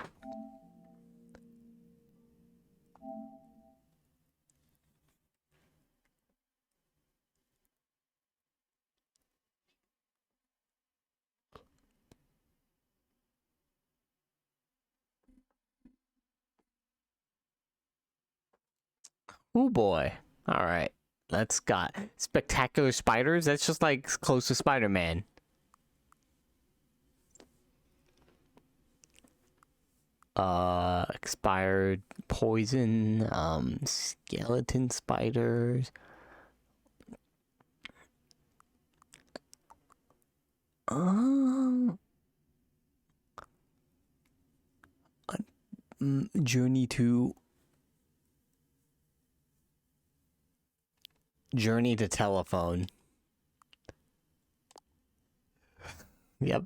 Oh boy. All right. Let's got spectacular spiders. That's just like close to Spider-Man. Expired poison, skeleton spiders. Journey to telephone. Yep.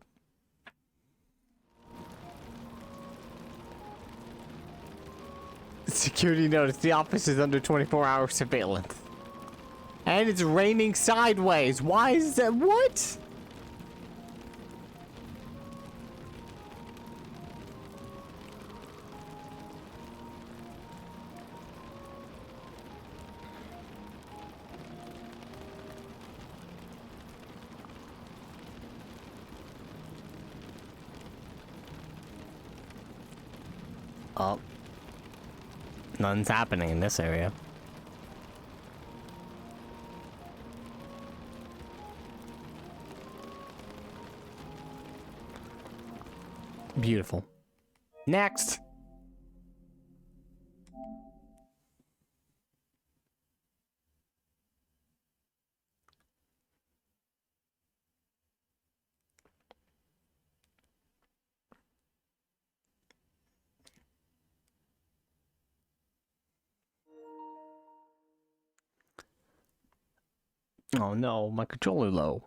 Security notice, the office is under 24-hour surveillance. And it's raining sideways. Why is that? What? Oh. Nothing's happening in this area. Beautiful. Next. Oh no, my controller low.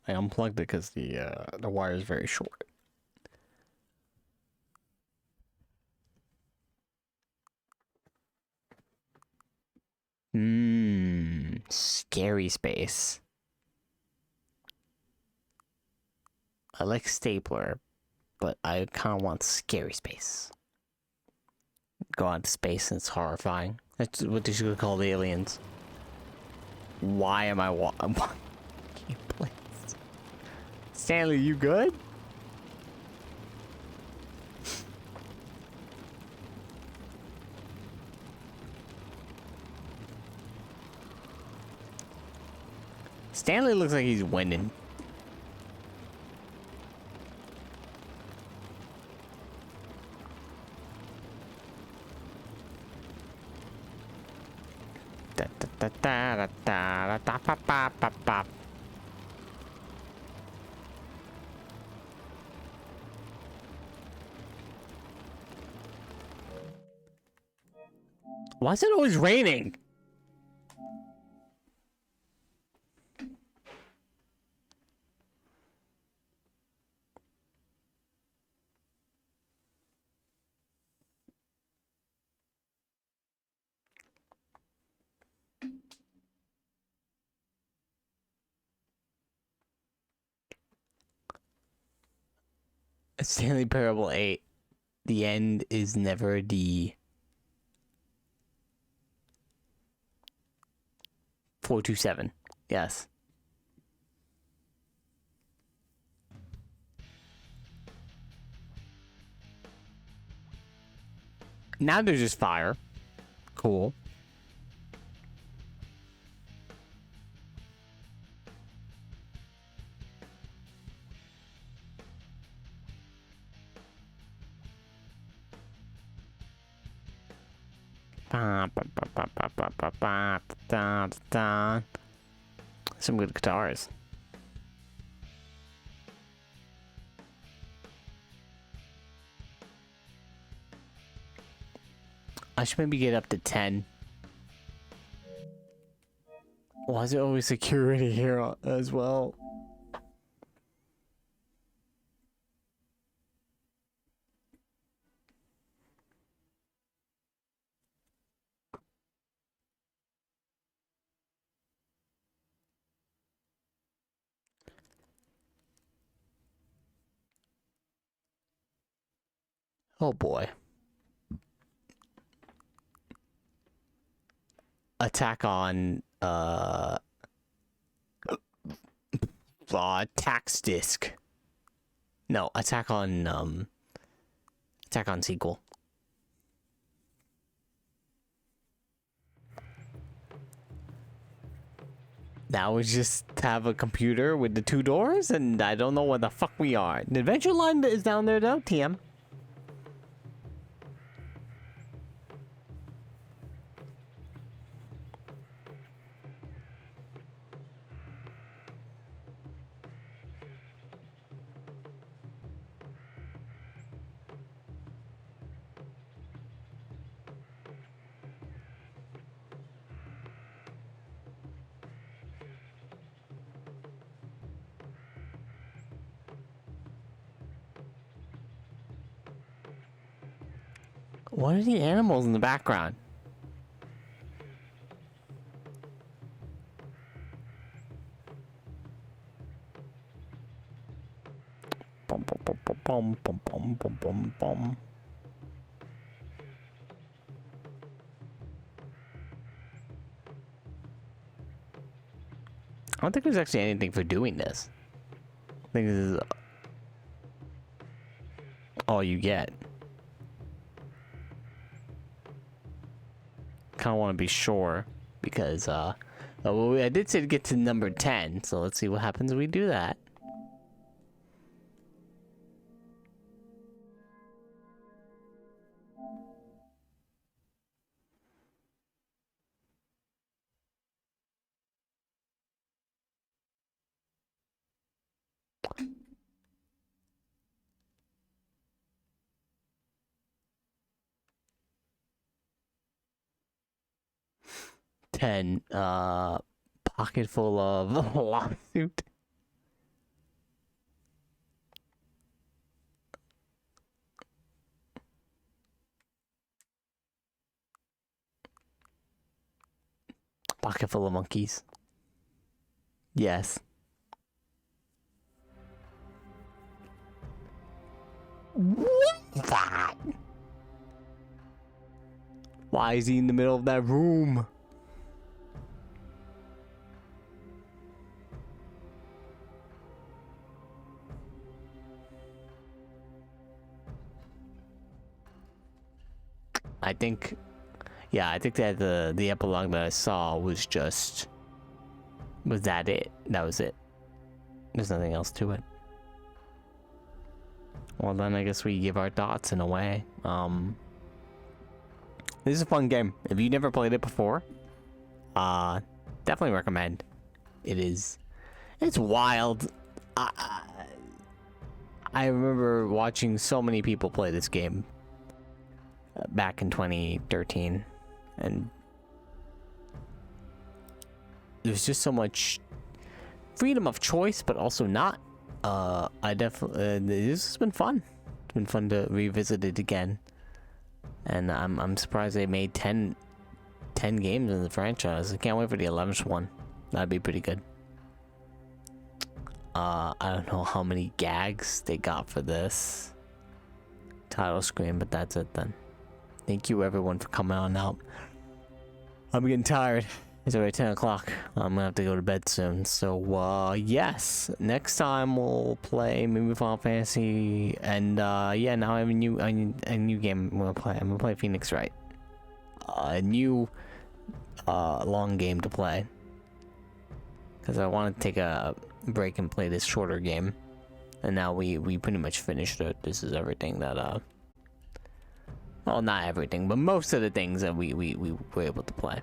I unplugged it because the wire is very short. Scary space. I like stapler, but I kind of want scary space. Go out to space and it's horrifying. That's what they should call the aliens. Why am I can't play this. Stanley, you good? Stanley looks like he's winning. Da, da, da, da, da, da, da, ba, ba, ba. Why is it always raining? Stanley Parable 8. The end is never the 427. Yes. Now there's just fire. Cool. Some good guitars. I should maybe get up to 10. Why is there always security here as well? Oh boy. Attack on tax disc. No, attack on sequel. Now we just have a computer with the 2 doors, and I don't know where the fuck we are. The adventure line is down there though, TM. What are the animals in the background? Bum, bum, bum, bum, bum, bum, bum, bum, bum. I don't think there's actually anything for doing this. I think this is all you get. Kind of want to be sure because well, I did say to get to number 10, so let's see what happens when we do that. Pocket full of lawsuit. Pocket full of monkeys. Yes. What? Why is he in the middle of that room? I think that the epilogue that I saw was just... Was that it? That was it. There's nothing else to it. Well, then I guess we give our thoughts in a way. This is a fun game. If you never played it before, definitely recommend. It's wild. I remember watching so many people play this game back in 2013, and there's just so much freedom of choice, but also not. I definitely this has been fun. It's been fun to revisit it again, and I'm surprised they made 10 games in the franchise. I can't wait for the 11th one. That'd be pretty good. I don't know how many gags they got for this title screen, but that's it then. Thank you everyone for coming on out. I'm getting tired. It's already 10 o'clock. I'm gonna have to go to bed soon. So, yes. Next time we'll play maybe Final Fantasy. And, yeah, now I have a new game I'm gonna play. I'm gonna play Phoenix Wright. A new, long game to play. Because I want to take a break and play this shorter game. And now we pretty much finished it. This is everything that, well, not everything, but most of the things that we were able to play.